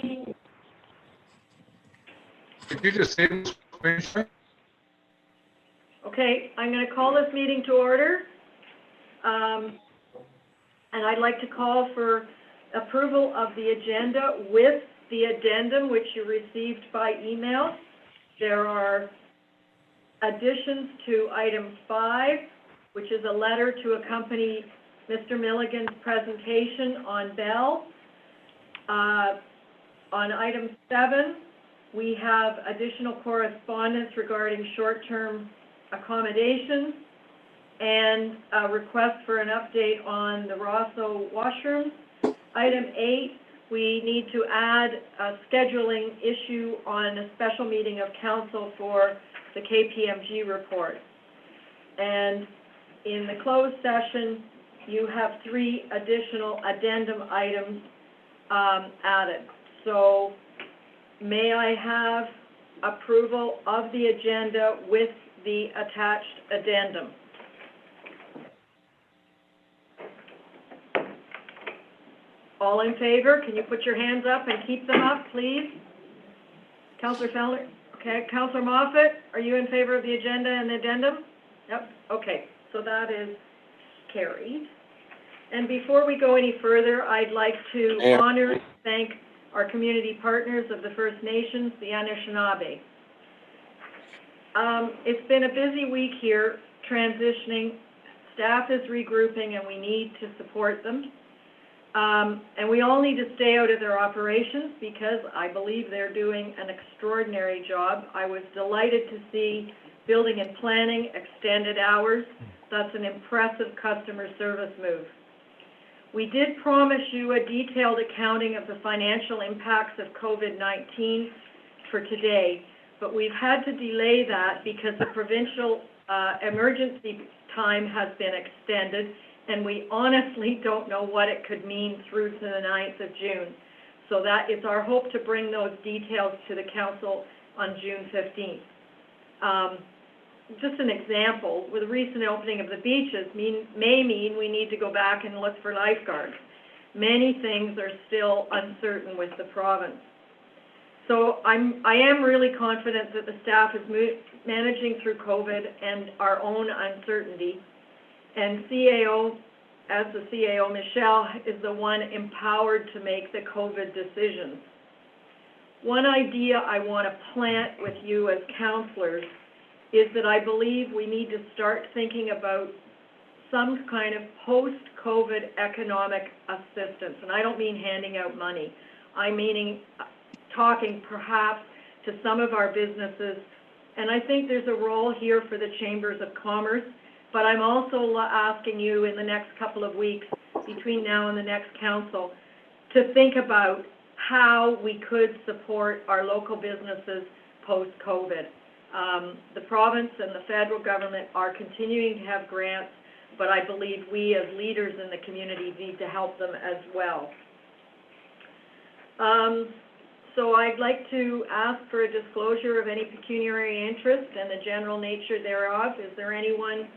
Did you just say this? Okay, I'm going to call this meeting to order. And I'd like to call for approval of the agenda with the addendum which you received by email. There are additions to item 5, which is a letter to accompany Mr. Milligan's presentation on Bell. On item 7, we have additional correspondence regarding short-term accommodations and a request for an update on the Rosso washrooms. Item 8, we need to add a scheduling issue on a special meeting of council for the KPMG report. And in the closed session, you have 3 additional addendum items added. So may I have approval of the agenda with the attached addendum? All in favor? Can you put your hands up and keep them up, please? Councillor Fellner? Okay. Councillor Moffat, are you in favor of the agenda and the addendum? Yep. Okay. So that is carried. And before we go any further, I'd like to honor and thank our community partners of the First Nations, the Anishinaabe. It's been a busy week here, transitioning. Staff is regrouping and we need to support them. And we all need to stay out of their operations because I believe they're doing an extraordinary job. I was delighted to see building and planning extended hours. That's an impressive customer service move. We did promise you a detailed accounting of the financial impacts of COVID-19 for today, but we've had to delay that because the provincial emergency time has been extended, and we honestly don't know what it could mean through to the 9th of June. So that it's our hope to bring those details to the council on June 15th. Just an example, with the recent opening of the beaches may mean we need to go back and look for lifeguards. Many things are still uncertain with the province. So I am really confident that the staff is managing through COVID and our own uncertainty. And CAO, as the CAO, Michelle, is the one empowered to make the COVID decisions. One idea I want to plant with you as councillors is that I believe we need to start thinking about some kind of post-COVID economic assistance. And I don't mean handing out money. I'm meaning talking perhaps to some of our businesses. And I think there's a role here for the Chambers of Commerce. But I'm also asking you in the next couple of weeks, between now and the next council, to think about how we could support our local businesses post-COVID. The province and the federal government are continuing to have grants, but I believe we as leaders in the community need to help them as well. So I'd like to ask for a disclosure of any pecuniary interest and the general nature thereof. Is there anyone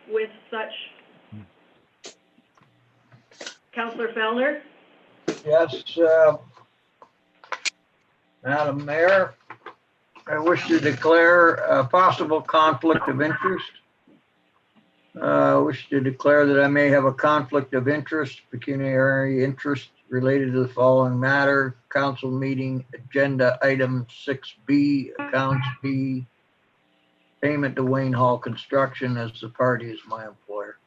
with such? Councillor Fellner? Yes, Madam Mayor, I wish to declare a possible conflict of interest. I wish to declare that I may have a conflict of interest, pecuniary interest related to the following matter: council meeting agenda item 6B, accounts B, payment to Wayne Hall Construction, as the party is my employer.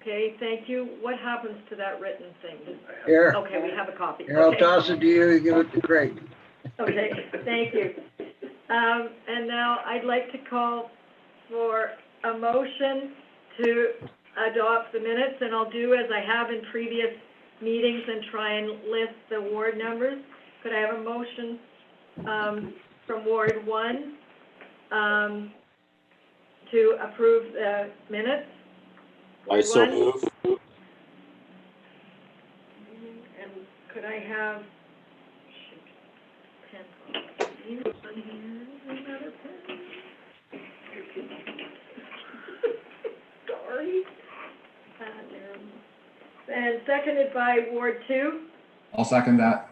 Okay, thank you. What happens to that written thing? Here. Okay, we have a copy. Here, I'll Okay. toss it to you, you give it to Craig. Okay, thank you. And now I'd like to call for a motion to adopt the minutes, and I'll do as I have in previous meetings and try and list the ward numbers. Could I have a motion from Ward 1 to approve the minutes? I so move. And could I have another pen? Sorry. And seconded by Ward 2. I'll second that.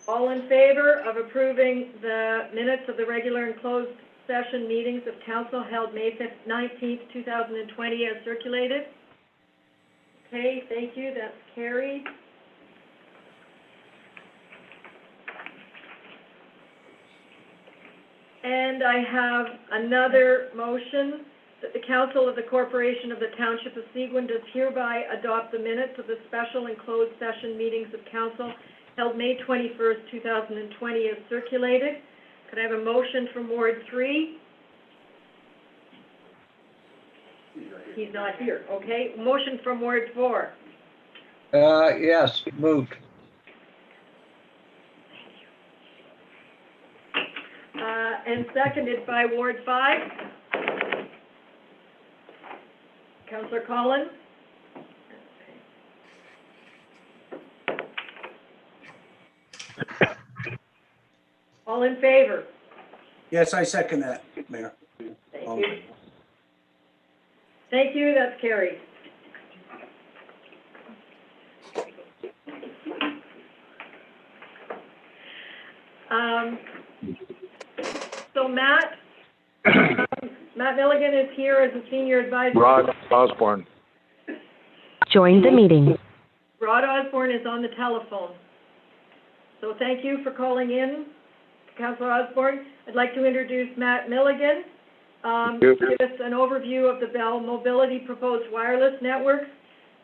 All in favor of approving the minutes of the regular and closed session meetings of council held May 19th, 2020 as circulated? Okay, thank you, that's carried. And I have another motion that the council of the corporation of the Township of Seguin does hereby adopt the minutes of the special and closed session meetings of council held May 21st, 2020 as circulated. Could I have a motion from Ward 3? He's not here, okay. Motion from Ward 4. Yes, moved. And seconded by Ward 5. Councillor Collins? All in favor? Yes, I second that, Mayor. Thank you. Thank you, that's carried. So Matt Milligan is here as a senior advisor. Rod Osborne. Join the meeting. Rod Osborne is on the telephone. So thank you for calling in, Councillor Osborne. I'd like to introduce Matt Milligan. Give us an overview of the Bell Mobility proposed wireless networks,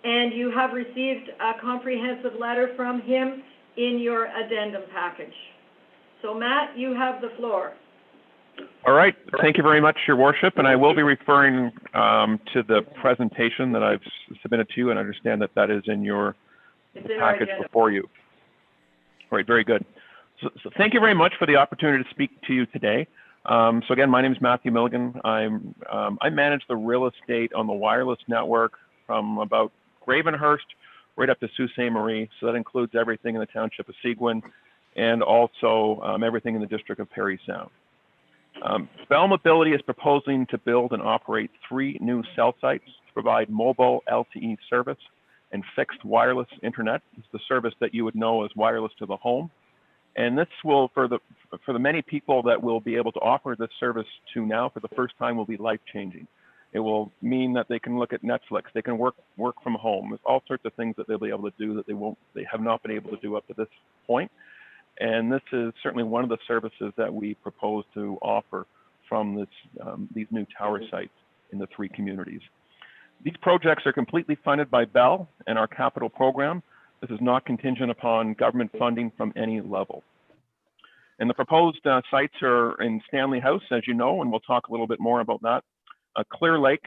and you have received a comprehensive letter from him in your addendum package. So Matt, you have the floor. All right, thank you very much, Your Worship, and I will be referring to the presentation that I've submitted to you, and I understand that that is in your package before you. All right, very good. So thank you very much for the opportunity to speak to you today. So again, my name is Matthew Milligan. I manage the real estate on the wireless network from about Gravenhurst right up to Sault Ste. Marie. So that includes everything in the Township of Seguin and also everything in the District of Parry Sound. Bell Mobility is proposing to build and operate 3 new cell sites to provide mobile LTE service and fixed wireless internet. It's the service that you would know as wireless to the home. And this will, for the many people that will be able to offer this service to now for the first time, will be life-changing. It will mean that they can look at Netflix, they can work from home. There's all sorts of things that they'll be able to do that they have not been able to do up to this point. And this is certainly one of the services that we propose to offer from these new tower sites in the 3 communities. These projects are completely funded by Bell and our capital program. This is not contingent upon government funding from any level. And the proposed sites are in Stanley House, as you know, and we'll talk a little bit more about that. Clear Lake,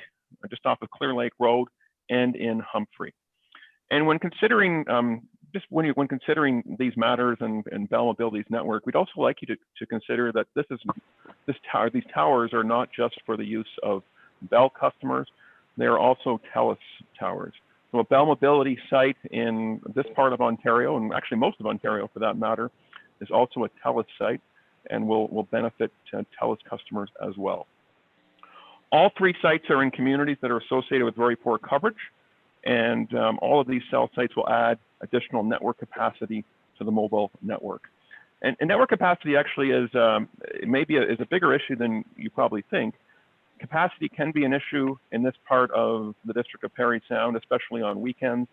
just off of Clear Lake Road, and in Humphrey. And when considering when considering these matters and Bell Mobility's network, we'd also like you to consider that these towers are not just for the use of Bell customers, they are also TELUS towers. So a Bell Mobility site in this part of Ontario, and actually most of Ontario for that matter, is also a TELUS site and will benefit TELUS customers as well. All 3 sites are in communities that are associated with very poor coverage, and all of these cell sites will add additional network capacity to the mobile network. And network capacity actually is maybe is a bigger issue than you probably think. Capacity can be an issue in this part of the District of Parry Sound, especially on weekends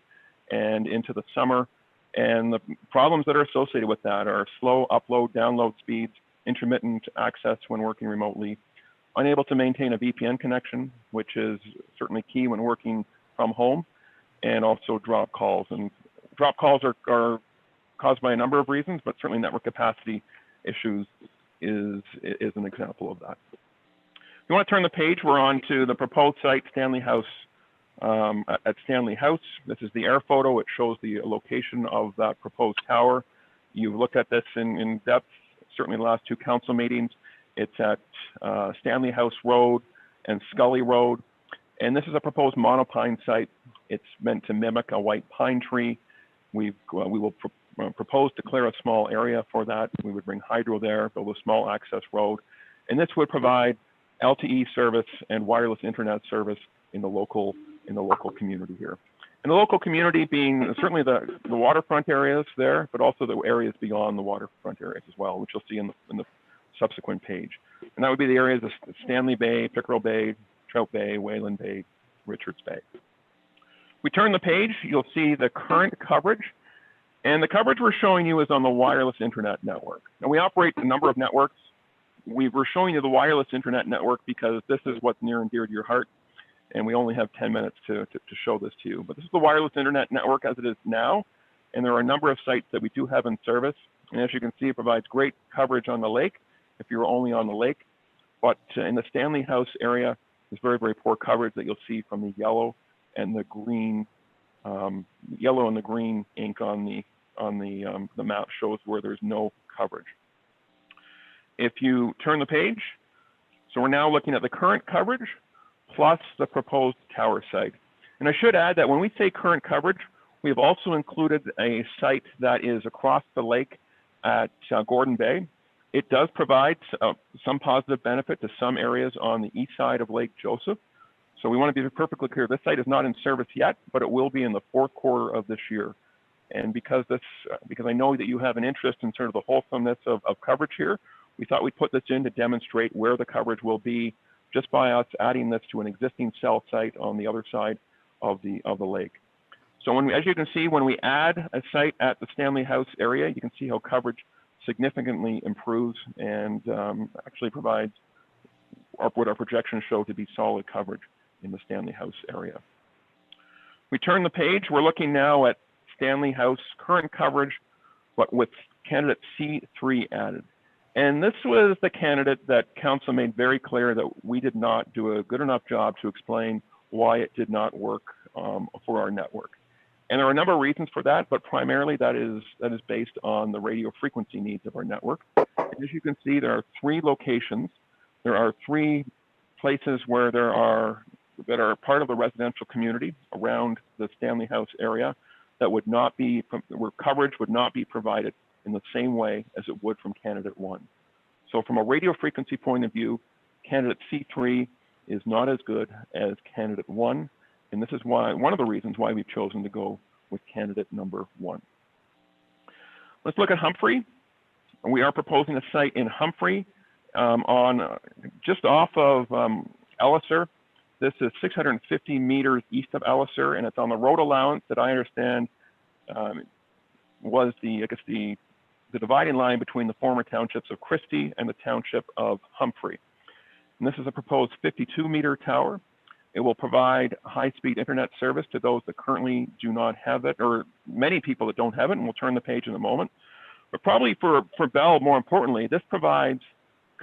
and into the summer. And the problems that are associated with that are slow upload, download speeds, intermittent access when working remotely, unable to maintain a VPN connection, which is certainly key when working from home, and also drop calls. And drop calls are caused by a number of reasons, but certainly network capacity issues is an example of that. If you want to turn the page, we're on to the proposed site, Stanley House. At Stanley House, this is the air photo. It shows the location of that proposed tower. You've looked at this in depth, certainly the last 2 council meetings. It's at Stanley House Road and Scully Road. And this is a proposed monopine site. It's meant to mimic a white pine tree. We will propose to clear a small area for that. We would bring hydro there, build a small access road. And this would provide LTE service and wireless internet service in the local in the local community here. And the local community being certainly the waterfront areas there, but also the areas beyond the waterfront areas as well, which you'll see in the subsequent page. And that would be the areas of Stanley Bay, Pickerel Bay, Trout Bay, Wayland Bay, Richards Bay. We turn the page, you'll see the current coverage. And the coverage we're showing you is on the wireless internet network. Now we operate a number of networks. We're showing you the wireless internet network because this is what's near and dear to your heart. And we only have 10 minutes to show this to you. But this is the wireless internet network as it is now. And there are a number of sites that we do have in service. And as you can see, it provides great coverage on the lake if you're only on the lake. But in the Stanley House area, there's very, very poor coverage that you'll see from the yellow and the green, yellow and the green ink on the map shows where there's no coverage. If you turn the page, so we're now looking at the current coverage plus the proposed tower site. And I should add that when we say current coverage, we have also included a site that is across the lake at Gordon Bay. It does provide some positive benefit to some areas on the east side of Lake Joseph. So we want to be perfectly clear, this site is not in service yet, but it will be in the fourth quarter of this year. And because I know that you have an interest in sort of the wholesomeness of coverage here, we thought we'd put this in to demonstrate where the coverage will be just by us adding this to an existing cell site on the other side of the lake. So as you can see, when we add a site at the Stanley House area, you can see how coverage significantly improves and actually provides what our projections show to be solid coverage in the Stanley House area. We turn the page, we're looking now at Stanley House current coverage, but with candidate C3 added. And this was the candidate that council made very clear that we did not do a good enough job to explain why it did not work for our network. And there are a number of reasons for that, but primarily that is based on the radio frequency needs of our network. And as you can see, there are 3 locations. There are 3 places where that are part of the residential community around the Stanley House area that would not be, where coverage would not be provided in the same way as it would from candidate 1. So from a radio frequency point of view, candidate C3 is not as good as candidate 1. And this is why, one of the reasons why we've chosen to go with candidate number 1. Let's look at Humphrey. We are proposing a site in Humphrey just off of Ellisor. This is 650 meters east of Ellisor, and it's on the road allowance that I understand was the dividing line between the former townships of Christie and the township of Humphrey. And this is a proposed 52-meter tower. It will provide high-speed internet service to those that currently do not have it, or many people that don't have it, and we'll turn the page in a moment. But probably for Bell, more importantly, this provides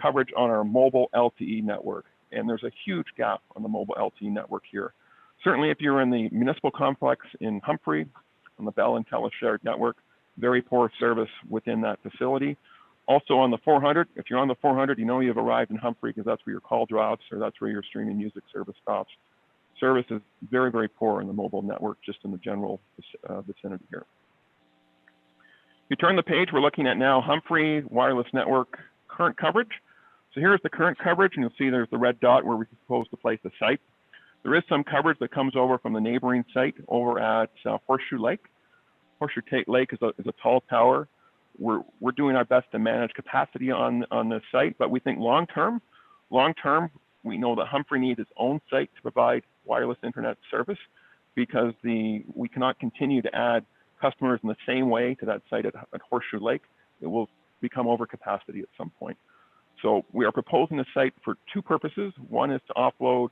coverage on our mobile LTE network. And there's a huge gap on the mobile LTE network here. Certainly if you're in the municipal complex in Humphrey, on the Bell and Telus shared network, very poor service within that facility. Also on the 400, if you're on the 400, you know you've arrived in Humphrey because that's where your call drops or that's where your streaming music service stops. Service is very, very poor in the mobile network, just in the general vicinity here. If you turn the page, we're looking at now Humphrey wireless network current coverage. So here's the current coverage, and you'll see there's the red dot where we're supposed to place the site. There is some coverage that comes over from the neighboring site over at Horseshoe Lake. Horseshoe Lake is a tall tower. We're doing our best to manage capacity on this site, but we think long term, we know that Humphrey needs its own site to provide wireless internet service because we cannot continue to add customers in the same way to that site at Horseshoe Lake. It will become over capacity at some point. So we are proposing a site for 2 purposes. One is to offload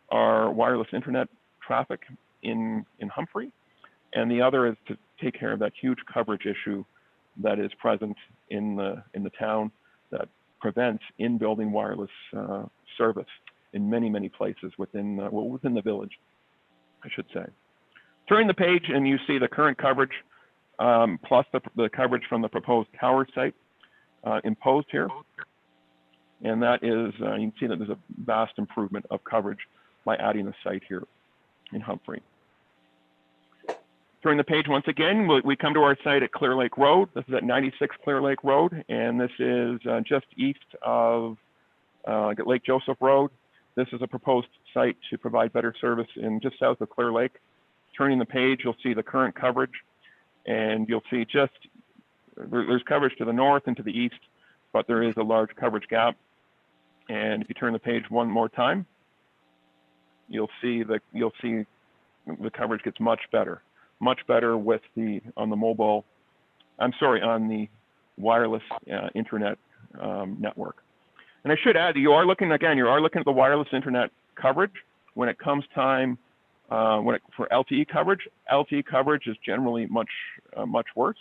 our wireless internet traffic in Humphrey, and the other is to take care of that huge coverage issue that is present in the town that prevents in-building wireless service in many, many places within the village, I should say. Turning the page and you see the current coverage plus the coverage from the proposed tower site imposed here. And that is, you can see that there's a vast improvement of coverage by adding a site here in Humphrey. Turning the page once again, we come to our site at Clear Lake Road. This is at 96 Clear Lake Road, and this is just east of Lake Joseph Road. This is a proposed site to provide better service in just south of Clear Lake. Turning the page, you'll see the current coverage, and you'll see there's coverage to the north and to the east, but there is a large coverage gap. And if you turn the page one more time, you'll see the coverage gets much better with on the wireless internet network. And I should add, you are looking at the wireless internet coverage. When it comes time for LTE coverage, LTE coverage is generally much worse,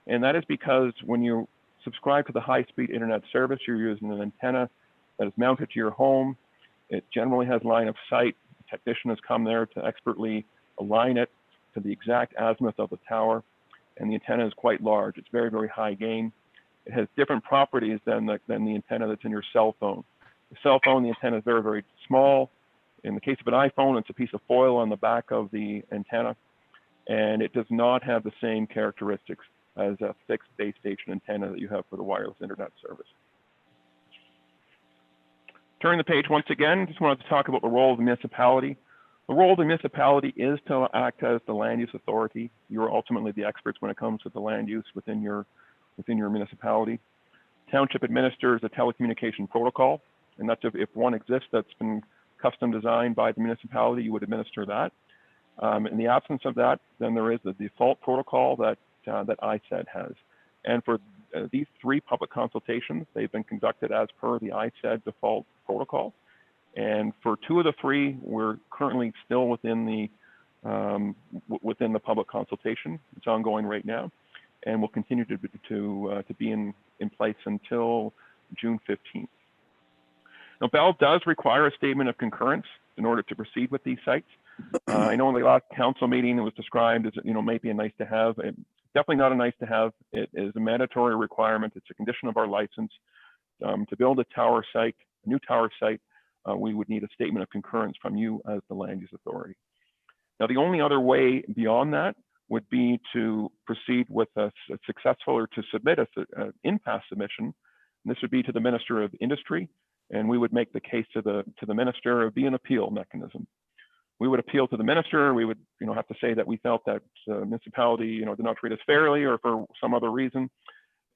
and that is because when you subscribe to the high-speed internet service, you're using an antenna that is mounted to your home. It generally has line of sight. A technician has come there to expertly align it to the exact azimuth of the tower, and the antenna is quite large. It's very, very high gain. It has different properties than the antenna that's in your cell phone. The cell phone, the antenna is very, very small. In the case of an iPhone, it's a piece of foil on the back of the antenna, and it does not have the same characteristics as a fixed base station antenna that you have for the wireless internet service. Turning the page once again, just wanted to talk about the role of the municipality. The role of the municipality is to act as the land use authority. You're ultimately the experts when it comes to the land use within your municipality. Township administers a telecommunication protocol, and that's if one exists that's been custom designed by the municipality, you would administer that. In the absence of that, then there is the default protocol that ISED has. And for these 3 public consultations, they've been conducted as per the ISED default protocol. And for 2 of the 3, we're currently still within the public consultation. It's ongoing right now, and will continue to be in place until June 15th. Now, Bell does require a statement of concurrence in order to proceed with these sites. I know in the last council meeting it was described as maybe a nice to have. Definitely not a nice to have. It is a mandatory requirement. It's a condition of our license. To build a new tower site, we would need a statement of concurrence from you as the land use authority. Now, the only other way beyond that would be to proceed with a successful or to submit an impasse submission. And this would be to the Minister of Industry, and we would make the case to the minister. It would be an appeal mechanism. We would appeal to the minister. We would have to say that we felt that municipality did not treat us fairly or for some other reason,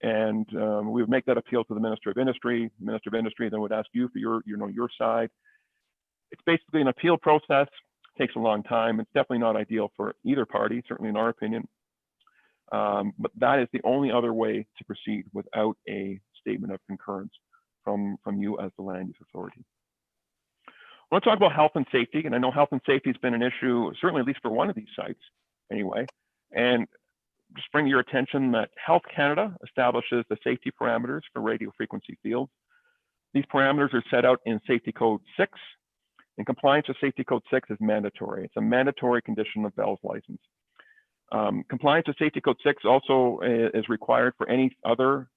and we would make that appeal to the Minister of Industry. The Minister of Industry then would ask you for your side. It's basically an appeal process. It takes a long time. It's definitely not ideal for either party, certainly in our opinion. But that is the only other way to proceed without a statement of concurrence from you as the land use authority. I want to talk about health and safety, and I know health and safety has been an issue, certainly at least for one of these sites anyway. And just bring your attention that Health Canada establishes the safety parameters for radio frequency fields. These parameters are set out in Safety Code 6, and compliance with Safety Code 6 is mandatory. It's a mandatory condition of Bell's license. Compliance with Safety Code 6 also is required for any other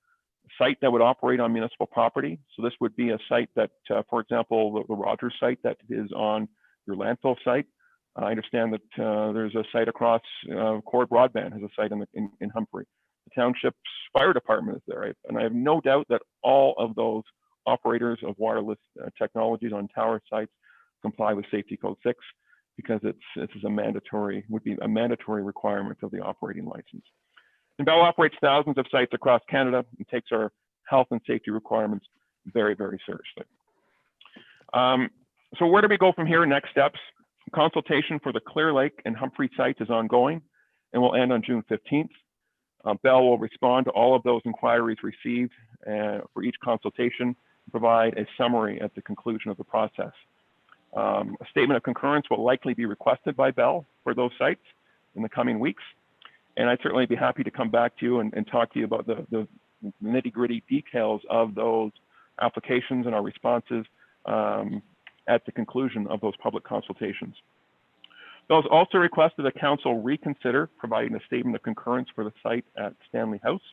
site that would operate on municipal property. So this would be a site that, for example, the Rogers site that is on your landfill site. I understand that there's a site across, Core Broadband has a site in Humphrey. The Township's fire department is there. And I have no doubt that all of those operators of wireless technologies on tower sites comply with Safety Code 6 because this is would be a mandatory requirement of the operating license. And Bell operates thousands of sites across Canada and takes our health and safety requirements very, very seriously. So where do we go from here? Next steps. Consultation for the Clear Lake and Humphrey sites is ongoing and will end on June 15th. Bell will respond to all of those inquiries received for each consultation and provide a summary at the conclusion of the process. A statement of concurrence will likely be requested by Bell for those sites in the coming weeks. And I'd certainly be happy to come back to you and talk to you about the nitty-gritty details of those applications and our responses at the conclusion of those public consultations. Bell's also requested that Council reconsider providing a statement of concurrence for the site at Stanley House.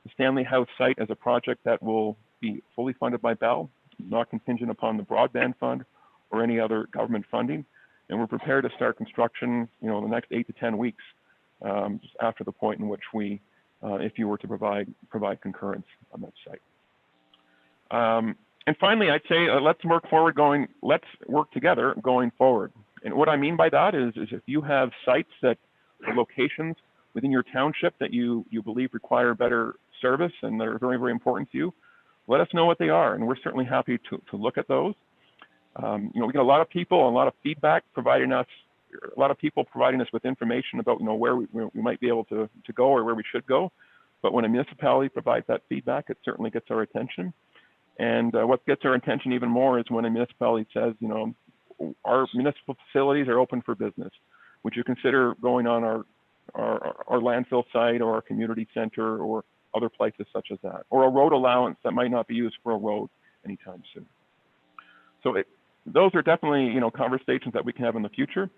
The Stanley House site is a project that will be fully funded by Bell, not contingent upon the broadband fund or any other government funding. And we're prepared to start construction, in the next 8 to 10 weeks. Just after the point in which if you were to provide concurrence on that site. And finally, I'd say let's work together going forward. And what I mean by that is if you have sites or locations within your township that you believe require better service and they're very, very important to you, let us know what they are. And we're certainly happy to look at those. We get a lot of people and a lot of feedback providing us with information about, where we might be able to go or where we should go. But when a municipality provides that feedback, it certainly gets our attention. And what gets our attention even more is when a municipality says, our municipal facilities are open for business. Would you consider going on our landfill site or our community center or other places such as that, or a road allowance that might not be used for a road anytime soon? So those are definitely, conversations that we can have in the future.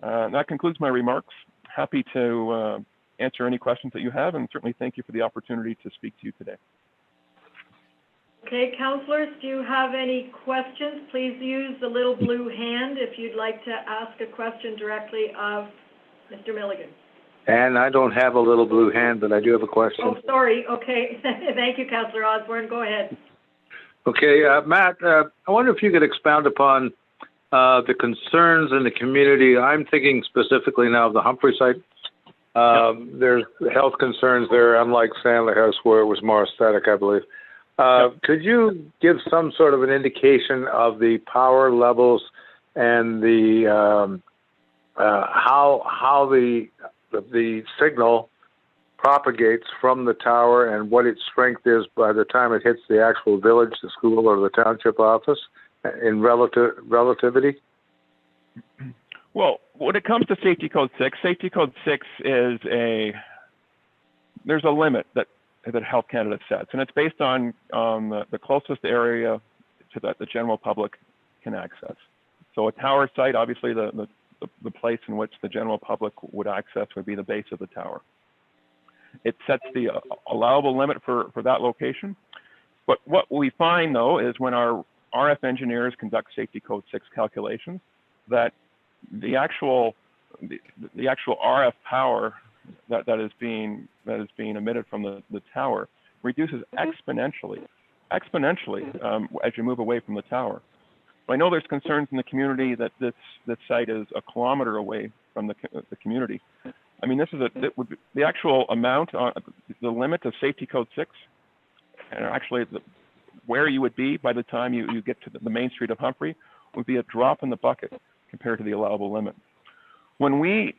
That concludes my remarks. Happy to answer any questions that you have, and certainly thank you for the opportunity to speak to you today. Okay, councillors, do you have any questions? Please use the little blue hand if you'd like to ask a question directly of Mr. Milligan. And I don't have a little blue hand, but I do have a question. Oh, sorry. Okay. Thank you, Councillor Osborne. Go ahead. Okay, Matt, I wonder if you could expound upon the concerns in the community. I'm thinking specifically now of the Humphrey site. There's health concerns there, unlike Stanley House, where it was more aesthetic, I believe. Could you give some sort of an indication of the power levels and the how the signal propagates from the tower and what its strength is by the time it hits the actual village, the school, or the township office in relativity? Well, when it comes to Safety Code 6, Safety Code 6 is there's a limit that Health Canada sets, and it's based on the closest area to that the general public can access. So a tower site, obviously the place in which the general public would access would be the base of the tower. It sets the allowable limit for that location. But what we find, though, is when our RF engineers conduct Safety Code 6 calculations, that the actual RF power that is being emitted from the tower reduces exponentially as you move away from the tower. I know there's concerns in the community that this site is a kilometer away from the community. I mean, the actual amount on the limit of Safety Code 6, and actually where you would be by the time you get to the main street of Humphrey would be a drop in the bucket compared to the allowable limit. When we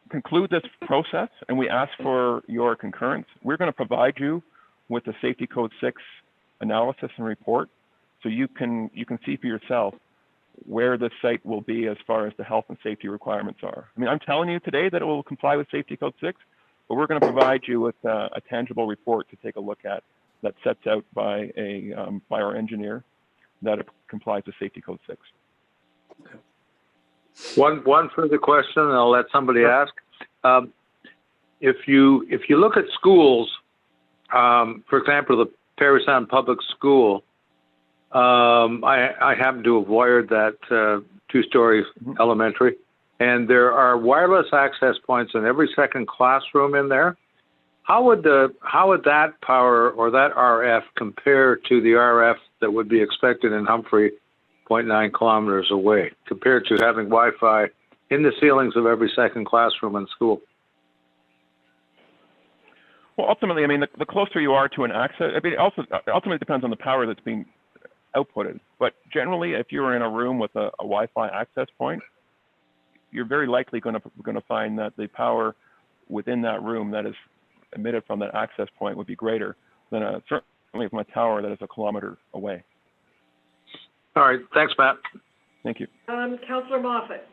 conclude this process and we ask for your concurrence, we're going to provide you with the Safety Code 6 analysis and report, so you can see for yourself where the site will be as far as the health and safety requirements are. I mean, I'm telling you today that it will comply with Safety Code 6, but we're going to provide you with a tangible report to take a look at that sets out by our engineer that it complies with Safety Code 6. One further question, and I'll let somebody ask. If you look at schools, for example, the Parry Sound Public School, I happen to have wired that two-story elementary, and there are wireless access points in every second classroom in there. How would that power or that RF compare to the RF that would be expected in Humphrey, 0.9 kilometers away, compared to having Wi-Fi in the ceilings of every second classroom in school? Well, ultimately, I mean, the closer you are to an access, I mean, it also ultimately depends on the power that's being outputted. But generally, if you're in a room with a Wi-Fi access point, you're very likely going to find that the power within that room that is emitted from that access point would be greater than certainly from a tower that is a kilometer away. All right. Thanks, Matt. Thank you. Councillor Moffat.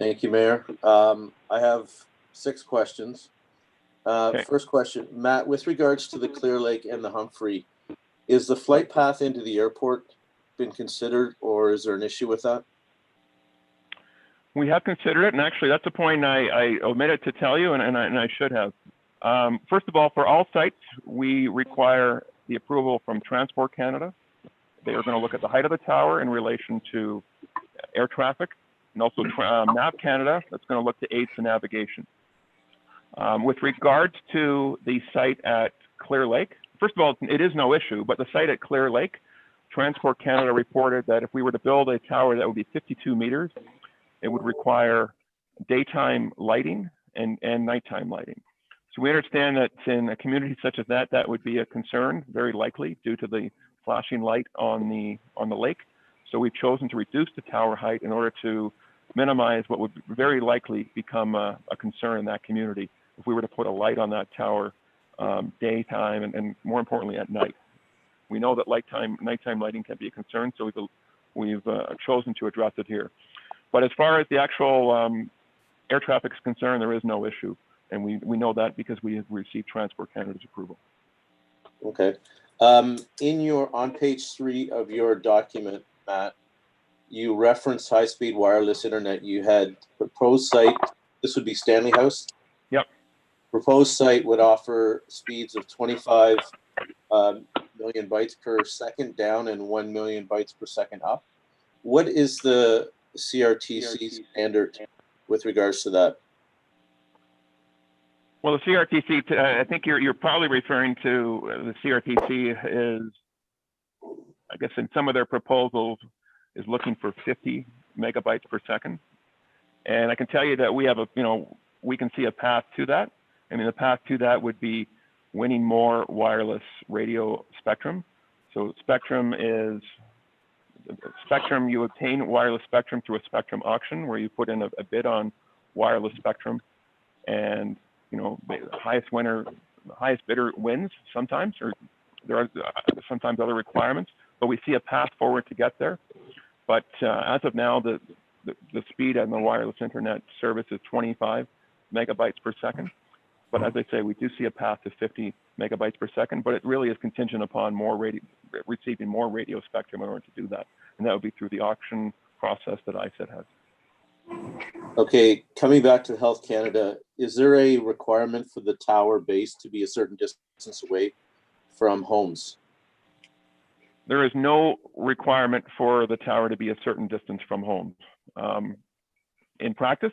Thank you, Mayor. I have 6 questions. Okay. First question, Matt, with regards to the Clear Lake and the Humphrey, is the flight path into the airport been considered, or is there an issue with that? We have considered it, and actually that's a point I omitted to tell you, and I should have. First of all, for all sites, we require the approval from Transport Canada. They are going to look at the height of the tower in relation to air traffic, and also Nav Canada, that's going to look to aids to navigation. With regards to the site at Clear Lake, first of all, it is no issue, but the site at Clear Lake, Transport Canada reported that if we were to build a tower that would be 52 meters, it would require daytime lighting and nighttime lighting. So we understand that in a community such as that, that would be a concern, very likely, due to the flashing light on the lake. So we've chosen to reduce the tower height in order to minimize what would very likely become a concern in that community if we were to put a light on that tower daytime and more importantly at night. We know that nighttime lighting can be a concern, so we've chosen to address it here. But as far as the actual air traffic is concerned, there is no issue. And we know that because we have received Transport Canada's approval. Okay. On page 3 of your document, Matt, you referenced high-speed wireless internet. You had proposed site, this would be Stanley House? Yep. Proposed site would offer speeds of 25 million bytes per second down and 1 million bytes per second up. What is the CRTC standard with regards to that? Well, the CRTC, I think you're probably referring to the CRTC is, I guess in some of their proposals, is looking for 50 megabytes per second. And I can tell you that we have we can see a path to that. I mean, the path to that would be winning more wireless radio spectrum. So you obtain wireless spectrum through a spectrum auction where you put in a bid on wireless spectrum, and the highest bidder wins sometimes, or there are sometimes other requirements, but we see a path forward to get there. But as of now, the speed on the wireless internet service is 25 megabytes per second. But as I say, we do see a path to 50 megabytes per second, but it really is contingent upon receiving more radio spectrum in order to do that. And that would be through the auction process that ISET has. Okay, coming back to Health Canada, is there a requirement for the tower base to be a certain distance away from homes? There is no requirement for the tower to be a certain distance from homes. In practice,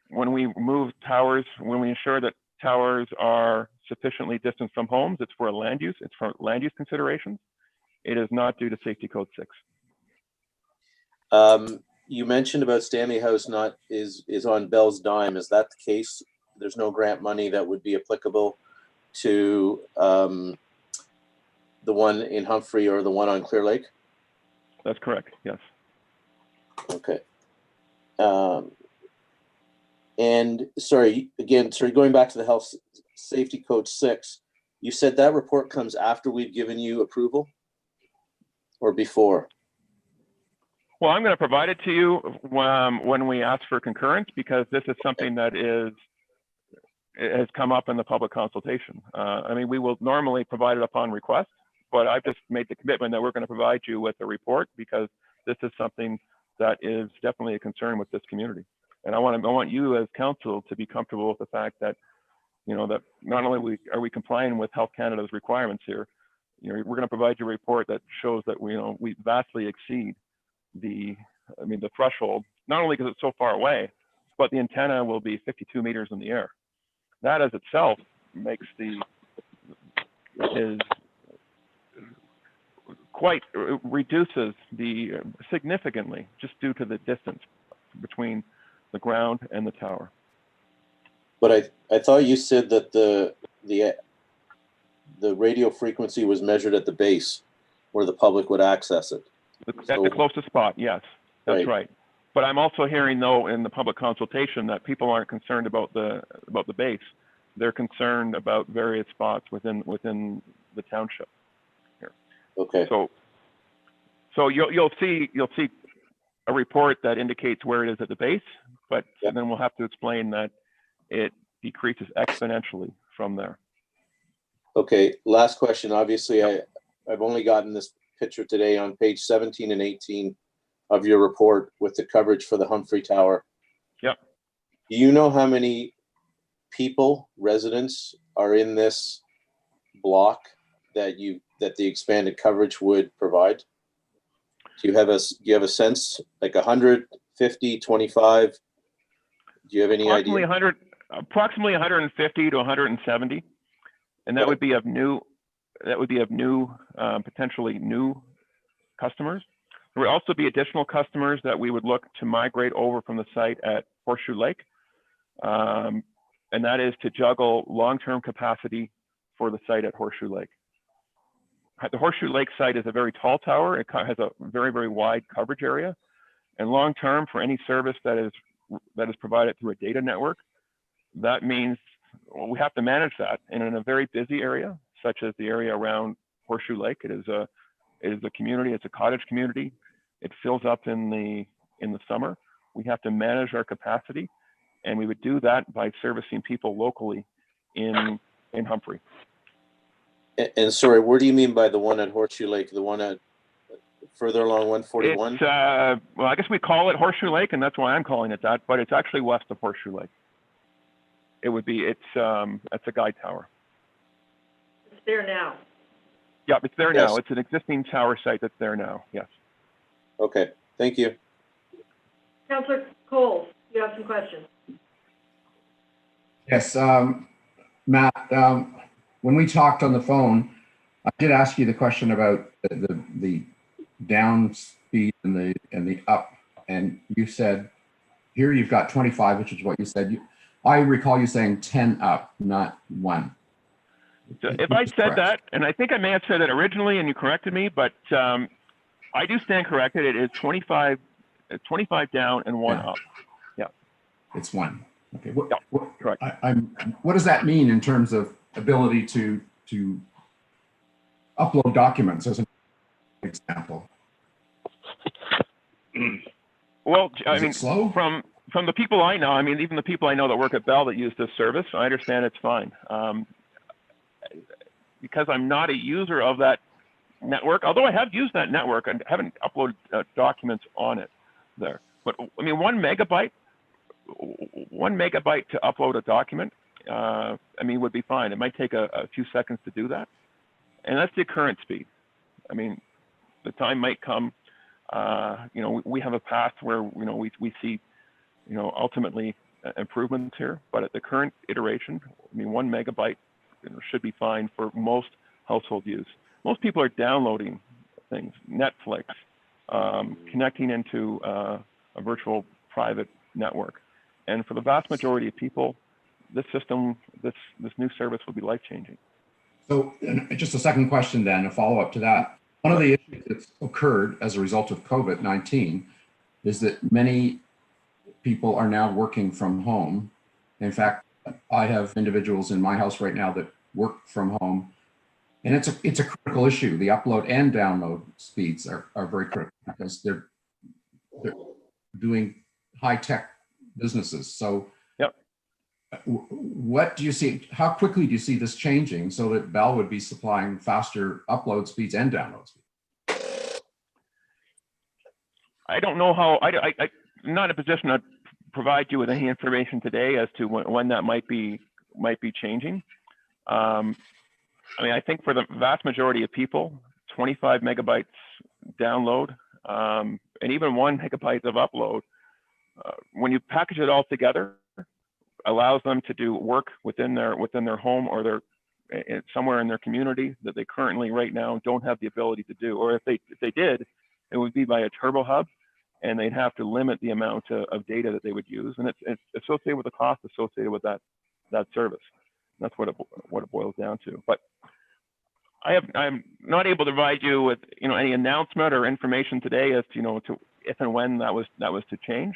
when we move towers, when we ensure that towers are sufficiently distant from homes, it's for land use. It's for land use considerations. It is not due to Safety Code 6. You mentioned about Stanley House is on Bell's dime. Is that the case? There's no grant money that would be applicable to the one in Humphrey or the one on Clear Lake? That's correct, yes. Okay. And going back to the Health Safety Code 6, you said that report comes after we've given you approval or before? Well, I'm going to provide it to you when we ask for concurrence, because this is something that has come up in the public consultation. I mean, we will normally provide it upon request, but I've just made the commitment that we're going to provide you with a report because this is something that is definitely a concern with this community. And I want you as council to be comfortable with the fact that, that not only are we complying with Health Canada's requirements here, we're going to provide you a report that shows that we vastly exceed the threshold, not only because it's so far away, but the antenna will be 52 meters in the air. That as itself reduces significantly just due to the distance between the ground and the tower. But I thought you said that the radio frequency was measured at the base where the public would access it. At the closest spot, yes, that's right. But I'm also hearing, though, in the public consultation that people aren't concerned about the base. They're concerned about various spots within the township here. Okay. So you'll see a report that indicates where it is at the base, but then we'll have to explain that it decreases exponentially from there. Okay. Last question. Obviously, I've only gotten this picture today on page 17 and 18 of your report with the coverage for the Humphrey Tower. Yep. Do you know how many residents are in this block that the expanded coverage would provide? Do you have a sense, like 100, 50, 25? Do you have any idea? Approximately 150 to 170, and that would be of new that would be of new, potentially new customers. There would also be additional customers that we would look to migrate over from the site at Horseshoe Lake. And that is to juggle long-term capacity for the site at Horseshoe Lake. The Horseshoe Lake site is a very tall tower. It has a very, very wide coverage area. And long-term, for any service that is provided through a data network, that means we have to manage that. And in a very busy area, such as the area around Horseshoe Lake, it is a community. It's a cottage community. It fills up in the summer. We have to manage our capacity, and we would do that by servicing people locally in Humphrey. And sorry, where do you mean by the one at Horseshoe Lake? The one at further along 141? Well, I guess we call it Horseshoe Lake, and that's why I'm calling it that. But it's actually west of Horseshoe Lake. It would be. It's a guide tower. It's there now. Yeah, it's there Yes. now. It's an existing tower site that's there now. Yes. Okay, thank you. Councillor Coles, you have some questions. Yes, Matt, when we talked on the phone, I did ask you the question about the down speed and the up, and you said, here you've got 25, which is what you said. I recall you saying 10 up, not 1. So if I said that, and I think I may have said that originally and you corrected me, but I do stand corrected. It is 25 down and 1 up. Yeah. It's 1. Okay. Correct. What does that mean in terms of ability to upload documents as an example? Well, I Is mean, it slow? from the people I know, I mean, even the people I know that work at Bell that use this service, I understand it's fine. Because I'm not a user of that network, although I have used that network and haven't uploaded documents on it there. But I mean, 1 megabyte to upload a document, I mean, would be fine. It might take a few seconds to do that. And that's the current speed. I mean, the time might come, you know, we have a path where, you know, we see, you know, ultimately improvements here, but at the current iteration, I mean, 1 megabyte should be fine for most household use. Most people are downloading things, Netflix, connecting into a virtual private network. And for the vast majority of people, this system, this new service will be life-changing. So just a second question then, a follow-up to that. One of the issues that's occurred as a result of COVID-19 is that many people are now working from home. In fact, I have individuals in my house right now that work from home, and it's a critical issue. The upload and download speeds are very critical because they're doing high-tech businesses. So yep. What do you see, how quickly do you see this changing so that Bell would be supplying faster upload speeds and download speeds? I don't know how, I'm not in a position to provide you with any information today as to when that might be changing. I mean, I think for the vast majority of people, 25 megabytes download, and even 1 megabyte of upload, when you package it all together, allows them to do work within their home or somewhere in their community that they currently right now don't have the ability to do. Or if they did, it would be by a turbo hub, and they'd have to limit the amount of data that they would use, and it's associated with the cost associated with that service. That's what it boils down to. But I'm not able to provide you with, you know, any announcement or information today as to, you know, to if and when that was to change.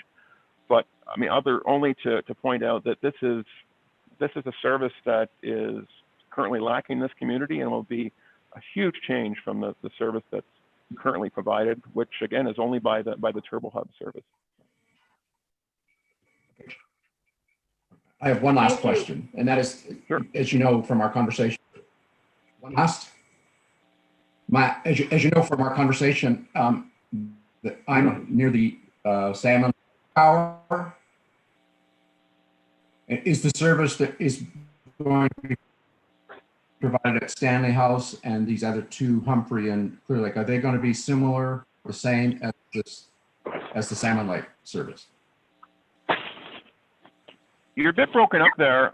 But I mean, only to point out that this is a service that is currently lacking in this community and will be a huge change from the service that's currently provided, which again is only by the Turbo Hub service. I have one last question, and that is, sure. As you know from our conversation, as you know from our conversation, that I'm near the Salmon Tower. Is the service that is going to be provided at Stanley House and these other 2, Humphrey and Clear Lake, are they going to be similar, the same as the Salmon Lake service? You're a bit broken up there.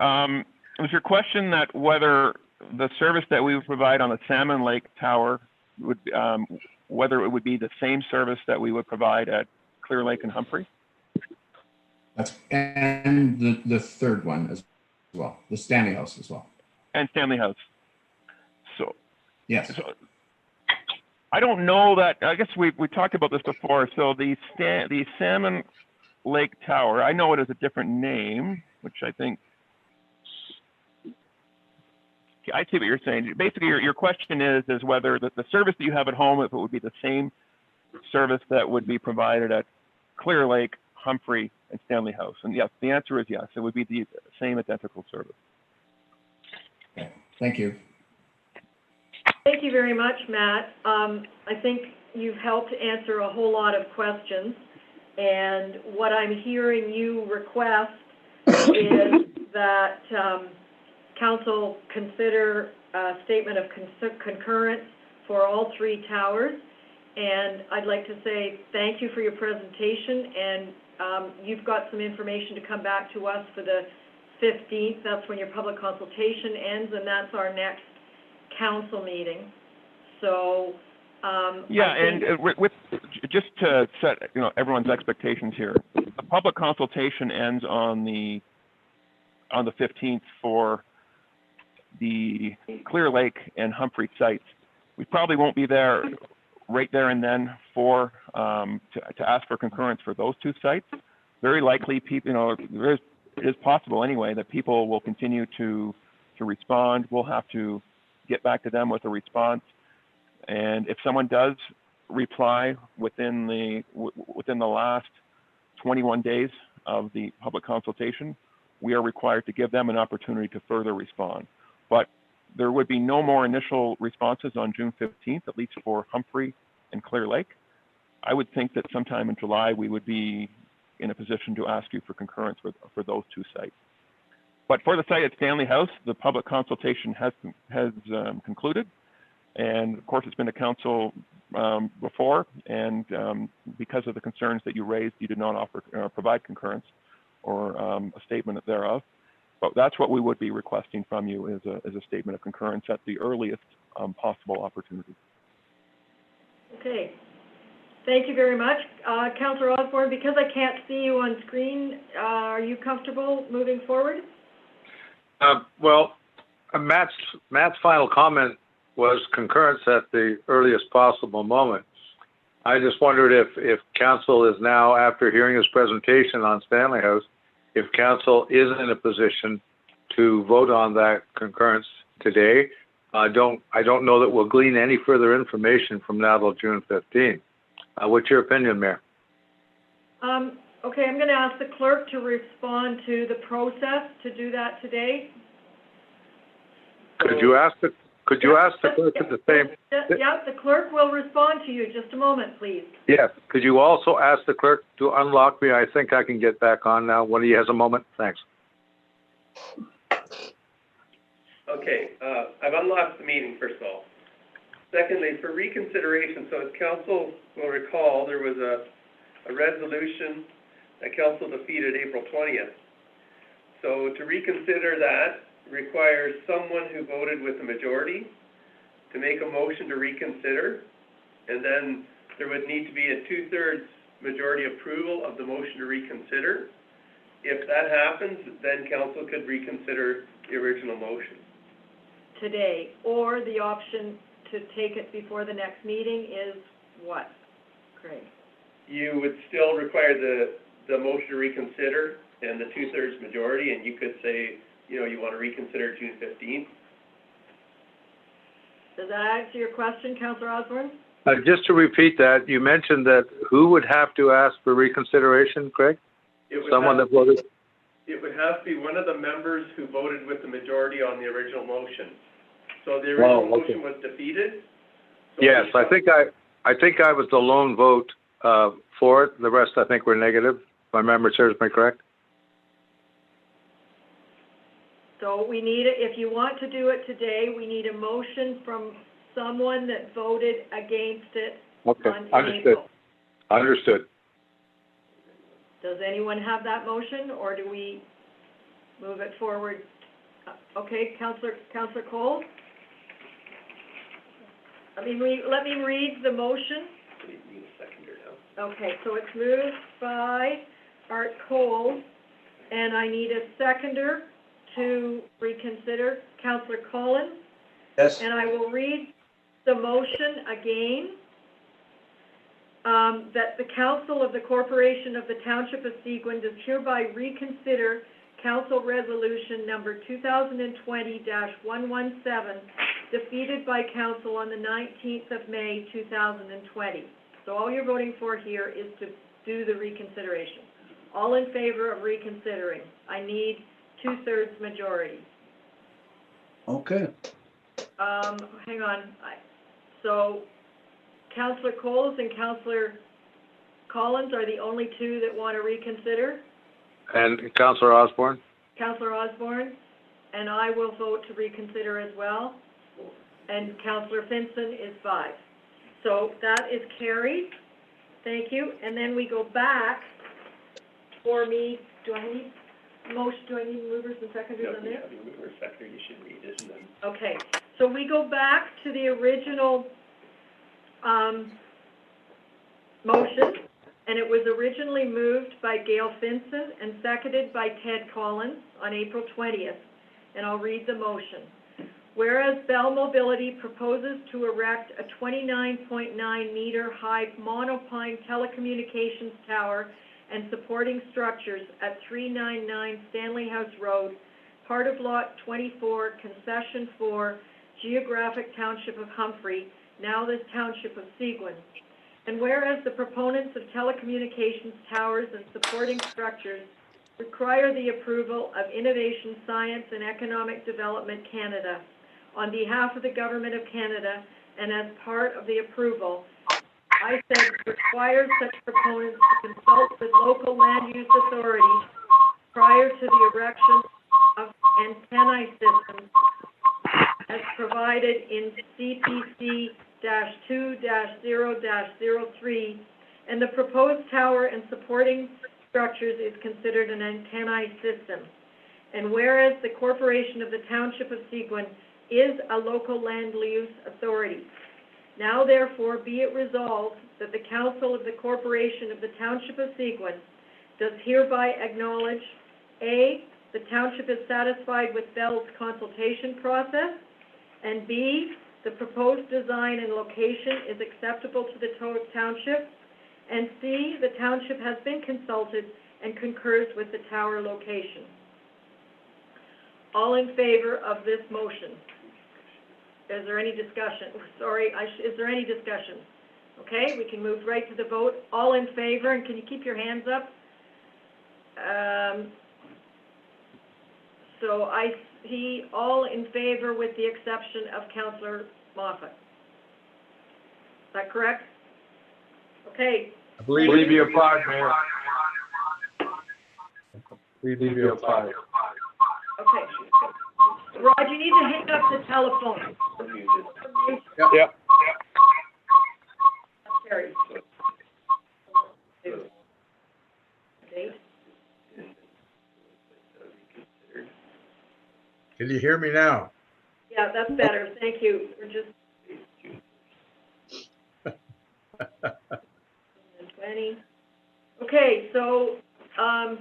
Was your question that whether the service that we would provide on the Salmon Lake Tower would, whether it would be the same service that we would provide at Clear Lake and Humphrey? And the third one as well, the Stanley House as well. And Stanley House. So, Yes. so I don't know that, I guess we talked about this before. So the Salmon Lake Tower, I know it is a different name, which I think, I see what you're saying. Basically, your question is whether the service that you have at home, if it would be the same service that would be provided at Clear Lake, Humphrey, and Stanley House. And yes, the answer is yes. It would be the same identical service. Okay. Thank you. Thank you very much, Matt. I think you've helped answer a whole lot of questions. And what I'm hearing you request is that Council consider a statement of concurrence for all three towers. And I'd like to say thank you for your presentation, and you've got some information to come back to us for the 15th. That's when your public consultation ends, and that's our next council meeting. So yeah, and with just to set everyone's expectations here, the public consultation ends on the 15th for the Clear Lake and Humphrey sites. We probably won't be there right there and then for to ask for concurrence for those two sites. Very likely, people, it is possible anyway that people will continue to respond. We'll have to get back to them with a response, and if someone does reply within the last 21 days of the public consultation, we are required to give them an opportunity to further respond. But there would be no more initial responses on June 15th, at least for Humphrey and Clear Lake. I would think that sometime in July we would be in a position to ask you for concurrence for those two sites. But for the site at Stanley House, the public consultation has concluded, and of course it's been to council before, and because of the concerns that you raised, you did not provide concurrence or a statement thereof. But that's what we would be requesting from you is a statement of concurrence at the earliest possible opportunity. okay. Thank you very much. Councillor Osborne, because I can't see you on screen, are you comfortable moving forward? Well, Matt's final comment was concurrence at the earliest possible moment. I just wondered if council is now, after hearing his presentation on Stanley House, if council is in a position to vote on that concurrence today. I don't know that we'll glean any further information from now till June 15th. What's your opinion, Mayor? Okay, I'm going to ask the clerk to respond to the process to do that today. Could you ask the clerk at the same? Yeah, the clerk will respond to you. Just a moment, please. Yes. Could you also ask the clerk to unlock me? I think I can get back on now when he has a moment. Thanks. Okay, I've unlocked the meeting, first of all. Secondly, for reconsideration, so as council will recall, there was a resolution that council defeated April 20th. So to reconsider that requires someone who voted with the majority to make a motion to reconsider, and then there would need to be a 2/3 majority approval of the motion to reconsider. If that happens, then council could reconsider the original motion. Today, or the option to take it before the next meeting is what, Craig? You would still require the motion to reconsider and the 2/3 majority, and you could say, you want to reconsider June 15th. Does that answer your question, Councillor Osborne? Just to repeat that, you mentioned that who would have to ask for reconsideration, Craig? Someone that voted? It would have to be one of the members who voted with the majority on the original motion. So the original motion was defeated? So yes, I think I was the lone vote for it. The rest, I think, were negative. If my memory serves me correct. So we need, if you want to do it today, we need a motion from someone that voted against it. Okay, understood. April. Understood. Does anyone have that motion, or do we move it forward Okay, Counselor Cole? Let me read the motion. We need a seconder now. Okay, so it's moved by Art Cole, and I need a seconder to reconsider, Counselor Collins. Yes. And I will read the motion again. That the Council of the Corporation of the Township of Seguin does hereby reconsider Council Resolution number 2020-117, defeated by Council on the 19th of May, 2020. So all you're voting for here is to do the reconsideration. All in favor of reconsidering. I need 2/3 majority. Okay. Hang on. So Councillor Coles and Councillor Collins are the only two that want to reconsider. And Councillor Osborne? Councillor Osborne, and I will vote to reconsider as well. And Councillor Finson is 5. So that is carried. Thank you. And then we go back for me. Do I need movers and seconders on this? Yeah, the mover seconder, you should read it and then. Okay, so we go back to the original motion, and it was originally moved by Gail Finson and seconded by Ted Collins on April 20th, and I'll read the motion. Whereas Bell Mobility proposes to erect a 29.9 meter high monopine telecommunications tower and supporting structures at 399 Stanley House Road, part of Lot 24, Concession 4, Geographic Township of Humphrey, now the Township of Seguin. And whereas the proponents of telecommunications towers and supporting structures require the approval of Innovation, Science and Economic Development Canada on behalf of the Government of Canada, and as part of the approval, I said requires such proponents to consult with local land use authorities prior to the erection of antennae systems as provided in CPC-2-0-03, and the proposed tower and supporting structures is considered an antennae system. And whereas the Corporation of the Township of Seguin is a local land use authority, now therefore be it resolved that the Council of the Corporation of the Township of Seguin does hereby acknowledge, A, the Township is satisfied with Bell's consultation process, and B, the proposed design and location is acceptable to the Township, and C, the Township has been consulted and concurs with the tower location. All in favor of this motion? Is there any discussion? Is there any discussion? Okay, we can move right to the vote. All in favor, and can you keep your hands up? So I see all in favor with the exception of Councillor Moffat. Is that correct? Okay. I believe Believe you applied, Mayor. Believe you applied. Okay. Rod, you need to hang up the telephone. Yep. Carrie. Date? Can you hear me now? Yeah, that's better. Thank you. We're just 20. Okay, so I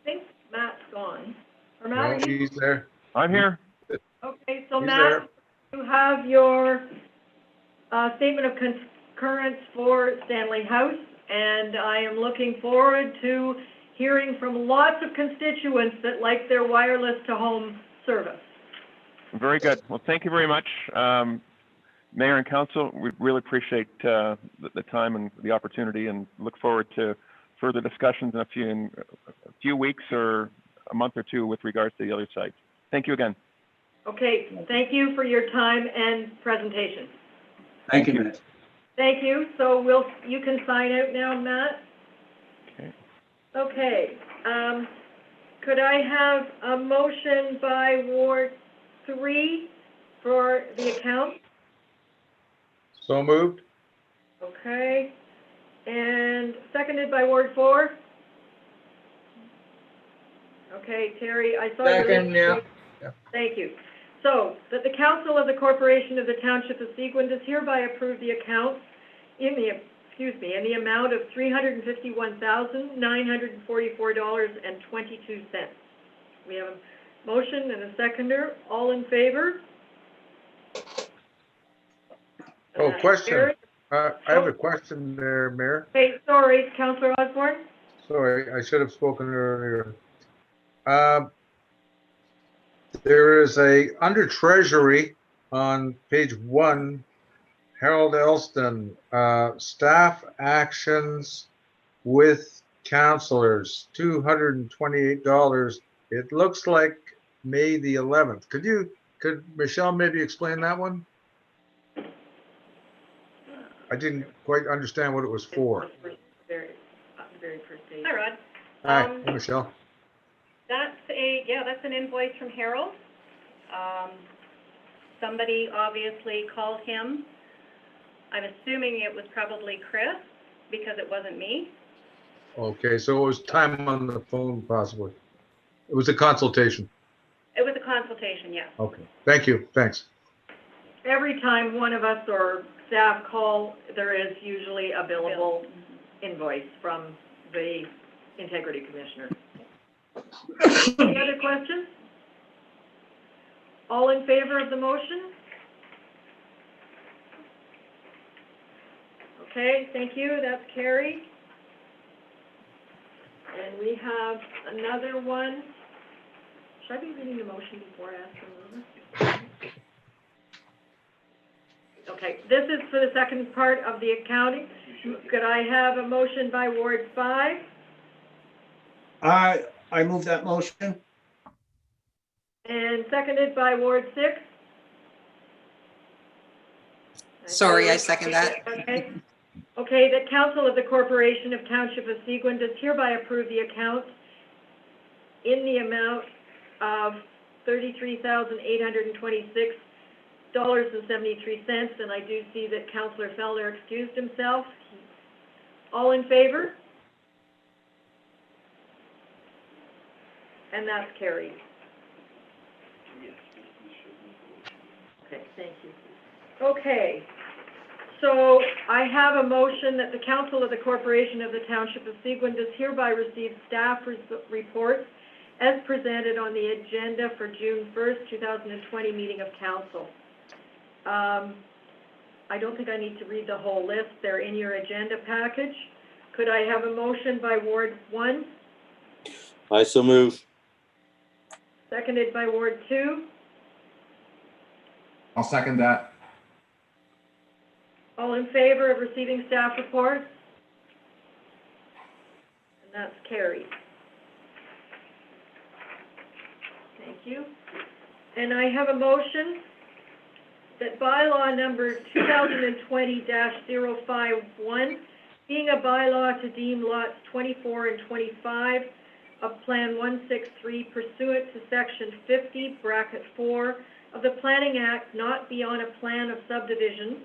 think Matt's gone. Or Matt, No, are you? he's there. I'm here. Okay, so He's Matt, there. you have your statement of concurrence for Stanley House, and I am looking forward to hearing from lots of constituents that like their wireless to home service. Very good. Well, thank you very much, Mayor and Council. We really appreciate the time and the opportunity, and look forward to further discussions in a few weeks or a month or two with regards to the other sites. Thank you again. Okay, thank you for your time and presentation. Thank you, Matt. Thank you. So you can sign out now, Matt. Okay. Okay. Could I have a motion by Ward 3 for the account? So moved? Okay. And seconded by Ward 4? Okay, Terry, I saw you. Second, yeah. Thank you. So, that the Council of the Corporation of the Township of Seguin does hereby approve the accounts in the amount of $351,944.22. We have a motion and a seconder. All in favor? Oh, question. Carried. I have a question there, Mayor. Hey, sorry, Councillor Osborne? Sorry, I should have spoken earlier. There is under Treasury on page 1, Harold Elston, staff actions with counselors, $228. It looks like May the 11th. Could Michelle maybe explain that one? I didn't quite understand what it was for. The very first page. Hi, Rod. Hi, Michelle. That's an invoice from Harold. Somebody obviously called him. I'm assuming it was probably Chris, because it wasn't me. Okay, so it was time on the phone possibly. It was a consultation. It was a consultation, yeah. Okay, thank you, thanks. Every time one of us or staff call, there is usually a billable invoice from the Integrity Commissioner. Any other questions? All in favor of the motion? Okay, thank you, that's carried. And we have another one. Should I be reading the motion before I ask them? Okay, this is for the second part of the accounting. Could I have a motion by Ward 5? I move that motion. And seconded by Ward 6? Sorry, I second that. Okay. Okay, the Council of the Corporation of Township of Seguin does hereby approve the accounts in the amount of $33,826.73, and I do see that Councillor Fellner excused himself. All in favor? And that's carried. Okay, thank you. Okay, so I have a motion that the Council of the Corporation of the Township of Seguin does hereby receive staff reports as presented on the agenda for June 1st, 2020 meeting of Council. I don't think I need to read the whole list. They're in your agenda package. Could I have a motion by Ward 1? I so move. Seconded by Ward 2? I'll second that. All in favor of receiving staff reports? And that's carried. Thank you. And I have a motion that bylaw number 2020-051, being a bylaw to deem lots 24 and 25 of Plan 163 pursuant to Section 50, Bracket 4 of the Planning Act not be on a plan of subdivision,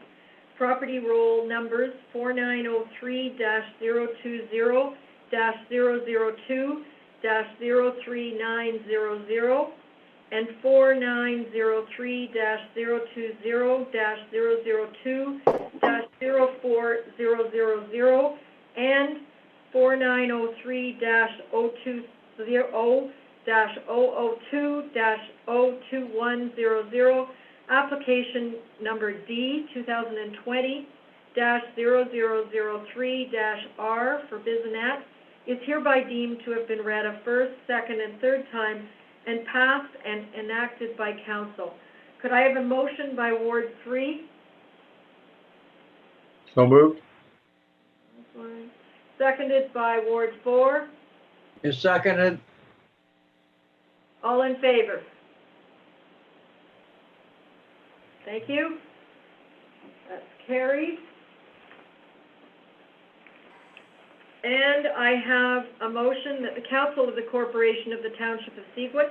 property roll numbers 4903-020-002-03900 and 4903-020-002-04000 and 4903-020-002-02100, application number D 2020-0003-R for Bizinet is hereby deemed to have been read a first, second, and third time and passed and enacted by council. Could I have a motion by Ward 3? So moved. Seconded by Ward 4. Is seconded. All in favor? Thank you. That's carried. And I have a motion that the Council of the Corporation of the Township of Seguin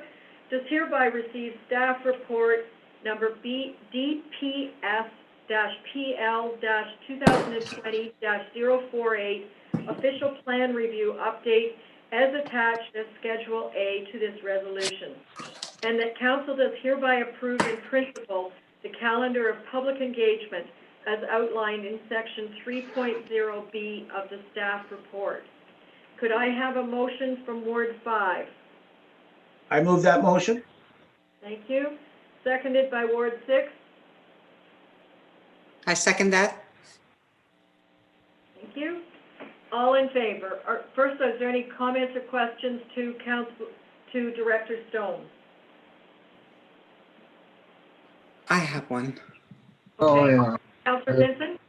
does hereby receive staff report number DPS-PL-2020-048, official plan review update as attached as Schedule A to this resolution. and that council does hereby approve in principle the calendar of public engagement as outlined in section 3.0B of the staff report. Could I have a motion from Ward 5? I move that motion. Thank you. Seconded by Ward 6. I second that. Thank you. All in favor? First, is there any comments or questions to Director Stone? I have one. Oh, Okay. yeah. Councillor Vincent?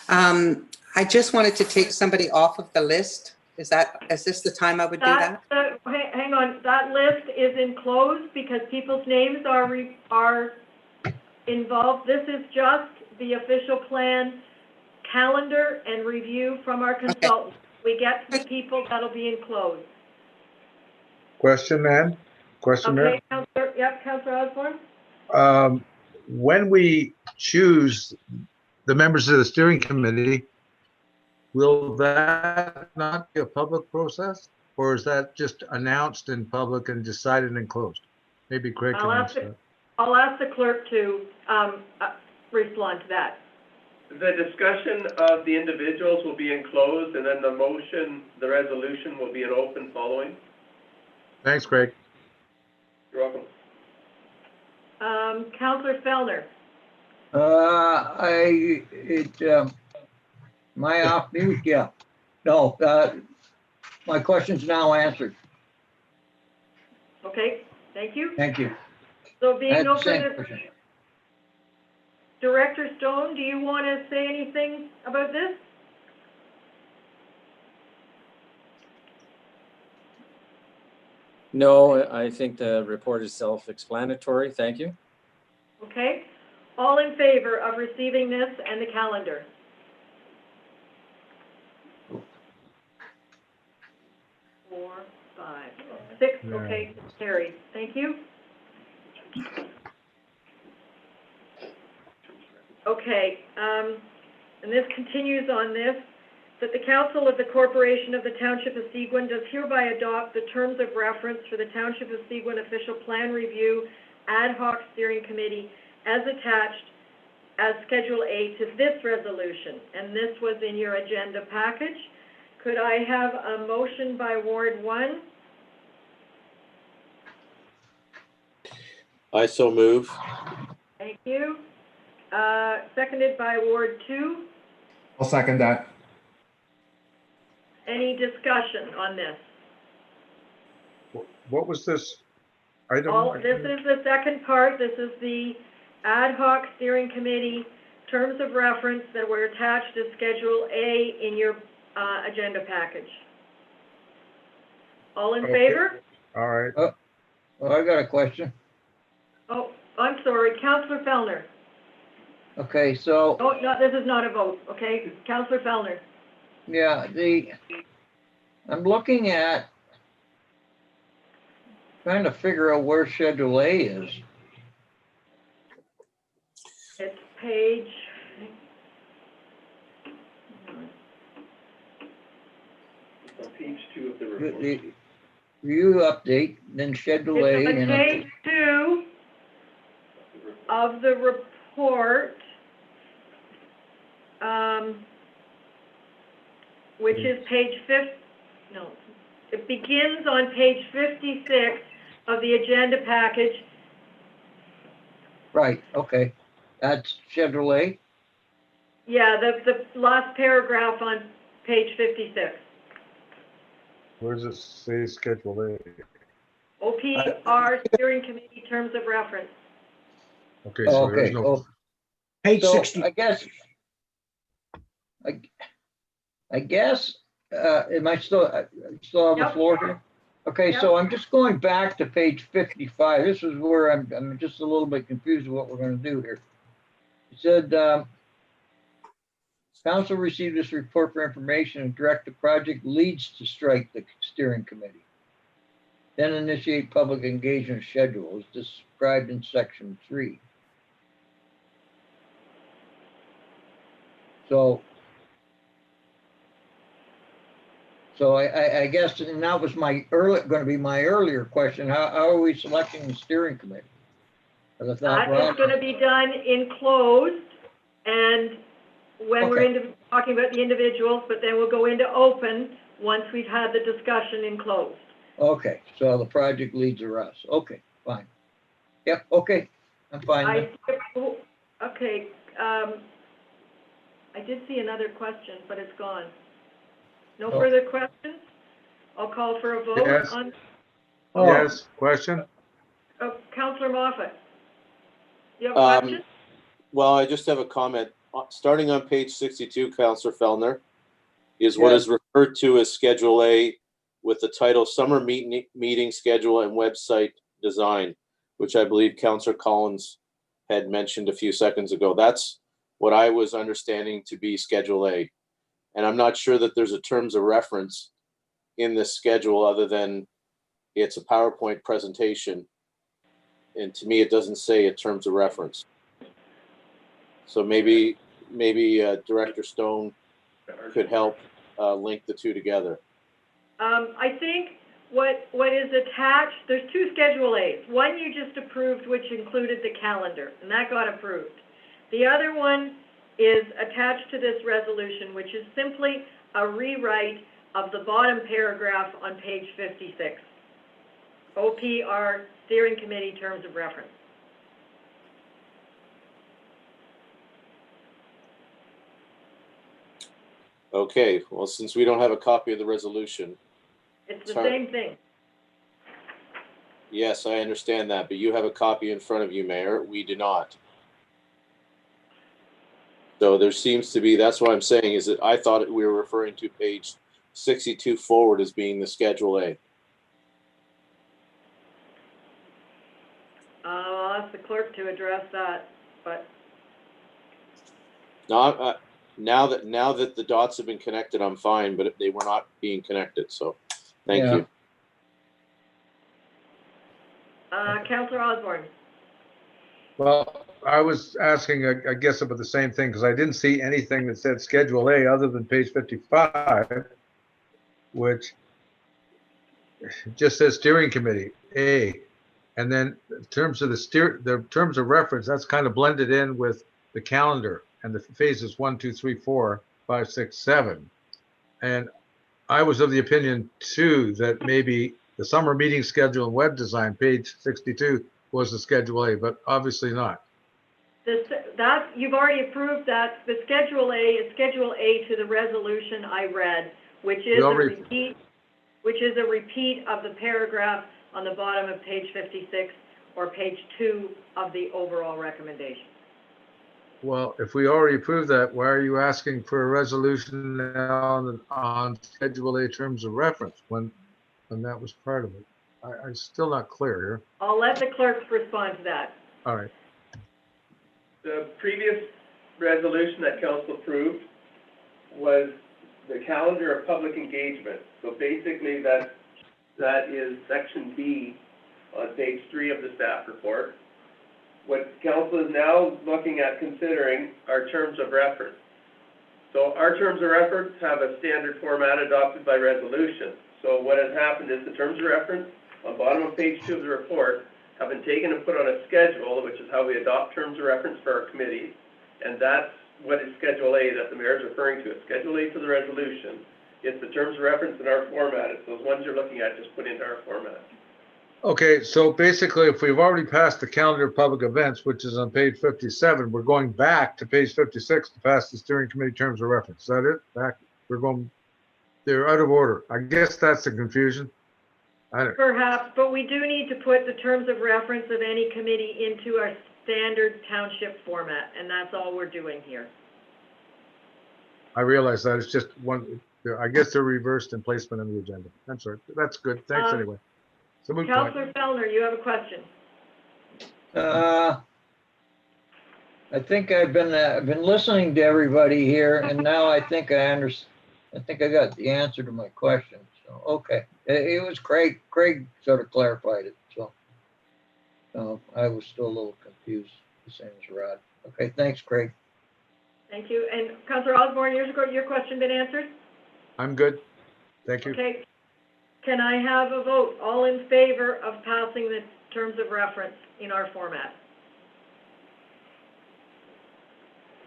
I just wanted to take somebody off of the list. Is this the time I would do that? Hang on, that list is enclosed because people's names are involved. This is just the official plan calendar and review from our consultant. We get to the people, that'll be enclosed. Question, Ann? Question, Okay, Councillor Osborne? When we choose the members of the steering committee, will that not be a public process? Or is that just announced in public and decided and closed? Maybe Craig can answer that. I'll ask the clerk to respond to that. The discussion of the individuals will be enclosed, and then the resolution will be an open following. Thanks, Craig. You're welcome. Councillor Fellner? My off mute, yeah. No, my question's now answered. Okay, thank you. Thank you. So being no further, Question. Director Stone, do you want to say anything about this? No, I think the report is self-explanatory. Thank you. Okay. All in favor of receiving this and the calendar? Four, 5, 6, okay, carried. Thank you. Okay, and this continues on this, that the Council of the Corporation of the Township of Seguin does hereby adopt the terms of reference for the Township of Seguin Official Plan Review Ad Hoc Steering Committee as attached as Schedule A to this resolution, and this was in your agenda package. Could I have a motion by Ward 1? I so move. Thank you. Seconded by Ward 2. I'll second that. Any discussion on this? What was this item? This is the second part. This is the ad hoc steering committee terms of reference that were attached as Schedule A in your agenda package. All in favor? All right. Well, I got a question. Oh, I'm sorry, Councillor Fellner. Okay, so. Oh, no, this is not a vote, okay? Councillor Fellner. Yeah, I'm looking at trying to figure out where Schedule A is. It's page. On page 2 of the report. The review update, then Schedule A. It's on page 2 of the report, which is page 50. No, it begins on page 56 of the agenda package. Right, okay. That's Schedule A? Yeah, the last paragraph on page 56. Where does it say Schedule A? OPR Steering Committee Terms of Reference. Okay, so Okay. there's no. Page So 60. I guess, am I still have the Yep. floor here? Okay, Yep. so I'm just going back to page 55. This is where I'm just a little bit confused with what we're going to do here. It said, Council received this report for information and direct the project leads to strike the steering committee. Then initiate public engagement schedule as described in section 3. So So I guess, and that was going to be my earlier question, how are we selecting the steering committee? Or the thought, That is going to be done in closed, and when we're talking about the individuals, but then we'll go into open once we've had the discussion in closed. Okay, so the project leads are us. Okay, fine. Yep, okay, I'm fine. Okay, I did see another question, but it's gone. No further questions? I'll call for a vote Yes. on, Yes, question? Councillor Moffat. You have a question? Well, I just have a comment. Starting on page 62, Councillor Fellner, is what is referred to as Schedule A with the title Summer Meeting Schedule and Website Design, which I believe Councillor Collins had mentioned a few seconds ago. That's what I was understanding to be Schedule A. And I'm not sure that there's a terms of reference in this schedule other than it's a PowerPoint presentation. And to me, it doesn't say a terms of reference. So maybe Director Stone could help link the two together. I think what is attached, there's two Schedule A's. One you just approved, which included the calendar, and that got approved. The other one is attached to this resolution, which is simply a rewrite of the bottom paragraph on page 56. OPR Steering Committee Terms of Reference. Okay, well, since we don't have a copy of the resolution. It's the same thing. Yes, I understand that, but you have a copy in front of you, Mayor. We do not. So there seems to be, that's what I'm saying, is that I thought we were referring to page 62 forward as being the Schedule A. I'll ask the clerk to address that, but. No, now that the dots have been connected, I'm fine, but they were not being connected, so thank you. Councillor Osborne. Well, I was asking, I guess, about the same thing, because I didn't see anything that said Schedule A other than page 55, which just says Steering Committee, A. And then in terms of the terms of reference, that's kind of blended in with the calendar and the phases 1, 2, 3, 4, 5, 6, 7. And I was of the opinion, too, that maybe the summer meeting schedule and web design, page 62, was the Schedule A, but obviously not. You've already approved that. The Schedule A is Schedule A to the resolution I read, which is a repeat of the paragraph on the bottom of page 56 or page 2 of the overall recommendation. Well, if we already approved that, why are you asking for a resolution on Schedule A terms of reference when that was part of it? I'm still not clear here. I'll let the clerks respond to that. All right. The previous resolution that council approved was the calendar of public engagement. So basically that is section B on page 3 of the staff report. What council is now looking at considering are terms of reference. So our terms of reference have a standard format adopted by resolution. So what has happened is the terms of reference on bottom of page 2 of the report have been taken and put on a schedule, which is how we adopt terms of reference for our committees. And that's what is Schedule A that the mayor is referring to. It's Schedule A to the resolution. It's the terms of reference in our format. It's those ones you're looking at just put into our format. Okay, so basically, if we've already passed the calendar of public events, which is on page 57, we're going back to page 56 to pass the steering committee terms of reference. Is that it? They're out of order. I guess that's the confusion. Perhaps, but we do need to put the terms of reference of any committee into our standard township format, and that's all we're doing here. I realize that it's just one. I guess they're reversed in placement on the agenda. I'm sorry. That's good. Thanks anyway. Councillor Fellner, you have a question. I think I've been listening to everybody here, and now I think I understand. I think I got the answer to my question. So okay, it was Craig. Craig sort of clarified it. So I was still a little confused, the same as Rod. Okay, thanks, Craig. Thank you. And Councillor Osborne, your question been answered? I'm good. Thank you. Okay, can I have a vote? All in favor of passing the terms of reference in our format?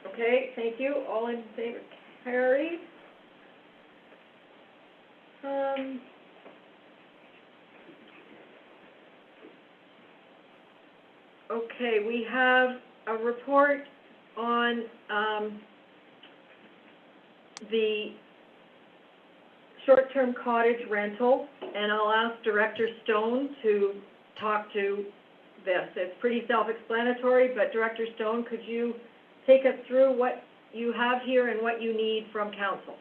Okay, thank you. All in favor, carried. Okay, we have a report on the short-term cottage rental, and I'll ask Director Stone to talk to this. It's pretty self-explanatory, but Director Stone, could you take us through what you have here and what you need from council?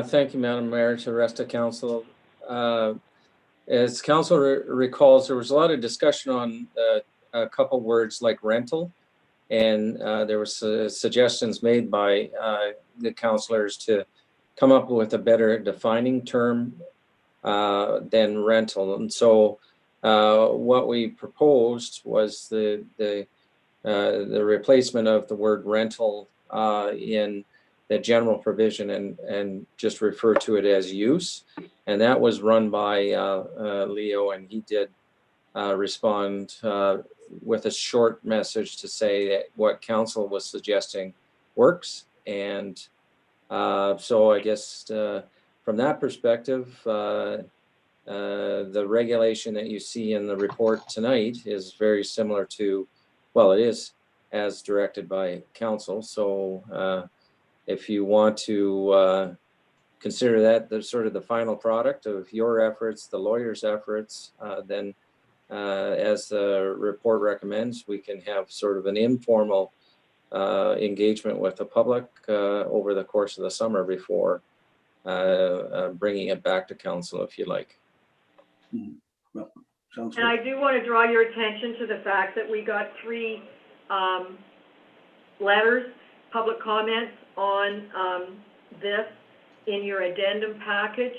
Thank you, Madam Mayor, to the rest of council. As council recalls, there was a lot of discussion on a couple words like rental, and there was suggestions made by the councilors to come up with a better defining term than rental. And so what we proposed was the replacement of the word rental in the general provision and just refer to it as use. And that was run by Leo, and he did respond with a short message to say that what council was suggesting works. And so I guess from that perspective, the regulation that you see in the report tonight is very similar to, well, it is as directed by council. So if you want to consider that the sort of the final product of your efforts, the lawyer's efforts, then as the report recommends, we can have sort of an informal engagement with the public over the course of the summer before bringing it back to council, if you like. Well, sounds And good. I do want to draw your attention to the fact that we got 3 letters, public comments on this in your addendum package.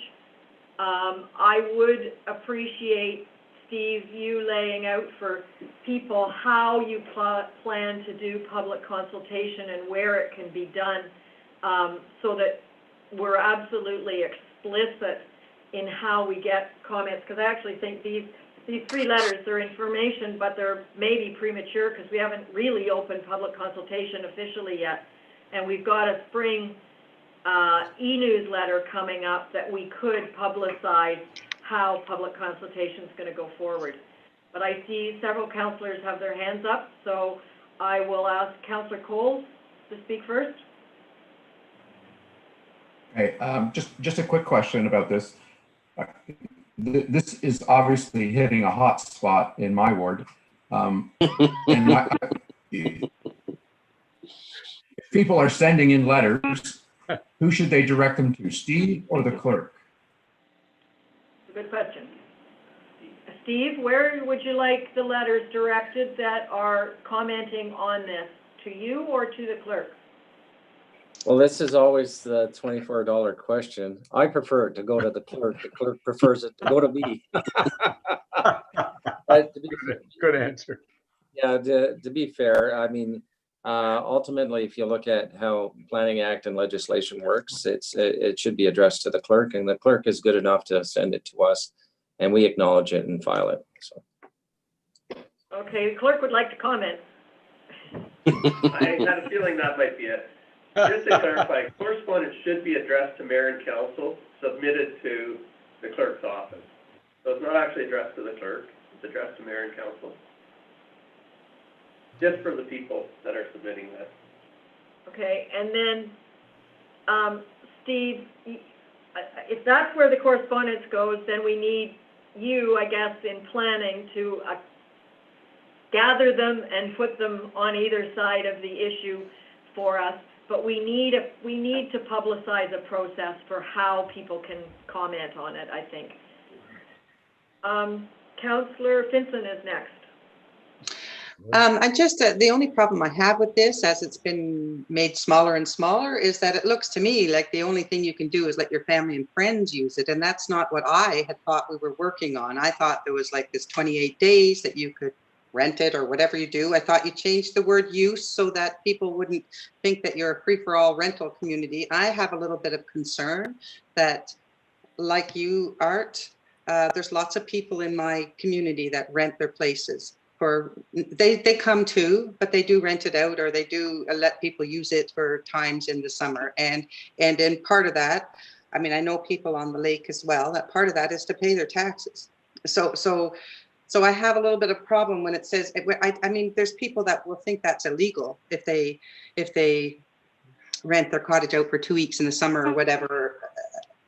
I would appreciate, Steve, you laying out for people how you plan to do public consultation and where it can be done, so that we're absolutely explicit in how we get comments, because I actually think these 3 letters, they're information, but they're maybe premature because we haven't really opened public consultation officially yet. And we've got a spring e-newsletter coming up that we could publicize how public consultation is going to go forward. But I see several councillors have their hands up, so I will ask Councillor Coles to speak first. Okay, just a quick question about this. This is obviously hitting a hot spot in my ward. And if people are sending in letters, who should they direct them to, Steve or the clerk? Good question. Steve, where would you like the letters directed that are commenting on this? To you or to the clerk? Well, this is always the $24 question. I prefer it to go to the clerk. The clerk prefers it to go to me. Good answer. Yeah, to be fair, I mean, ultimately, if you look at how Planning Act and legislation works, it should be addressed to the clerk, and the clerk is good enough to send it to us, and we acknowledge it and file it. So. Okay, the clerk would like to comment. I had a feeling that might be it. Just to clarify, correspondence should be addressed to mayor and council, submitted to the clerk's office. So it's not actually addressed to the clerk, it's addressed to mayor and council. Just for the people that are submitting this. Okay, and then, Steve, if that's where the correspondence goes, then we need you, I guess, in planning to gather them and put them on either side of the issue for us. But we need to publicize a process for how people can comment on it, I think. Councillor Finson is next. I just, the only problem I have with this, as it's been made smaller and smaller, is that it looks to me like the only thing you can do is let your family and friends use it. And that's not what I had thought we were working on. I thought there was like this 28 days that you could rent it or whatever you do. I thought you changed the word use so that people wouldn't think that you're a free-for-all rental community. I have a little bit of concern that, like you, Art, there's lots of people in my community that rent their places for, they come too, but they do rent it out, or they do let people use it for times in the summer. And in part of that, I mean, I know people on the lake as well, that part of that is to pay their taxes. So I have a little bit of problem when it says, I mean, there's people that will think that's illegal if they rent their cottage out for 2 weeks in the summer or whatever.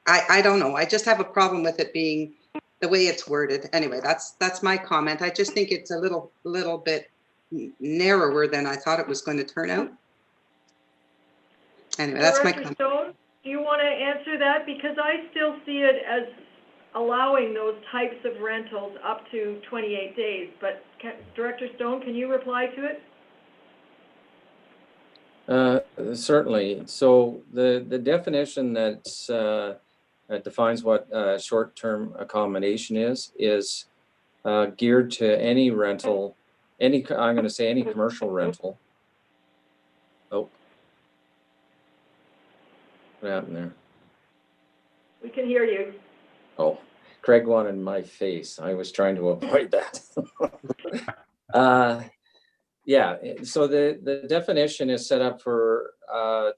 I don't know. I just have a problem with it being the way it's worded. Anyway, that's my comment. I just think it's a little bit narrower than I thought it was going to turn out. Anyway, that's my comment. Director Stone, do you want to answer that? Because I still see it as allowing those types of rentals up to 28 days. But Director Stone, can you reply to it? Certainly. So the definition that defines what short-term accommodation is geared to any rental, I'm going to say any commercial rental. Oh, what happened there? We can hear you. Oh, Craig wanted my face. I was trying to avoid that. Yeah, so the definition is set up for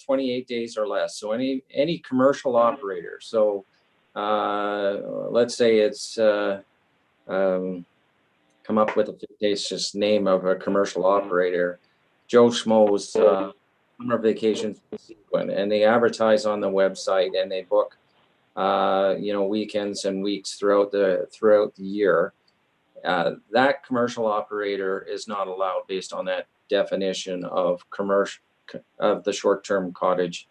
28 days or less. So any commercial operator. So let's say it's come up with a fictitious name of a commercial operator, Joe Schmo's summer vacation from Seguin, and they advertise on the website and they book weekends and weeks throughout the year. That commercial operator is not allowed based on that definition of the short-term cottage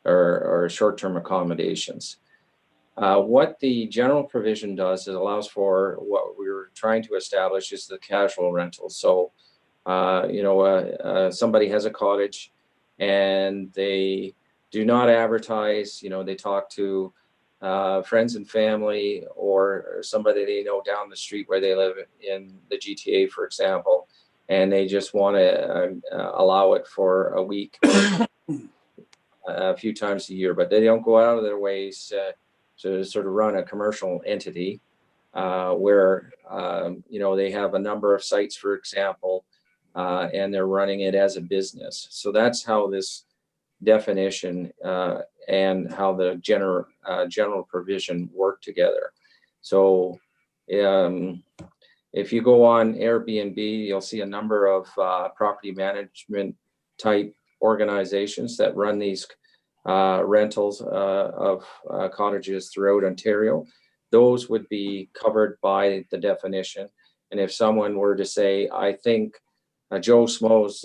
or short-term accommodations. What the general provision does is allows for what we were trying to establish is the casual rental. So, somebody has a cottage and they do not advertise, they talk to friends and family or somebody they know down the street where they live in the GTA, for example, and they just want to allow it for a week, a few times a year, but they don't go out of their ways to sort of run a commercial entity where, they have a number of sites, for example, and they're running it as a business. So that's how this definition and how the general provision work together. So if you go on Airbnb, you'll see a number of property management type organizations that run these rentals of cottages throughout Ontario. Those would be covered by the definition. And if someone were to say, I think Joe Schmo's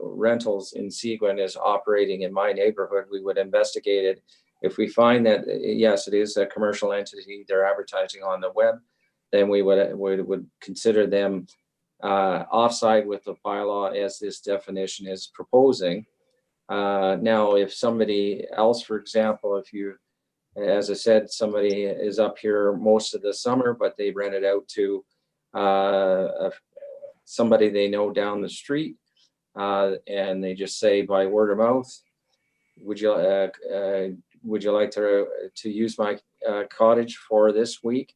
rentals in Seguin is operating in my neighborhood, we would investigate it. If we find that, yes, it is a commercial entity, they're advertising on the web, then we would consider them offside with the bylaw as this definition is proposing. Now, if somebody else, for example, if you, as I said, somebody is up here most of the summer, but they rent it out to somebody they know down the street, and they just say by word of mouth, would you like to use my cottage for this week?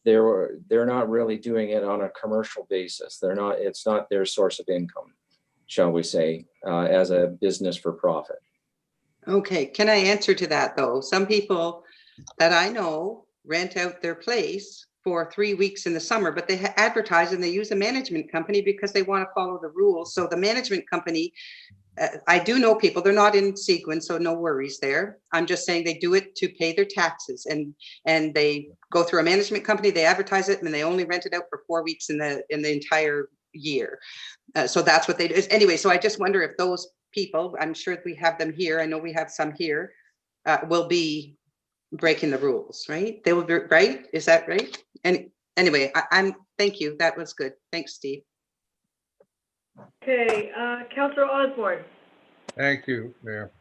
They're not really doing it on a commercial basis. It's not their source of income, shall we say, as a business for profit. Okay, can I answer to that though? Some people that I know rent out their place for 3 weeks in the summer, but they advertise and they use a management company because they want to follow the rules. So the management company, I do know people, they're not in Seguin, so no worries there. I'm just saying they do it to pay their taxes, and they go through a management company, they advertise it, and they only rent it out for 4 weeks in the entire year. So that's what they do. Anyway, so I just wonder if those people, I'm sure we have them here, I know we have some here, will be breaking the rules, right? They will be, right? Is that right? And anyway, thank you. That was good. Thanks, Steve. Okay, Councillor Osborne. Thank you, Mayor.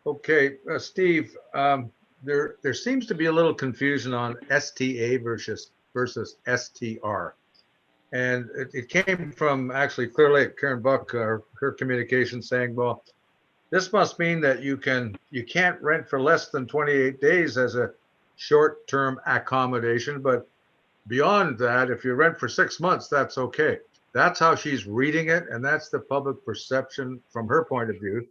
Okay, Steve, there seems to be a little confusion on STA versus STR. And it came from actually Clear Lake, Karen Buck, her communication saying, well, this must mean that you can't rent for less than 28 days as a short-term accommodation, but beyond that, if you rent for 6 months, that's okay. That's how she's reading it, and that's the public perception from her point of view.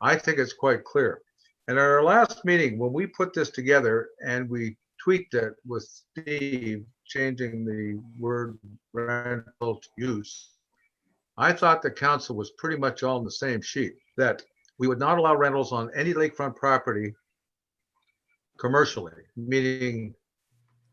I think it's quite clear. And at our last meeting, when we put this together and we tweaked it with Steve, changing the word rental to use, I thought the council was pretty much all on the same sheet, that we would not allow rentals on any lakefront property commercially, meaning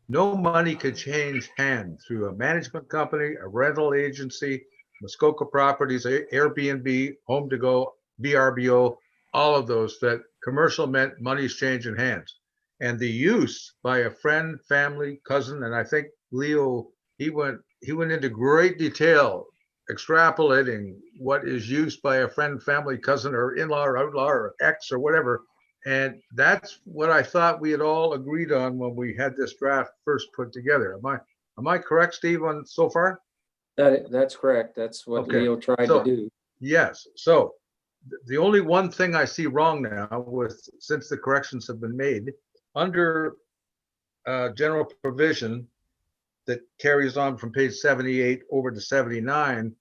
no money could change hands through a management company, a rental agency, Muskoka Properties, Airbnb, Home to Go, VRBO, all of those, that commercial meant money's changing hands. And the use by a friend, family, cousin, and I think Leo, he went into great detail extrapolating what is used by a friend, family, cousin, or in-law, or outlaw, or ex, or whatever. And that's what I thought we had all agreed on when we had this draft first put together. Am I correct, Steve, on so far? That's correct. That's what Okay. Leo tried to do. Yes. So the only one thing I see wrong now with, since the corrections have been made, under general provision that carries on from page 78 over to 79,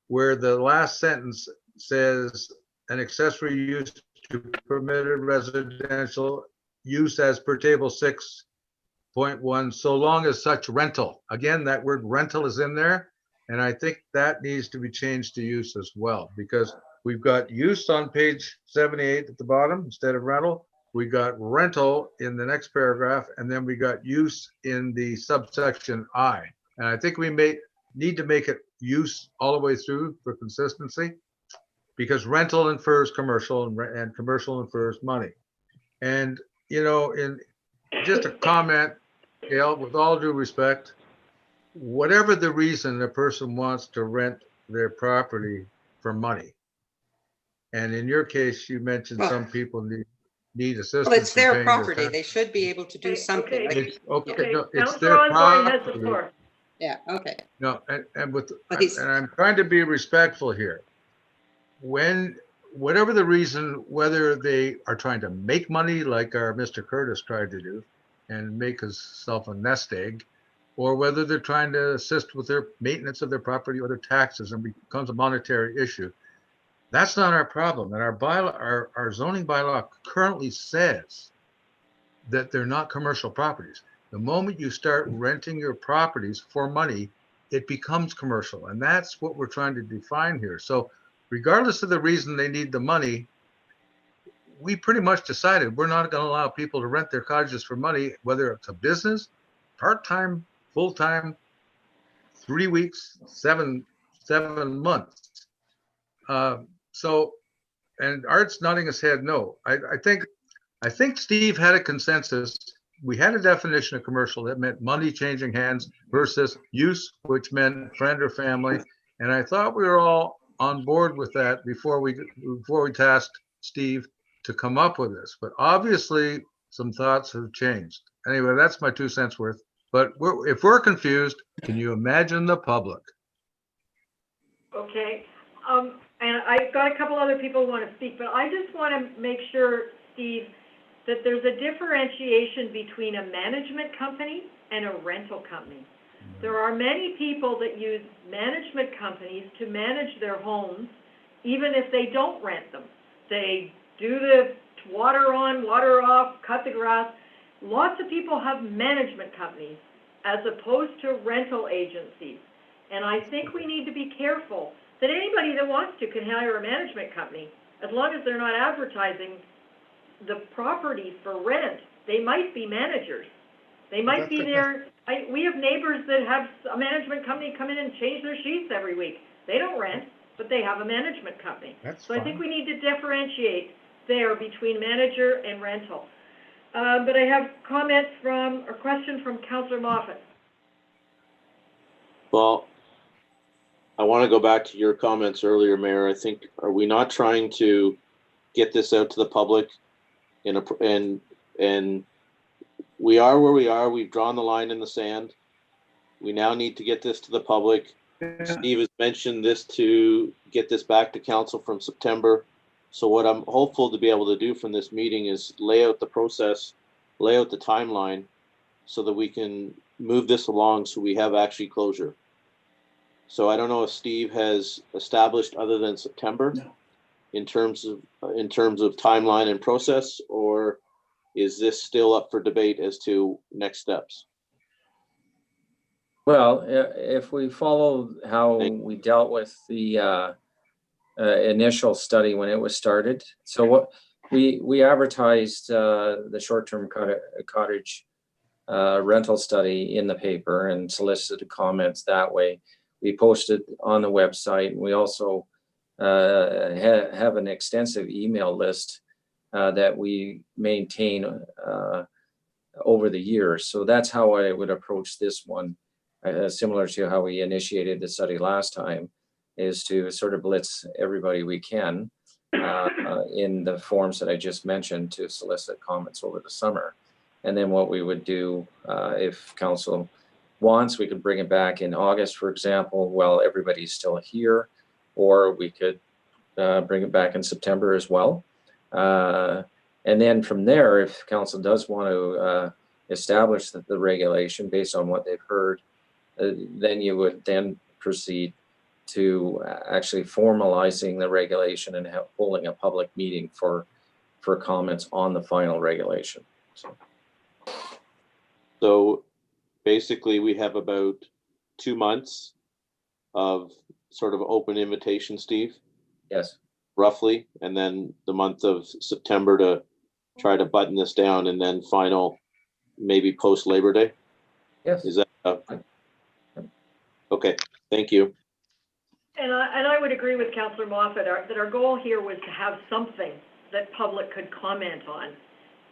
where the last sentence says an accessory use to permitted residential use as per table 6.1, so long as such rental. Again, that word rental is in there, and I think that needs to be changed to use as well, because we've got use on page 78 at the bottom instead of rental. We got rental in the next paragraph, and then we got use in the subsection I. And I think we need to make it use all the way through for consistency, because rental infers commercial and commercial infers money. And, you know, in just a comment, Gail, with all due respect, whatever the reason a person wants to rent their property for money, and in your case, you mentioned some people need assistance. Well, it's in their paying property. tax. They should be able to do something. Like, It's okay. No, it's Councillor their Osborne has the property. floor. yeah, okay. No, and But he's- I'm trying to be respectful here. Whatever the reason, whether they are trying to make money like our Mr. Curtis tried to do and make himself a nest egg, or whether they're trying to assist with their maintenance of their property or their taxes and becomes a monetary issue, that's not our problem. And our bylaw, our zoning bylaw currently says that they're not commercial properties. The moment you start renting your properties for money, it becomes commercial. And that's what we're trying to define here. So regardless of the reason they need the money, we pretty much decided we're not going to allow people to rent their cottages for money, whether it's a business, part-time, full-time, 3 weeks, 7 months. So, and Art's nodding his head no. I think Steve had a consensus. We had a definition of commercial that meant money changing hands versus use, which meant friend or family. And I thought we were all on board with that before we tasked Steve to come up with this. But obviously some thoughts have changed. Anyway, that's my 2 cents worth. But if we're confused, can you imagine the public? Okay, and I've got a couple other people who want to speak, but I just want to make sure, Steve, that there's a differentiation between a management company and a rental company. There are many people that use management companies to manage their homes, even if they don't rent them. They do the water on, water off, cut the grass. Lots of people have management companies as opposed to rental agencies. And I think we need to be careful that anybody that wants to can hire a management company, as long as they're not advertising the properties for rent. They might be managers. They might be there. We have neighbors that have a management company come in and change their sheets every week. They don't rent, but they have a management company. So I think we need to differentiate there between manager and rental. But I have a question from Councillor Moffat. Well, I want to go back to your comments earlier, Mayor. I think, are we not trying to get this out to the public and we are where we are. We've drawn the line in the sand. We now need to get this to the public. Steve has mentioned this to get this back to council from September. So what I'm hopeful to be able to do from this meeting is lay out the process, lay out the timeline so that we can move this along so we have actually closure. So I don't know if Steve has established other than September in terms of timeline and process, or is this still up for debate as to next steps? Well, if we follow how we dealt with the initial study when it was started, so what we advertised the short-term cottage rental study in the paper and solicited comments that way. We posted on the website. We also have an extensive email list that we maintain over the years. So that's how I would approach this one, similar to how we initiated the study last time, is to sort of blitz everybody we can in the forms that I just mentioned to solicit comments over the summer. And then what we would do, if council wants, we could bring it back in August, for example, while everybody's still here, or we could bring it back in September as well. And then from there, if council does want to establish the regulation based on what they've heard, then you would then proceed to actually formalizing the regulation and holding a public meeting for comments on the final regulation. So basically we have about 2 months of sort of open invitation, Steve? Yes. Roughly, and then the month of September to try to button this down, and then final maybe post Labor Day? Yes. Is that okay? Thank you. And I would agree with Councillor Moffat that our goal here was to have something that public could comment on.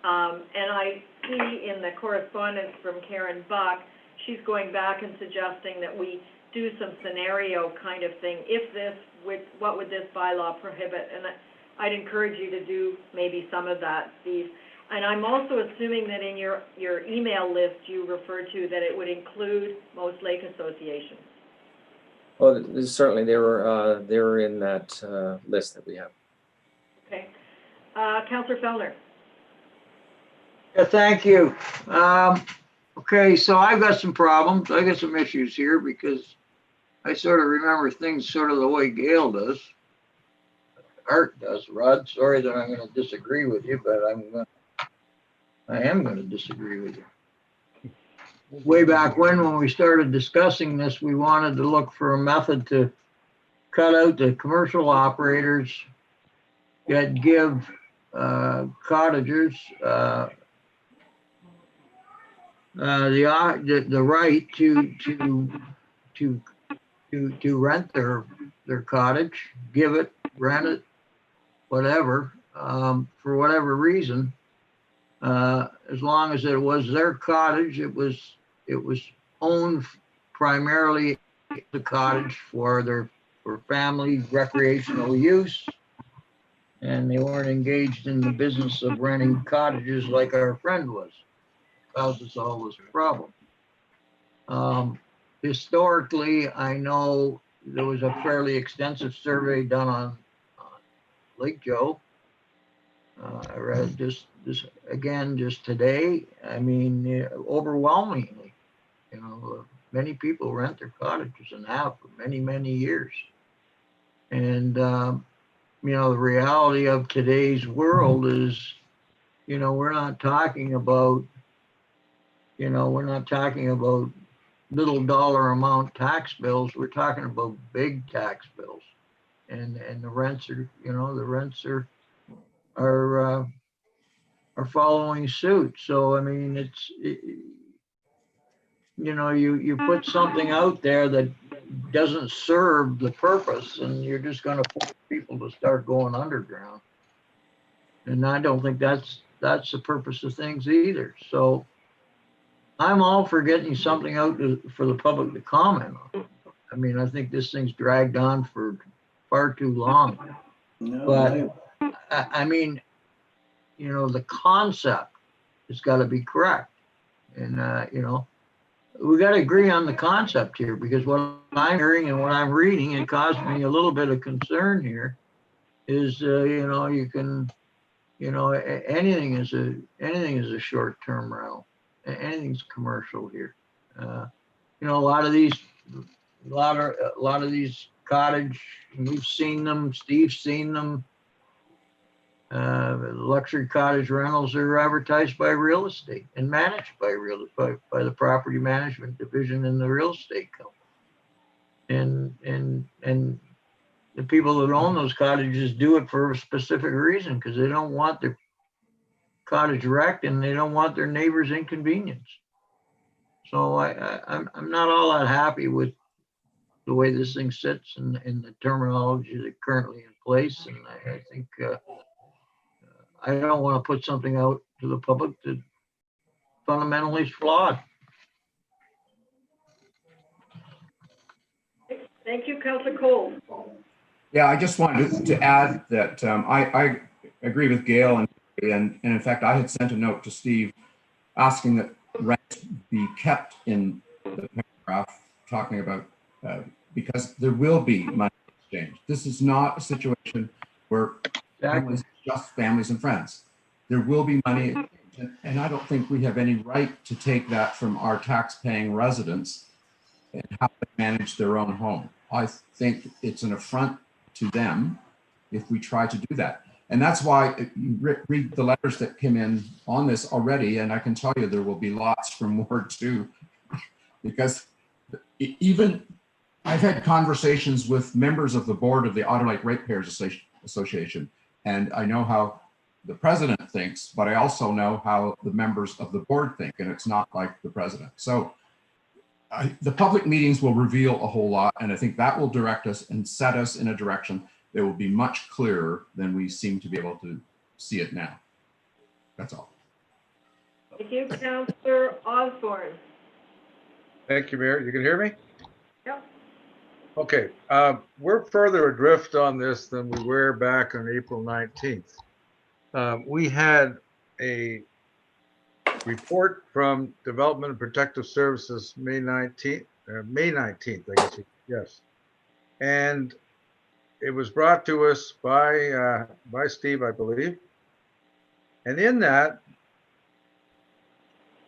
And I see in the correspondence from Karen Buck, she's going back and suggesting that we do some scenario kind of thing. If this, what would this bylaw prohibit? And I'd encourage you to do maybe some of that, Steve. And I'm also assuming that in your email list you referred to that it would include most lake associations. Well, certainly they were in that list that we have. Okay. Councillor Fellner. Yeah, thank you. Okay, so I've got some problems. I got some issues here because I sort of remember things sort of the way Gail does. Art does. Rod, sorry that I'm going to disagree with you, but I am going to disagree with you. Way back when we started discussing this, we wanted to look for a method to cut out the commercial operators that give cottagers the right to rent their cottage, give it, rent it, whatever, for whatever reason, as long as it was their cottage. It was owned primarily the cottage for family recreational use, and they weren't engaged in the business of renting cottages like our friend was. Causes all this problem. Historically, I know there was a fairly extensive survey done on Lake Joe. I read this again just today. I mean, overwhelmingly, many people rent their cottages and have for many, many years. And the reality of today's world is, we're not talking about little dollar amount tax bills. We're talking about big tax bills, and the rents are following suit. So I mean, you put something out there that doesn't serve the purpose, and you're just going to force people to start going underground. And I don't think that's the purpose of things either. So I'm all for getting something out for the public to comment on. I mean, I think this thing's dragged on for far too long. No, But I mean, the concept has got to be correct. And we got to agree on the concept here, because what I'm hearing and what I'm reading, it caused me a little bit of concern here, is, you know, you can, you know, anything is a short-term rental. Anything's commercial here. You know, a lot of these cottage, we've seen them, Steve's seen them. Luxury cottage rentals are advertised by real estate and managed by the property management division in the real estate company. And the people that own those cottages do it for a specific reason, because they don't want their cottage wrecked and they don't want their neighbors inconvenienced. So I'm not all that happy with the way this thing sits and the terminology that's currently in place. And I think I don't want to put something out to the public that fundamentally is flawed. Thank you, Councillor Cole. Yeah, I just wanted to add that I agree with Gail, and in fact, I had sent a note to Steve asking that rent be kept in the paragraph talking about, because there will be money exchange. This is not a situation where families, just families and friends. There will be money exchange, and I don't think we have any right to take that from our tax-paying residents and how they manage their own home. I think it's an affront to them if we try to do that. And that's why you read the letters that came in on this already, and I can tell you there will be lots from Ward 2, because even I've had conversations with members of the board of the Otter Lake Ratepayers Association, and I know how the president thinks, but I also know how the members of the board think, and it's not like the president. So the public meetings will reveal a whole lot, and I think that will direct us and set us in a direction that will be much clearer than we seem to be able to see it now. That's all. Thank you, Councillor Osborne. Thank you, Mayor. You can hear me? Yep. Okay, we're further adrift on this than we were back on April 19th. We had a report from Development and Protective Services May 19th, I guess, yes. And it was brought to us by Steve, I believe. And in that,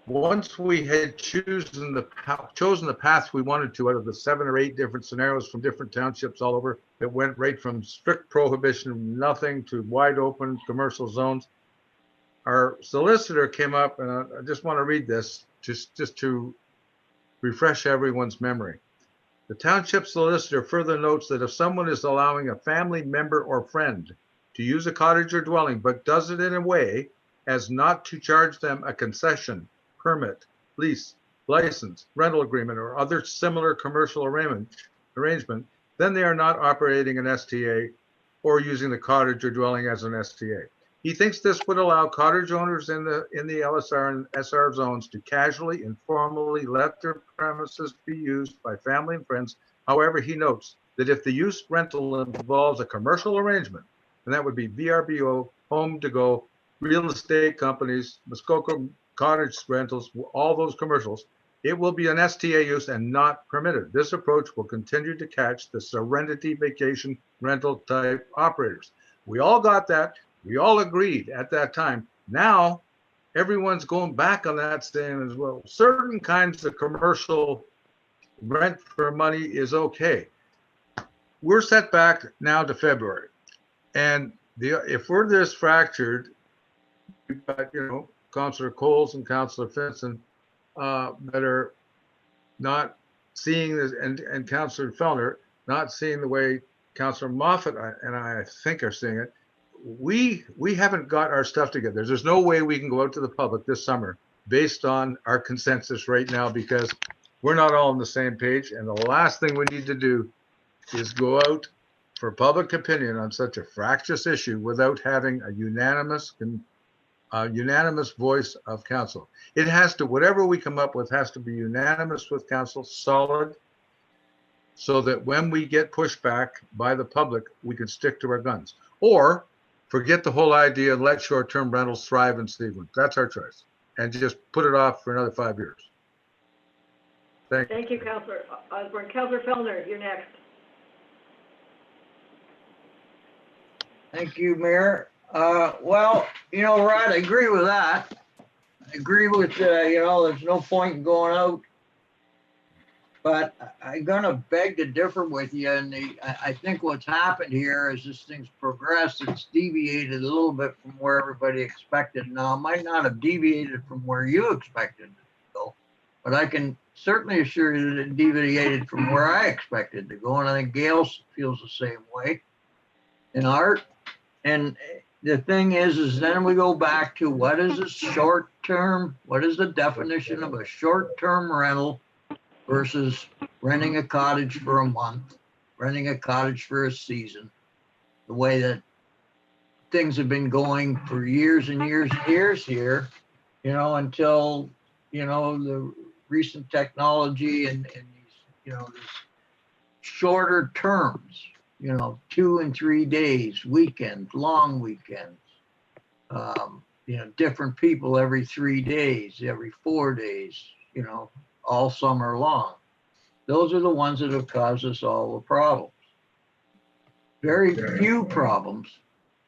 once we had chosen the path we wanted to out of the 7 or 8 different scenarios from different townships all over, that went right from strict prohibition, nothing, to wide open commercial zones, our solicitor came up, and I just want to read this just to refresh everyone's memory. The township solicitor further notes that if someone is allowing a family member or friend to use a cottage or dwelling, but does it in a way as not to charge them a concession, permit, lease, license, rental agreement, or other similar commercial arrangement, then they are not operating an STA or using the cottage or dwelling as an STA. He thinks this would allow cottage owners in the LSR and SR zones to casually, informally let their premises be used by family and friends. However, he notes that if the use rental involves a commercial arrangement, and that would be VRBO, home to go, real estate companies, Muskoka cottage rentals, all those commercials, it will be an STA use and not permitted. This approach will continue to catch the Serenity vacation rental type operators. We all got that. We all agreed at that time. Now, everyone's going back on that, saying as well, certain kinds of commercial rent for money is okay. We're set back now to February. And if we're this fractured, we've got, Councillor Coles and Councillor Finson that are not seeing this, and Councillor Fellner not seeing the way Councillor Moffat and I think are seeing it. We haven't got our stuff together. There's no way we can go out to the public this summer based on our consensus right now, because we're not all on the same page. And the last thing we need to do is go out for public opinion on such a fractious issue without having a unanimous voice of council. It has to, whatever we come up with has to be unanimous with council, solid, so that when we get pushback by the public, we can stick to our guns. Or forget the whole idea and let short-term rentals thrive in Seguin. That's our choice. And just put it off for another 5 years. Thank you, Councillor Osborne. Councillor Fellner, you're next. Thank you, Mayor. Well, you know, Rod, I agree with that. I agree with, you know, there's no point in going out. But I'm gonna beg to differ with you, and I think what's happened here is this thing's progressed, it's deviated a little bit from where everybody expected. Now, it might not have deviated from where you expected it to go, but I can certainly assure you that it deviated from where I expected to go, and I think Gail feels the same way. And Art, and the thing is then we go back to what is a short term, what is the definition of a short-term rental versus renting a cottage for a month, renting a cottage for a season, the way that things have been going for years and years and years here, you know, until, you know, the recent technology and these, you know, these shorter terms, you know, 2 and 3 days, weekends, long weekends, you know, different people every 3 days, every 4 days, you know, all summer long. Those are the ones that have caused us all the problems. Very few problems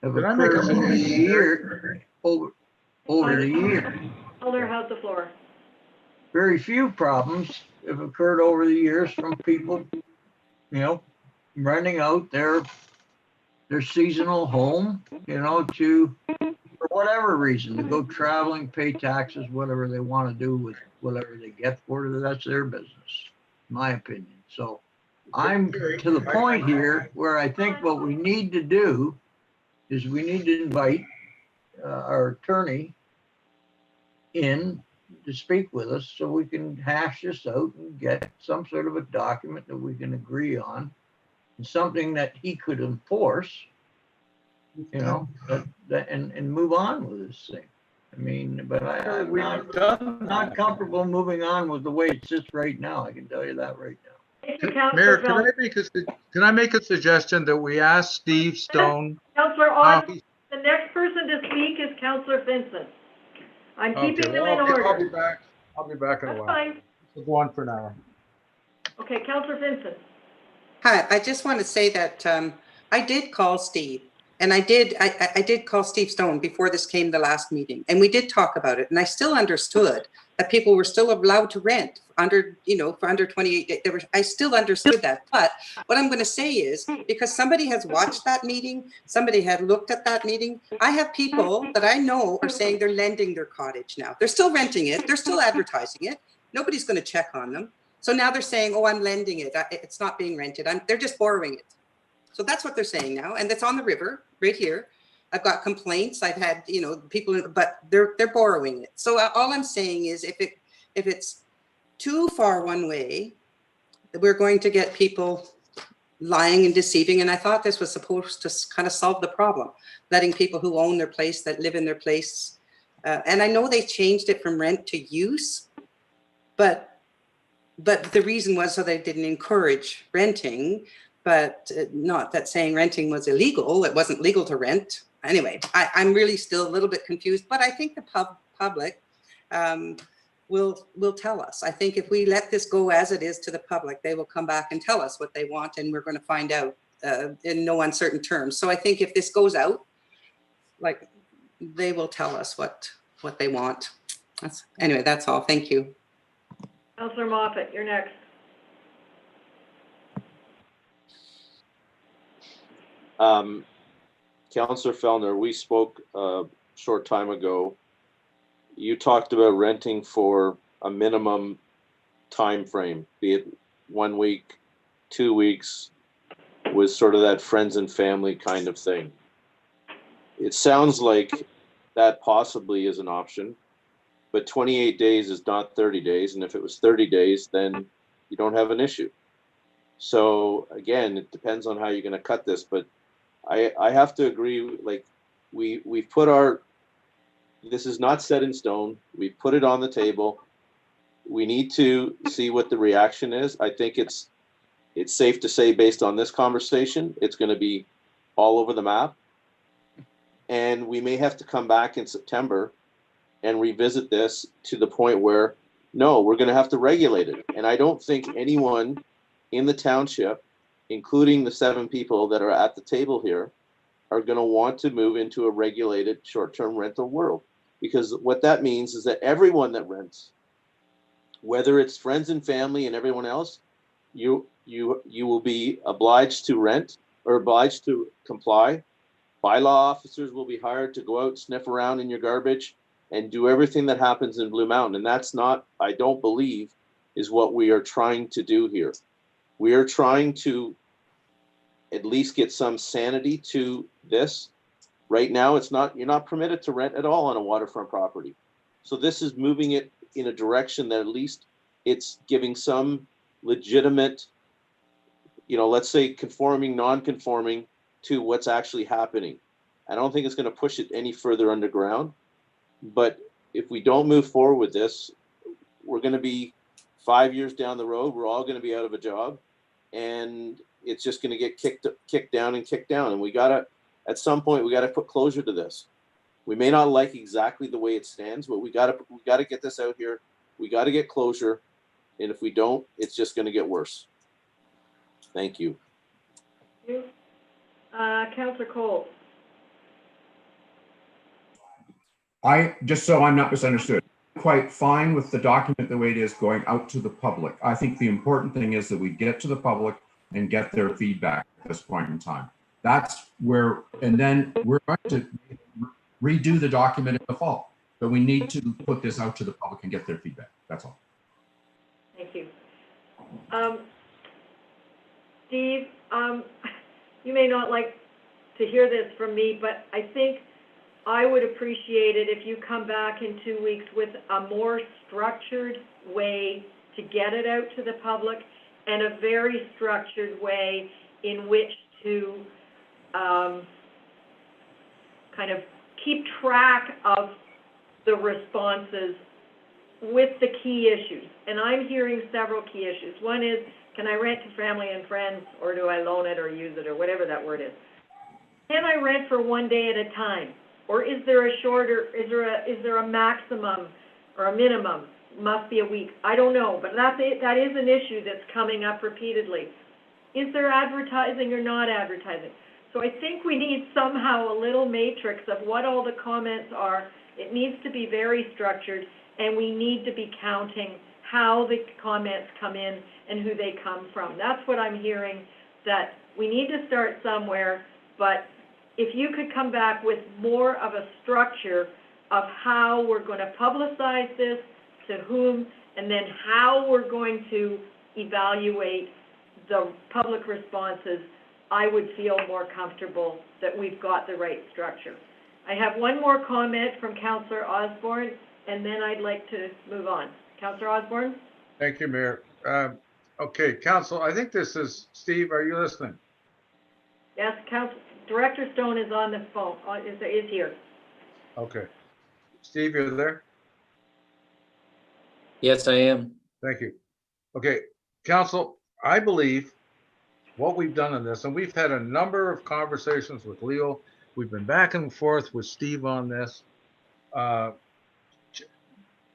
have occurred over the year, over the year. Elder has the floor. Very few problems have occurred over the years from people, you know, renting out their seasonal home, you know, to, for whatever reason, to go traveling, pay taxes, whatever they want to do with whatever they get for it, that's their business, in my opinion. So I'm to the point here where I think what we need to do is we need to invite our attorney in to speak with us so we can hash this out and get some sort of a document that we can agree on, and something that he could enforce, you know, and move on with this thing. I mean, but I'm not comfortable moving on with the way it sits right now. I can tell you that right now. Mayor, can I make a suggestion that we ask Steve Stone? Councillor Osborne, the next person to speak is Councillor Vincent. I'm keeping them in order. I'll be back in a while. That's fine. We'll go on for now. Okay, Councillor Vincent. Hi, I just want to say that I did call Steve, and I did call Steve Stone before this came the last meeting, and we did talk about it, and I still understood that people were still allowed to rent under, you know, for under 28 days. I still understood that, but what I'm going to say is, because somebody has watched that meeting, somebody had looked at that meeting, I have people that I know are saying they're lending their cottage now. They're still renting it, they're still advertising it, nobody's going to check on them. So now they're saying, oh, I'm lending it, it's not being rented, they're just borrowing it. So that's what they're saying now, and that's on the river right here. I've got complaints. I've had, you know, people, but they're borrowing it. So all I'm saying is, if it's too far one way, we're going to get people lying and deceiving. And I thought this was supposed to kind of solve the problem, letting people who own their place, that live in their place. And I know they changed it from rent to use, but the reason was so they didn't encourage renting. But not that saying renting was illegal. It wasn't legal to rent. Anyway, I'm really still a little bit confused, but I think the public will tell us. I think if we let this go as it is to the public, they will come back and tell us what they want, and we're going to find out in no uncertain terms. So I think if this goes out, like, they will tell us what they want. Anyway, that's all. Thank you. Councillor Moffat, you're next. Councillor Fellner, we spoke a short time ago. You talked about renting for a minimum time frame, be it 1 week, 2 weeks, with sort of that friends and family kind of thing. It sounds like that possibly is an option, but 28 days is not 30 days. And if it was 30 days, then you don't have an issue. So again, it depends on how you're going to cut this, but I have to agree, like, we've put this is not set in stone. We've put it on the table. We need to see what the reaction is. I think it's safe to say, based on this conversation, it's going to be all over the map. And we may have to come back in September and revisit this to the point where No, we're going to have to regulate it. And I don't think anyone in the township, including the 7 people that are at the table here, are going to want to move into a regulated short-term rental world. Because what that means is that everyone that rents, whether it's friends and family and everyone else, you will be obliged to rent or obliged to comply. Bylaw officers will be hired to go out, sniff around in your garbage, and do everything that happens in Blue Mountain. And that's not, I don't believe, is what we are trying to do here. We are trying to at least get some sanity to this. Right now, it's not, you're not permitted to rent at all on a waterfront property. So this is moving it in a direction that at least it's giving some legitimate, let's say conforming, non-conforming to what's actually happening. I don't think it's going to push it any further underground. But if we don't move forward with this, we're going to be 5 years down the road. We're all going to be out of a job, and it's just going to get kicked down. And we gotta, at some point, we gotta put closure to this. We may not like exactly the way it stands, but we gotta get this out here. We gotta get closure, and if we don't, it's just going to get worse. Thank you. Thank you. Councillor Cole. Just so I'm not misunderstood, quite fine with the document the way it is going out to the public. I think the important thing is that we get to the public and get their feedback at this point in time. That's where, and then we're going to redo the document in the fall, but we need to put this out to the public and get their feedback. That's all. Thank you. Steve, you may not like to hear this from me, but I think I would appreciate it if you come back in 2 weeks with a more structured way to get it out to the public and a very structured way in which to kind of keep track of the responses with the key issues. And I'm hearing several key issues. One is, can I rent to family and friends, or do I loan it or use it, or whatever that word is? Can I rent for 1 day at a time? Or is there a maximum or a minimum? Must be a week. I don't know, but that is an issue that's coming up repeatedly. Is there advertising or not advertising? So I think we need somehow a little matrix of what all the comments are. It needs to be very structured, and we need to be counting how the comments come in and who they come from. That's what I'm hearing, that we need to start somewhere, but if you could come back with more of a structure of how we're going to publicize this, to whom, and then how we're going to evaluate the public responses, I would feel more comfortable that we've got the right structure. I have one more comment from Councillor Osborne, and then I'd like to move on. Councillor Osborne? Thank you, Mayor. Okay, Council, I think this is, Steve, are you listening? Yes, Director Stone is on the phone, is here. Okay. Steve, you're there? Yes, I am. Thank you. Okay, Council, I believe what we've done on this, and we've had a number of conversations with Leo. We've been back and forth with Steve on this.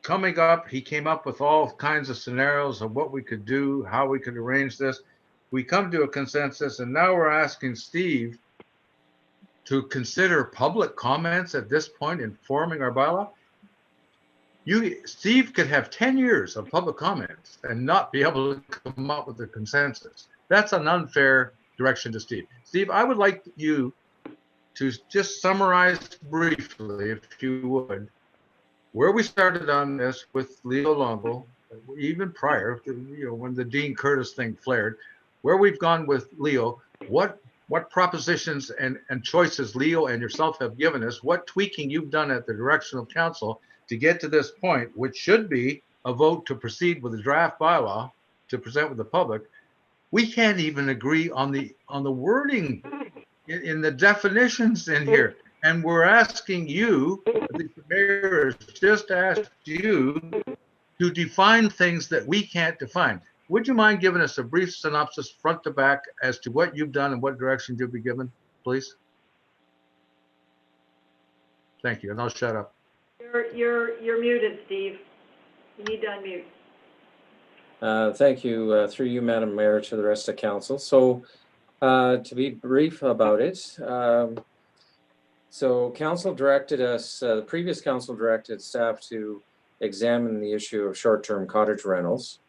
Coming up, he came up with all kinds of scenarios of what we could do, how we could arrange this. We come to a consensus, and now we're asking Steve to consider public comments at this point in forming our bylaw. Steve could have 10 years of public comments and not be able to come up with a consensus. That's an unfair direction to Steve. Steve, I would like you to just summarize briefly, if you would, where we started on this with Leo Longo, even prior to, when the Dean Curtis thing flared, where we've gone with Leo, what propositions and choices Leo and yourself have given us, what tweaking you've done at the direction of council to get to this point, which should be a vote to proceed with the draft bylaw to present with the public. We can't even agree on the wording in the definitions in here. And we're asking you, the mayor has just asked you to define things that we can't define. Would you mind giving us a brief synopsis front to back as to what you've done and what direction you'll be given, please? Thank you, and I'll shut up. You're muted, Steve. You need to unmute. Thank you, through you, Madam Mayor, to the rest of council. So to be brief about it, so council directed us, the previous council directed staff to examine the issue of short-term cottage rentals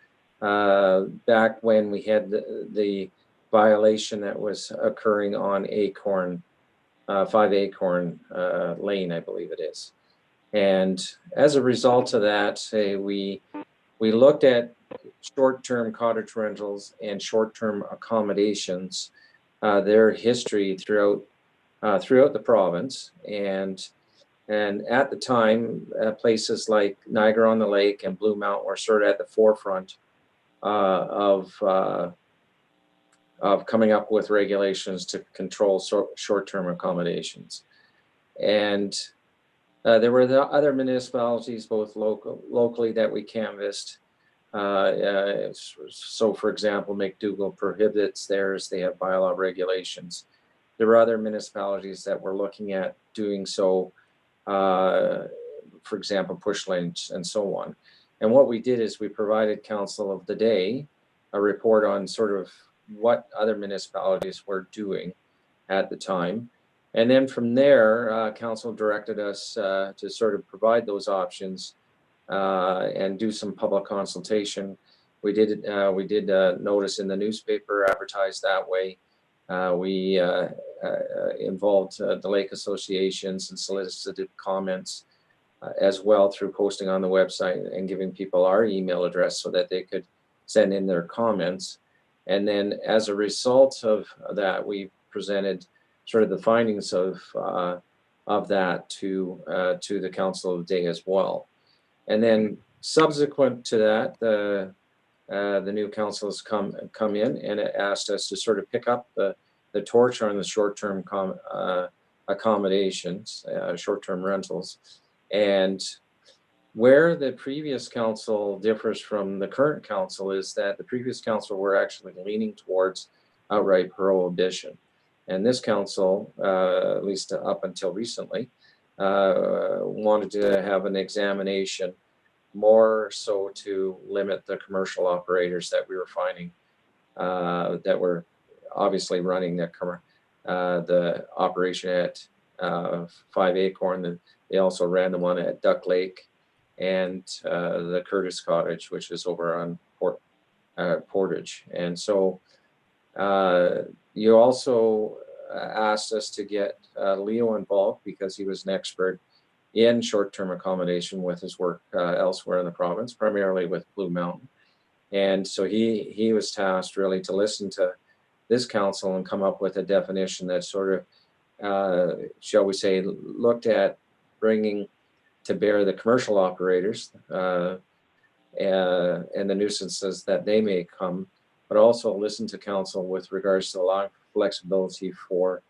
back when we had the violation that was occurring on Acorn, 5 Acorn Lane, I believe it is. And as a result of that, we looked at short-term cottage rentals and short-term accommodations, their history throughout the province, and at the time, places like Niagara-on-the-Lake and Blue Mountain were sort of at the forefront of coming up with regulations to control short-term accommodations. And there were the other municipalities, both locally that we canvassed. So, for example, McDougall prohibits theirs. They have bylaw regulations. There were other municipalities that were looking at doing so, for example, push lanes and so on. And what we did is we provided council of the day a report on sort of what other municipalities were doing at the time. And then from there, council directed us to sort of provide those options and do some public consultation. We did notice in the newspaper, advertised that way. We involved the lake associations and solicited comments as well through posting on the website and giving people our email address so that they could send in their comments. And then as a result of that, we presented sort of the findings of that to the council of the day as well. And then subsequent to that, the new council has come in and asked us to sort of pick up the torch on the short-term accommodations, short-term rentals. And where the previous council differs from the current council is that the previous council were actually leaning towards outright prohibition. And this council, at least up until recently, wanted to have an examination more so to limit the commercial operators that we were finding that were obviously running the operation at 5 Acorn. They also ran the one at Duck Lake and the Curtis Cottage, which is over on Portage. And so you also asked us to get Leo involved because he was an expert in short-term accommodation with his work elsewhere in the province, primarily with Blue Mountain. And so he was tasked really to listen to this council and come up with a definition that sort of, shall we say, looked at bringing to bear the commercial operators and the nuisances that they may come, but also listen to council with regards to allowing flexibility for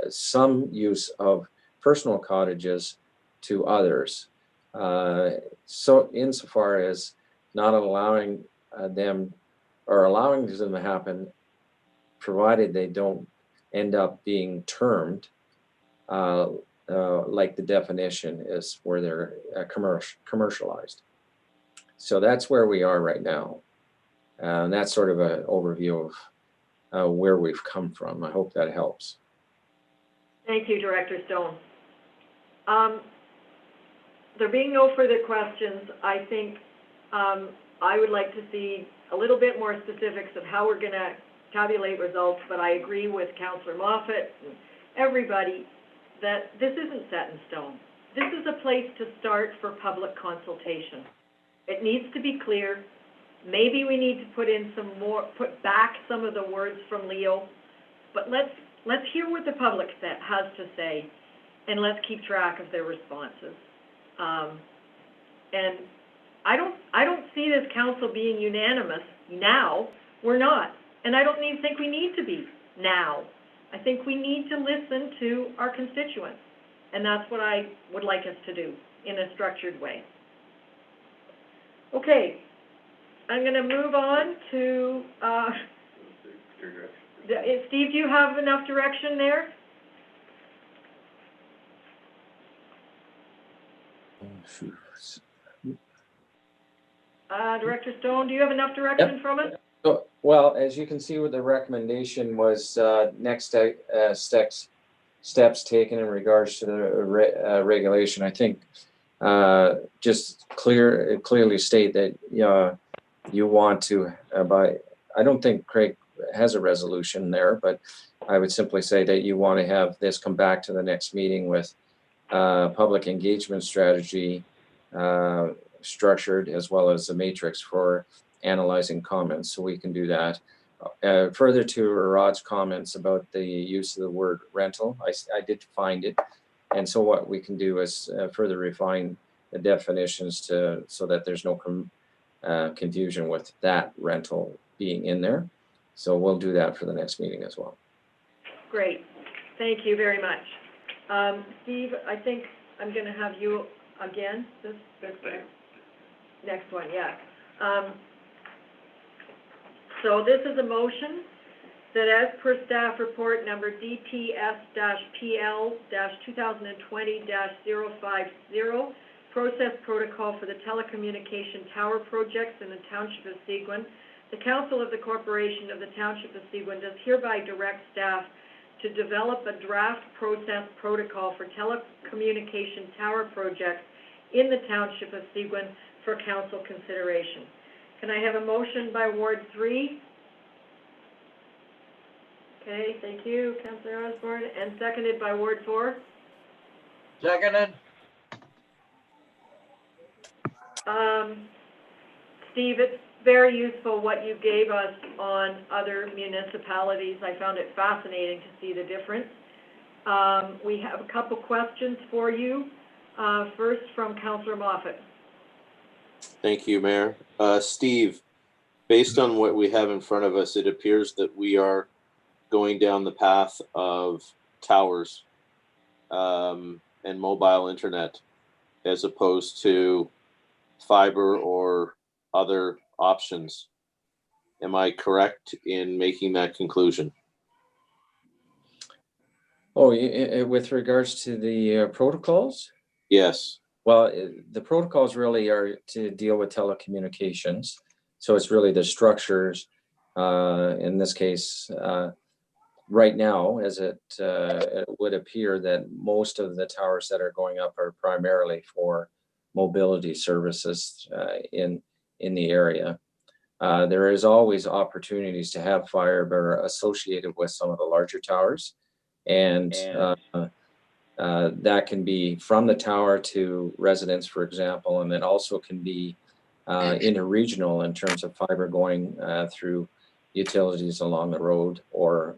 some use of personal cottages to others. So insofar as not allowing them or allowing them to happen, provided they don't end up being termed like the definition is where they're commercialized. So that's where we are right now. And that's sort of an overview of where we've come from. I hope that helps. Thank you, Director Stone. There being no further questions, I think I would like to see a little bit more specifics of how we're going to tabulate results, but I agree with Councillor Moffat and everybody that this isn't set in stone. This is a place to start for public consultation. It needs to be clear. Maybe we need to put back some of the words from Leo, but let's hear what the public has to say, and let's keep track of their responses. And I don't see this council being unanimous now. We're not, and I don't even think we need to be now. I think we need to listen to our constituents, and that's what I would like us to do in a structured way. Okay, I'm going to move on to, Steve, do you have enough direction there? Director Stone, do you have enough direction from it? So, well, as you can see, with the recommendation was next steps taken in regards to the regulation. I think just clearly state that you want to I don't think Craig has a resolution there, but I would simply say that you want to have this come back to the next meeting with public engagement strategy structured, as well as a matrix for analyzing comments, so we can do that. Further to Rod's comments about the use of the word rental, I did find it, and so what we can do is further refine the definitions so that there's no confusion with that rental being in there. So we'll do that for the next meeting as well. Great, thank you very much. Steve, I think I'm going to have you again, this next one, yeah. So this is a motion that as per staff report number DPS-PL-2020-050, process protocol for the telecommunication tower projects in the Township of Seguin, the Council of the Corporation of the Township of Seguin does hereby direct staff to develop a draft process protocol for telecommunication tower projects in the Township of Seguin for council consideration. Can I have a motion by Ward 3? Okay, thank you, Councillor Osborne, and seconded by Ward 4? Seconded. Steve, it's very useful what you gave us on other municipalities. I found it fascinating to see the difference. We have a couple questions for you. First from Councillor Moffat. Thank you, Mayor. Steve, based on what we have in front of us, it appears that we are going down the path of towers and mobile internet as opposed to fiber or other options. Am I correct in making that conclusion? Oh, with regards to the protocols? Yes. Well, the protocols really are to deal with telecommunications. So it's really the structures, in this case, right now, as it would appear that most of the towers that are going up are primarily for mobility services in the area. There is always opportunities to have fiber associated with some of the larger towers. And that can be from the tower to residents, for example, and it also can be interregional in terms of fiber going through utilities along the road, or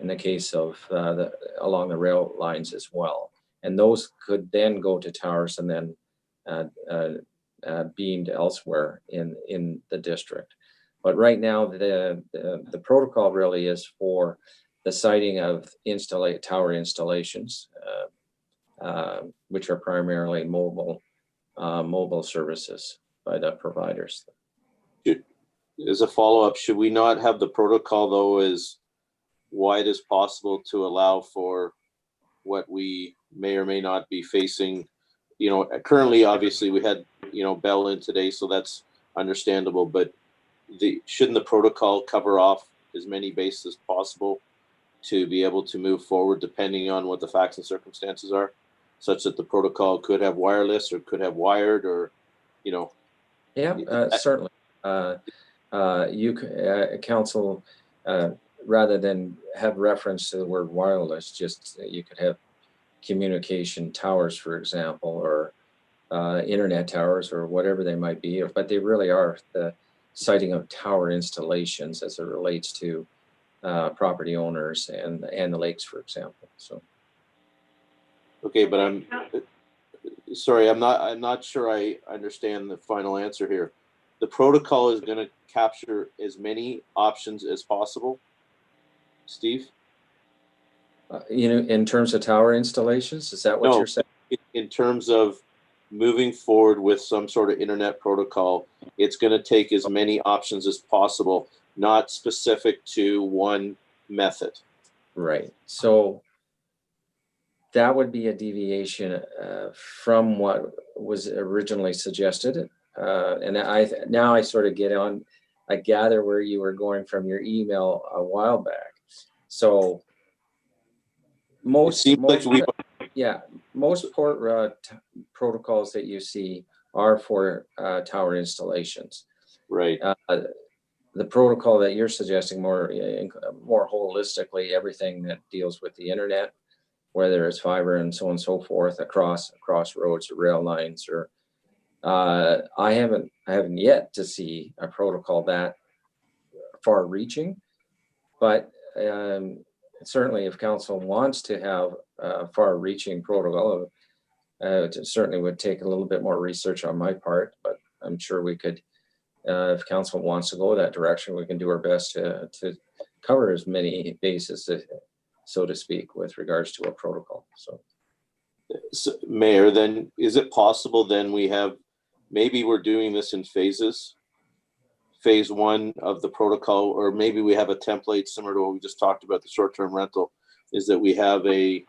in the case of along the rail lines as well. And those could then go to towers and then beamed elsewhere in the district. But right now, the protocol really is for the siting of tower installations, which are primarily mobile services by the providers. As a follow-up, should we not have the protocol, though, as wide as possible to allow for what we may or may not be facing? You know, currently, obviously, we had, Bell in today, so that's understandable, but shouldn't the protocol cover off as many bases as possible to be able to move forward depending on what the facts and circumstances are, such that the protocol could have wireless or could have wired, or, Yeah, certainly. Council, rather than have reference to the word wireless, just you could have communication towers, for example, or internet towers, or whatever they might be, but they really are the siting of tower installations as it relates to property owners and the lakes, for example. So. Okay, but I'm sorry, I'm not sure I understand the final answer here. The protocol is going to capture as many options as possible, Steve? In terms of tower installations, is that what you're saying? In terms of moving forward with some sort of internet protocol, it's going to take as many options as possible, not specific to one method. Right. So that would be a deviation from what was originally suggested. And now I sort of I gather where you were going from your email a while back. So most port protocols that you see are for tower installations. Right. The protocol that you're suggesting more holistically, everything that deals with the internet, whether it's fiber and so on and so forth, across roads or rail lines, or I haven't yet to see a protocol that far-reaching, but certainly if council wants to have a far-reaching protocol, it certainly would take a little bit more research on my part, but I'm sure we could, if council wants to go that direction, we can do our best to cover as many bases, so to speak, with regards to a protocol. So Mayor, then is it possible then maybe we're doing this in phases? Phase one of the protocol, or maybe we have a template similar to what we just talked about, the short-term rental, is that we have a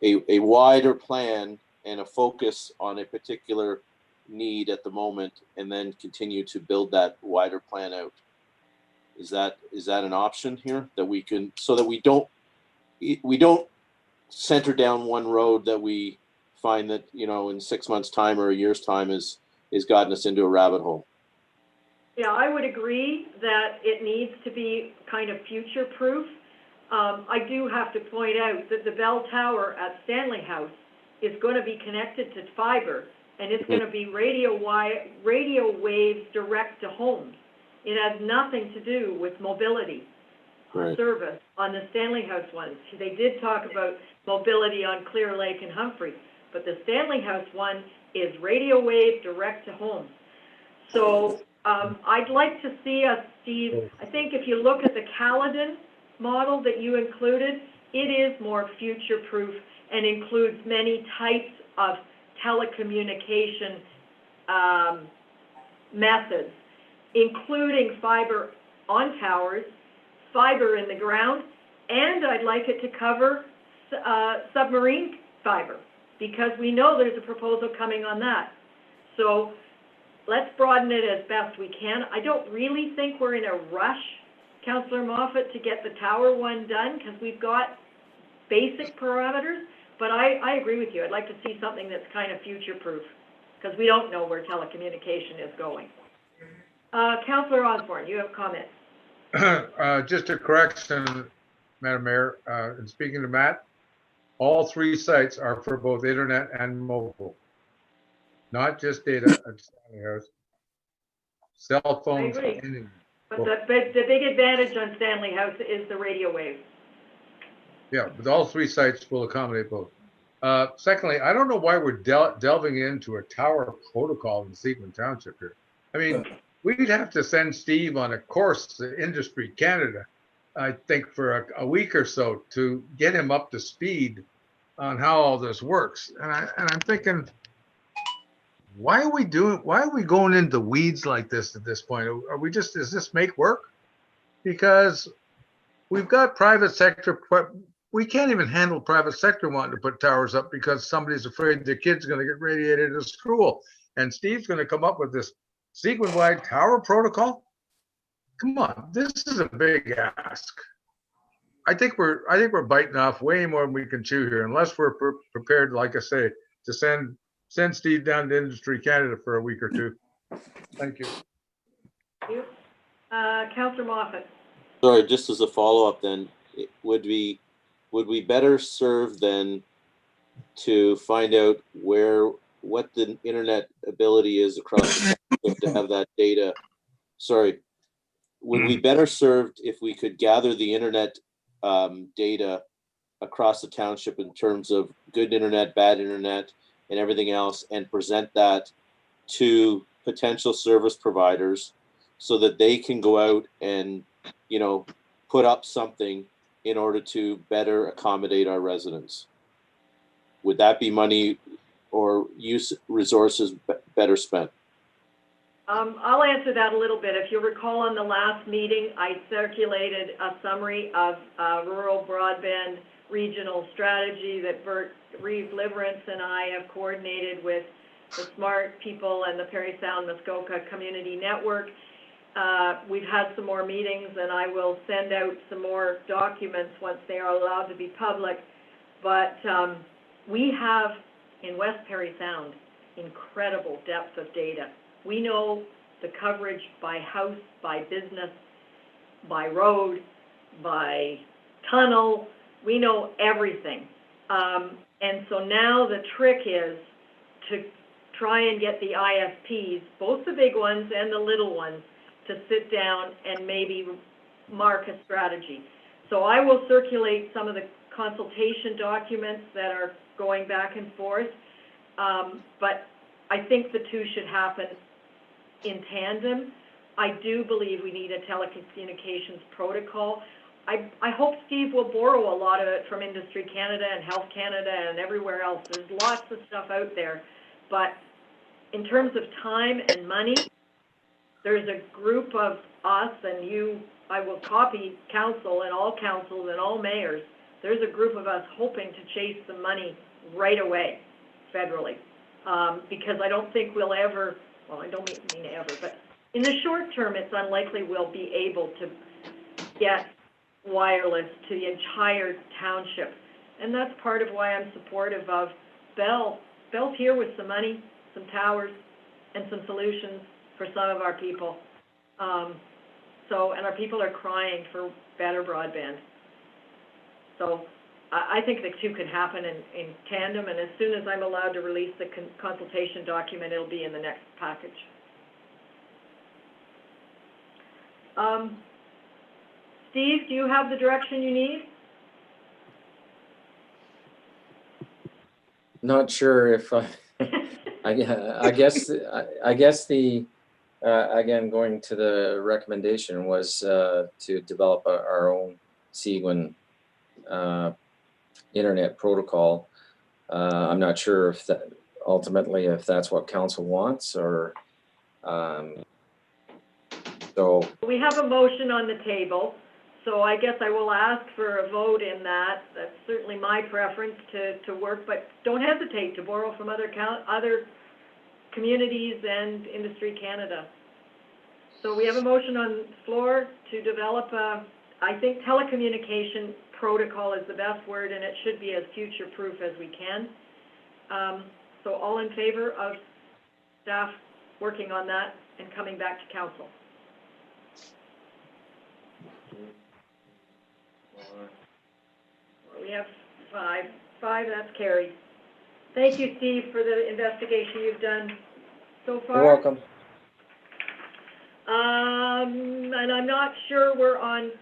wider plan and a focus on a particular need at the moment, and then continue to build that wider plan out. Is that an option here that we can, so that we don't center down one road that we find that, in 6 months' time or a year's time is gotten us into a rabbit hole? Yeah, I would agree that it needs to be kind of future-proof. I do have to point out that the bell tower at Stanley House is going to be connected to fiber, and it's going to be radio waves direct to homes. It has nothing to do with mobility service on the Stanley House ones. They did talk about mobility on Clear Lake and Humphrey, but the Stanley House one is radio wave direct to home. So I'd like to see us, Steve, I think if you look at the Caledon model that you included, it is more future-proof and includes many types of telecommunication methods, including fiber on towers, fiber in the ground, and I'd like it to cover submarine fiber, because we know there's a proposal coming on that. So let's broaden it as best we can. I don't really think we're in a rush, Councillor Moffat, to get the tower one done, because we've got basic parameters, but I agree with you. I'd like to see something that's kind of future-proof, because we don't know where telecommunication is going. Councillor Osborne, you have a comment. Just a correction, Madam Mayor, in speaking to Matt, all 3 sites are for both internet and mobile, not just data at Stanley House. Cell phones. I agree. But the big advantage on Stanley House is the radio wave. Yeah, but all 3 sites will accommodate both. Secondly, I don't know why we're delving into a tower protocol in Seguin Township here. I mean, we'd have to send Steve on a course to Industry Canada, I think, for a week or so to get him up to speed on how all this works. And I'm thinking, why are we going into weeds like this at this point? Does this make work? Because we've got private sector, but we can't even handle private sector wanting to put towers up because somebody's afraid their kid's going to get radiated at school. And Steve's going to come up with this Seguin-wide tower protocol. Come on, this is a big ask. I think we're biting off way more than we can chew here, unless we're prepared, like I say, to send Steve down to Industry Canada for a week or 2. Thank you. Thank you. Councillor Moffat. Sorry, just as a follow-up then, would we better serve then to find out what the internet ability is across the country to have that data? Sorry, would we better served if we could gather the internet data across the township in terms of good internet, bad internet, and everything else, and present that to potential service providers so that they can go out and, put up something in order to better accommodate our residents? Would that be money or use resources better spent? I'll answer that a little bit. If you recall, on the last meeting, I circulated a summary of rural broadband regional strategy that Bert Reeve-Liverance and I have coordinated with the SMART people and the Parry Sound Muskoka Community Network. We've had some more meetings, and I will send out some more documents once they are allowed to be public. But we have, in West Parry Sound, incredible depth of data. We know the coverage by house, by business, by road, by tunnel. We know everything. And so now the trick is to try and get the ISPs, both the big ones and the little ones, to sit down and maybe mark a strategy. So I will circulate some of the consultation documents that are going back and forth, but I think the two should happen in tandem. I do believe we need a telecommunications protocol. I hope Steve will borrow a lot of it from Industry Canada and Health Canada and everywhere else. There's lots of stuff out there, but in terms of time and money, there's a group of us, and you, I will copy council and all councils and all mayors. There's a group of us hoping to chase the money right away, federally, because I don't think we'll ever, well, I don't mean ever, but in the short term, it's unlikely we'll be able to get wireless to the entire township. And that's part of why I'm supportive of Bell. Bell's here with some money, some towers, and some solutions for some of our people. And our people are crying for better broadband. So I think the two can happen in tandem, and as soon as I'm allowed to release the consultation document, it'll be in the next package. Steve, do you have the direction you need? Not sure if I guess the again, going to the recommendation was to develop our own Seguin internet protocol. I'm not sure if that ultimately if that's what council wants, or so. We have a motion on the table, so I guess I will ask for a vote in that. That's certainly my preference to work, but don't hesitate to borrow from other communities and Industry Canada. So we have a motion on the floor to develop a, I think telecommunication protocol is the best word, and it should be as future-proof as we can. So all in favor of staff working on that and coming back to council? We have five, that's carried. Thank you, Steve, for the investigation you've done so far. You're welcome. And I'm not sure we're on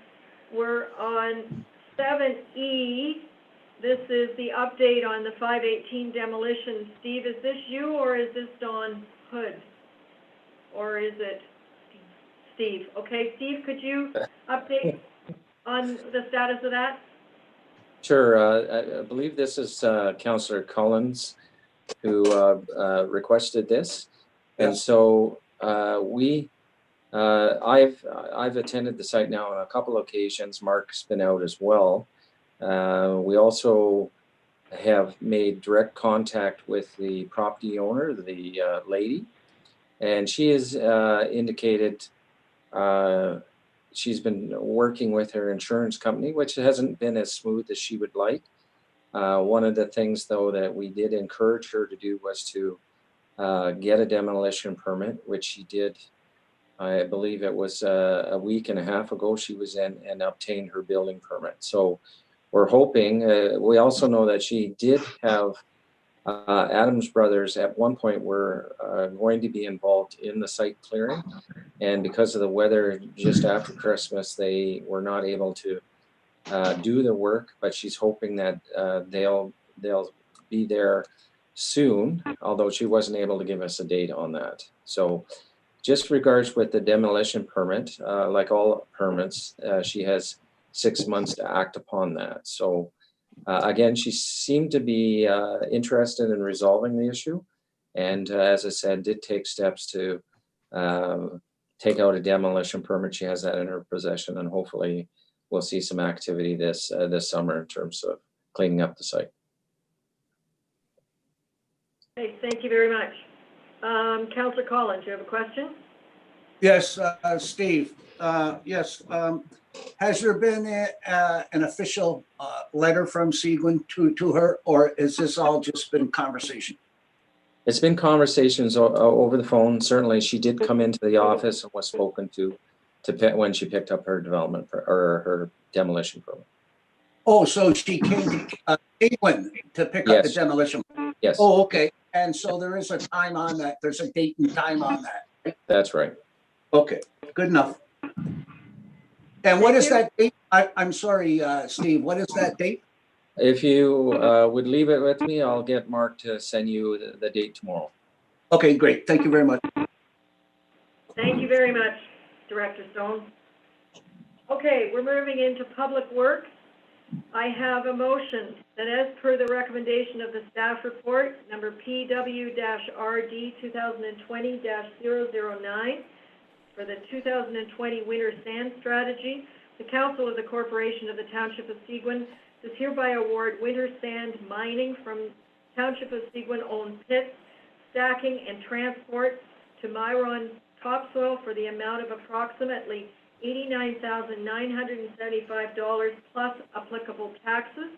7E. This is the update on the 518 demolition. Steve, is this you or is this Don Hood? Or is it Steve? Okay, Steve, could you update on the status of that? Sure. I believe this is Councillor Collins who requested this, and so I've attended the site now on a couple of occasions. Mark's been out as well. We also have made direct contact with the property owner, the lady, and she has indicated she's been working with her insurance company, which hasn't been as smooth as she would like. One of the things, though, that we did encourage her to do was to get a demolition permit, which she did. I believe it was a week and a half ago she was in and obtained her building permit. So we're hoping, we also know that she did have Adams Brothers at one point were going to be involved in the site clearing. And because of the weather just after Christmas, they were not able to do the work, but she's hoping that they'll be there soon, although she wasn't able to give us a date on that. So just regards with the demolition permit, like all permits, she has 6 months to act upon that. So again, she seemed to be interested in resolving the issue. And as I said, did take steps to take out a demolition permit. She has that in her possession, and hopefully we'll see some activity this summer in terms of cleaning up the site. Okay, thank you very much. Councillor Collins, you have a question? Yes, Steve, yes. Has there been an official letter from Seguin to her, or has this all just been conversation? It's been conversations over the phone. Certainly, she did come into the office and was spoken to when she picked up her development or her demolition permit. Oh, so she came to Seguin to pick up the Yes. demolition? Yes, Oh, okay. And so there is a time on that. There's a date and time on that. that's right. Okay, good enough. And what is that date? I'm sorry, Steve, what is that date? If you would leave it with me, I'll get Mark to send you the date tomorrow. Okay, great. Thank you very much. Thank you very much, Director Stone. Okay, we're moving into public work. I have a motion that as per the recommendation of the staff report, number PW-RD 2020-009, for the 2020 winter sand strategy, the Council of the Corporation of the Township of Seguin does hereby award winter sand mining from Township of Seguin-owned pits, stacking and transport to Myron Topsoil for the amount of approximately $89,975 plus applicable taxes.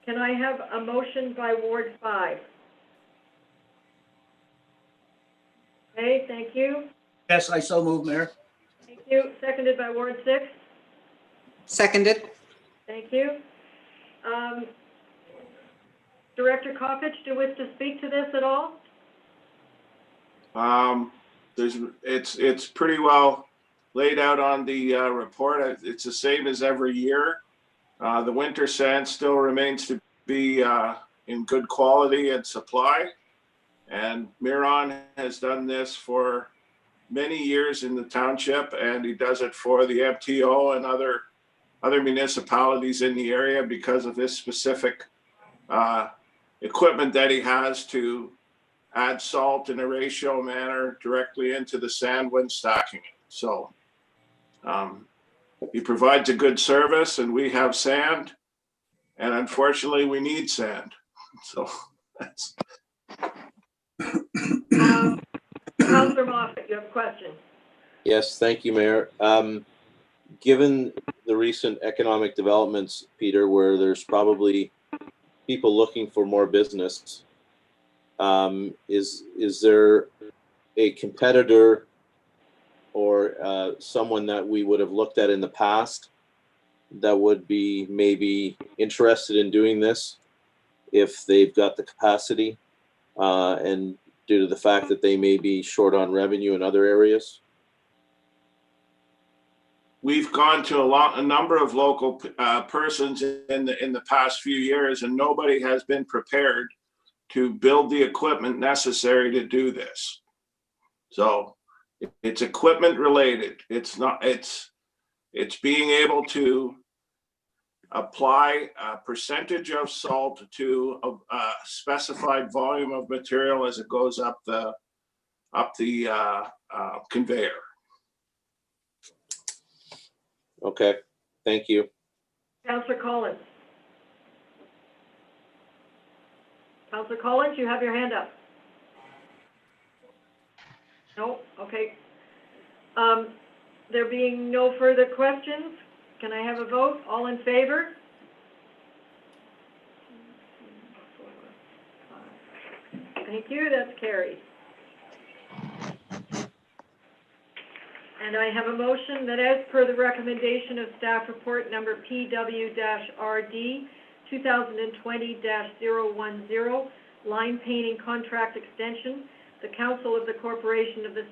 Can I have a motion by Ward 5? Okay, thank you. Yes, I so move, Mayor. Thank you. Seconded by Ward 6. Seconded. Thank you. Director Cottage, do you wish to speak to this at all? It's pretty well laid out on the report. It's the same as every year. The winter sand still remains to be in good quality and supply. And Miron has done this for many years in the township, and he does it for the MTO and other municipalities in the area because of this specific equipment that he has to add salt in a ratio manner directly into the sand when stacking it. So he provides a good service, and we have sand, and unfortunately we need sand. So that's. Councillor Moffat, you have a question? Yes, thank you, Mayor. Given the recent economic developments, Peter, where there's probably people looking for more business, is there a competitor or someone that we would have looked at in the past that would be maybe interested in doing this if they've got the capacity and due to the fact that they may be short on revenue in other areas? We've gone to a number of local persons in the past few years, and nobody has been prepared to build the equipment necessary to do this. So it's equipment related. It's being able to apply a percentage of salt to a specified volume of material as it goes up the conveyor. Okay, thank you. Councillor Collins. Councillor Collins, you have your hand up. No? Okay. There being no further questions, can I have a vote? All in favor? Thank you, that's carried. And I have a motion that as per the recommendation of staff report number PW-RD 2020-010, line painting contract extension, the Council of the Corporation of the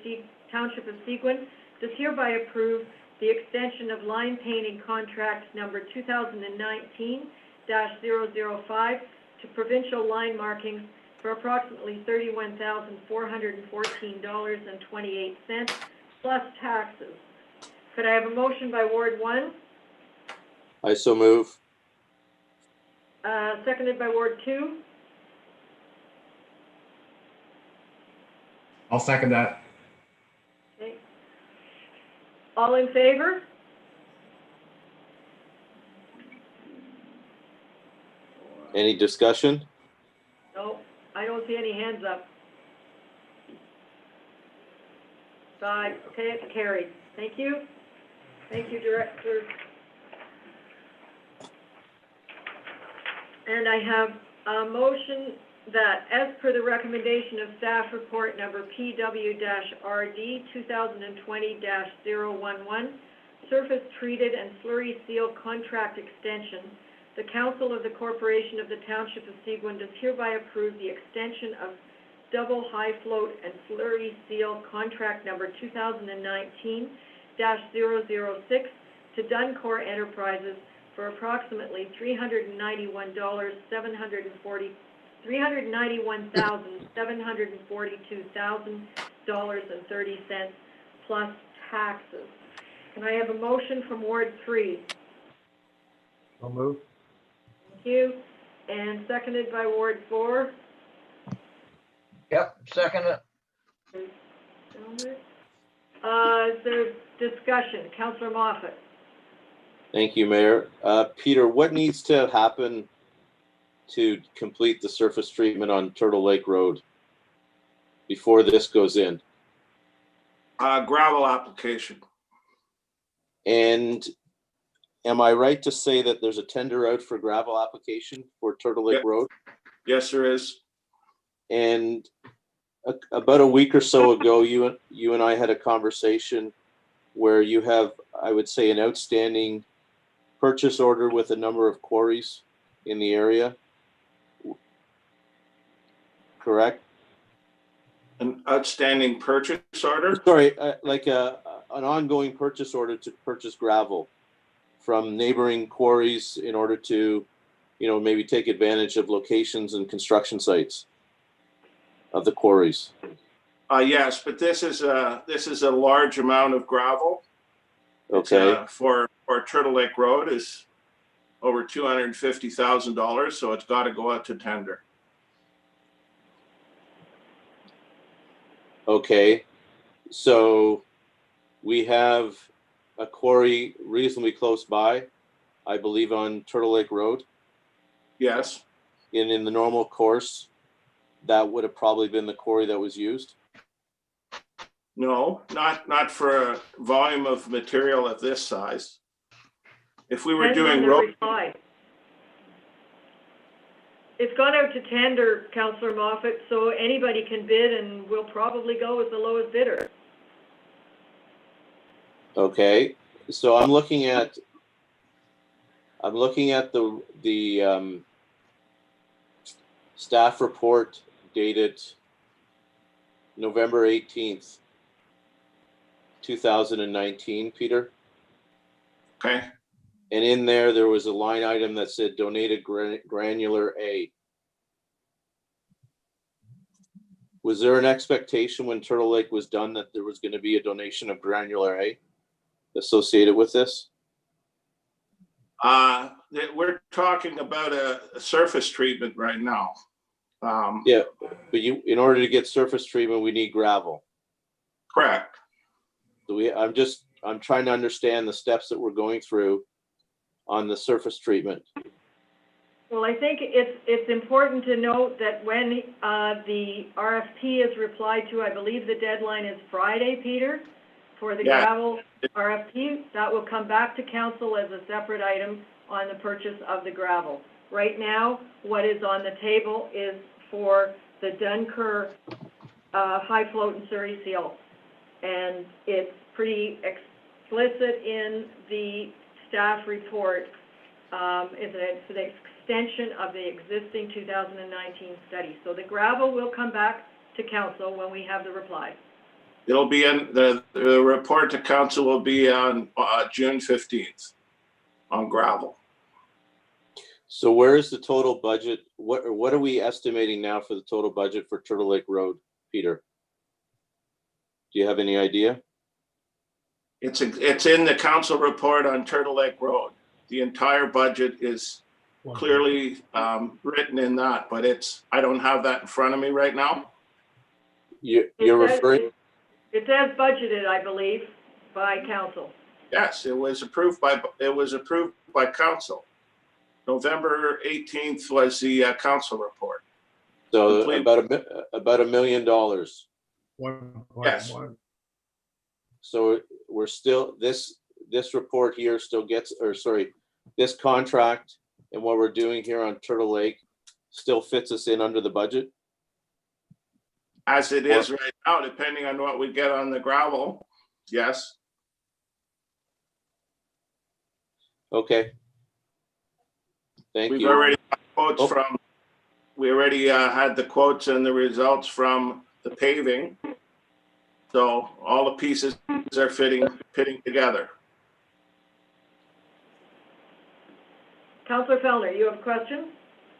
Township of Seguin does hereby approve the extension of line painting contract number 2019-005 to provincial line markings for approximately $31,414.28 plus taxes. Could I have a motion by Ward 1? I so move. Seconded by Ward 2? I'll second that. Okay. All in favor? Any discussion? No, I don't see any hands up. 5. Okay, it's carried. Thank you. Thank you, Director. And I have a motion that, as per the recommendation of staff report number PW-RD 2020-011, surface treated and slurry seal contract extension, the Council of the Corporation of the Township of Seguin does hereby approve the extension of double high float and slurry seal contract number 2019-006 to Duncor Enterprises for approximately $391,742,030 plus taxes. Can I have a motion from Ward 3? I'll move. Thank you. And seconded by Ward 4. Yep, second it. Is there discussion? Councillor Moffat. Thank you, Mayor. Peter, what needs to happen to complete the surface treatment on Turtle Lake Road before this goes in? Gravel application. And am I right to say that there's a tender out for gravel application for Turtle Lake Road? Yes, there is. And about a week or so ago, you and I had a conversation where you have, I would say, an outstanding purchase order with a number of quarries in the area. Correct? An outstanding purchase order? Sorry, like an ongoing purchase order to purchase gravel from neighboring quarries in order to, maybe take advantage of locations and construction sites of the quarries. Yes, but this is a large amount of gravel. Okay. For Turtle Lake Road is over $250,000, so it's got to go out to tender. Okay, so we have a quarry reasonably close by, I believe on Turtle Lake Road. Yes. And in the normal course, that would have probably been the quarry that was used? No, not for a volume of material of this size. If we were doing road. It's gone out to tender, Councillor Moffat, so anybody can bid and we'll probably go with the lowest bidder. Okay, so I'm looking at the staff report dated November 18th, 2019, Peter. Okay. And in there was a line item that said donated granular A. Was there an expectation when Turtle Lake was done that there was going to be a donation of granular A associated with this? We're talking about a surface treatment right now. Yeah, but in order to get surface treatment, we need gravel. Correct. So I'm trying to understand the steps that we're going through on the surface treatment. Well, I think it's important to note that when the RFP is replied to, I believe the deadline is Friday, Peter, for the gravel RFP. That will come back to council as a separate item on the purchase of the gravel. Right now, what is on the table is for the Duncor high float and slurry seal. And it's pretty explicit in the staff report. It's an extension of the existing 2019 study. So the gravel will come back to council when we have the reply. It'll be in the report to council will be on June 15th on gravel. So where is the total budget? What are we estimating now for the total budget for Turtle Lake Road, Peter? Do you have any idea? It's in the council report on Turtle Lake Road. The entire budget is clearly written in that, but I don't have that in front of me right now. You're referring? It says budgeted, I believe, by council. Yes, it was approved by council. November 18th was the council report. So about $1 million. Yes. So we're still, this report here still gets, or sorry, this contract and what we're doing here on Turtle Lake still fits us in under the budget? As it is right now, depending on what we get on the gravel, yes. Okay. Thank We've you. already got quotes Oh. from, we already had the quotes and the results from the paving. So all the pieces are fitting together. Councillor Fellner, you have a question?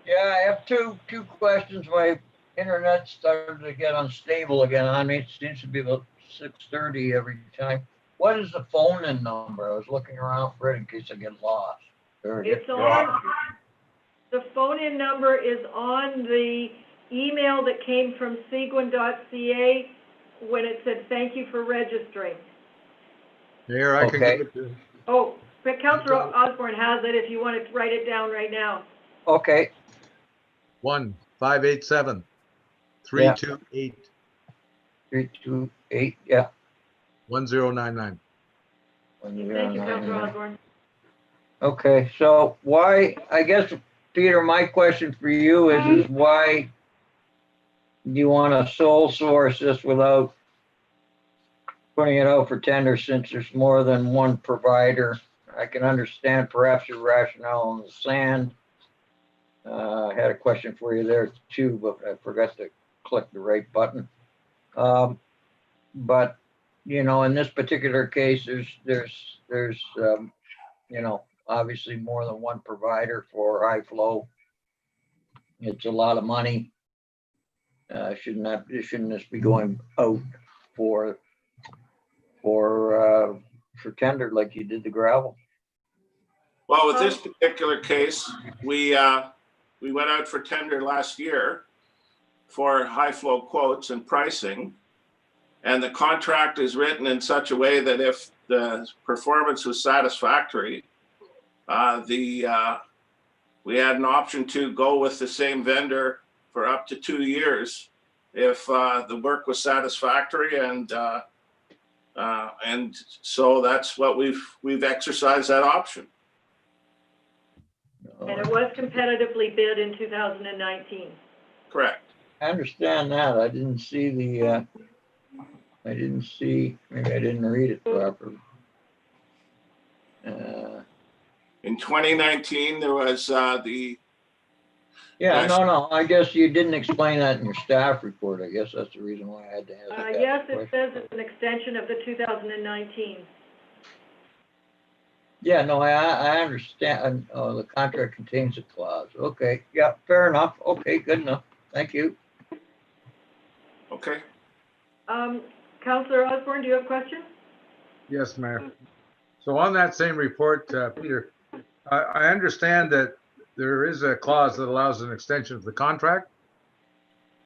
Yeah, I have two questions. My internet started to get unstable again on me. It seems to be about 6:30 every time. What is the phone in number? I was looking around for it in case I get lost. Or get It's on, the phone-in number is on the email that came from Seguin.ca when it said, thank you for registering. Mayor, I can Okay. give it to. Oh, but Councillor Osborne has it if you want to write it down right now. Okay, 1-587-328. 328, yeah. 1099. Thank you, Councillor Osborne. Okay, so why, I guess, Peter, my question for you is why do you want to sole source this without putting it out for tender since there's more than one provider? I can understand perhaps your rationale on the sand. I had a question for you there too, but I forgot to click the right button. But, you know, in this particular case, there's you know, obviously more than one provider for high flow. It's a lot of money. Shouldn't this be going out for tender like you did the gravel? Well, with this particular case, we went out for tender last year for high flow quotes and pricing. And the contract is written in such a way that if the performance was satisfactory, we had an option to go with the same vendor for up to 2 years if the work was satisfactory, and so that's what we've exercised that option. And it was competitively bid in 2019. Correct. I understand that. I didn't see maybe I didn't read it properly. In 2019, there was the. Yeah, no, I guess you didn't explain that in your staff report. I guess that's the reason why I had to ask that Yes, it question. says it's an extension of the 2019. Yeah, no, I understand. The contract contains a clause. Okay, yeah, fair enough. Okay, good enough. Thank you. Okay. Councillor Osborne, do you have a question? Yes, Mayor. So on that same report, Peter, I understand that there is a clause that allows an extension of the contract.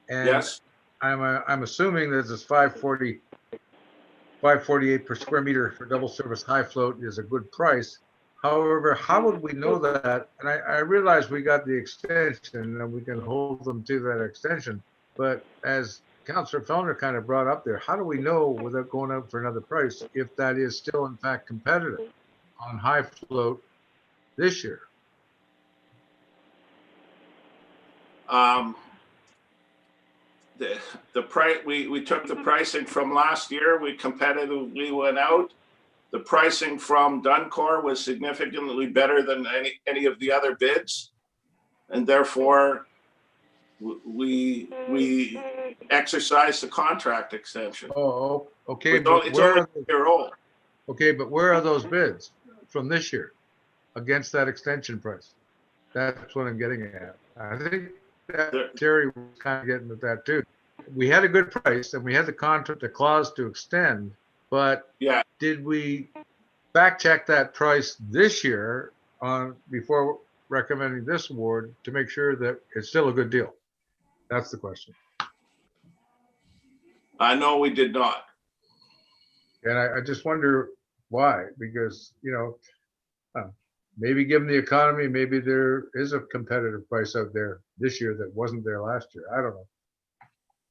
And yes. I'm assuming that this 548 per square meter for double service high float is a good price. However, how would we know that? And I realize we got the extension and we can hold them to that extension. But as Councillor Fellner kind of brought up there, how do we know without going out for another price if that is still in fact competitive on high float this year? The price, we took the pricing from last year. We competitively went out. The pricing from Duncor was significantly better than any of the other bids, and therefore we exercised the contract extension. Oh, okay. It's only a year old. Okay, but where are those bids from this year against that extension price? That's what I'm getting at. I think that Terry was kind of getting at that too. We had a good price and we had the contract, the clause to extend, but yeah, did we fact check that price this year before recommending this award to make sure that it's still a good deal? That's the question. No, we did not. And I just wonder why, because, you know, maybe given the economy, maybe there is a competitive price out there this year that wasn't there last year. I don't know.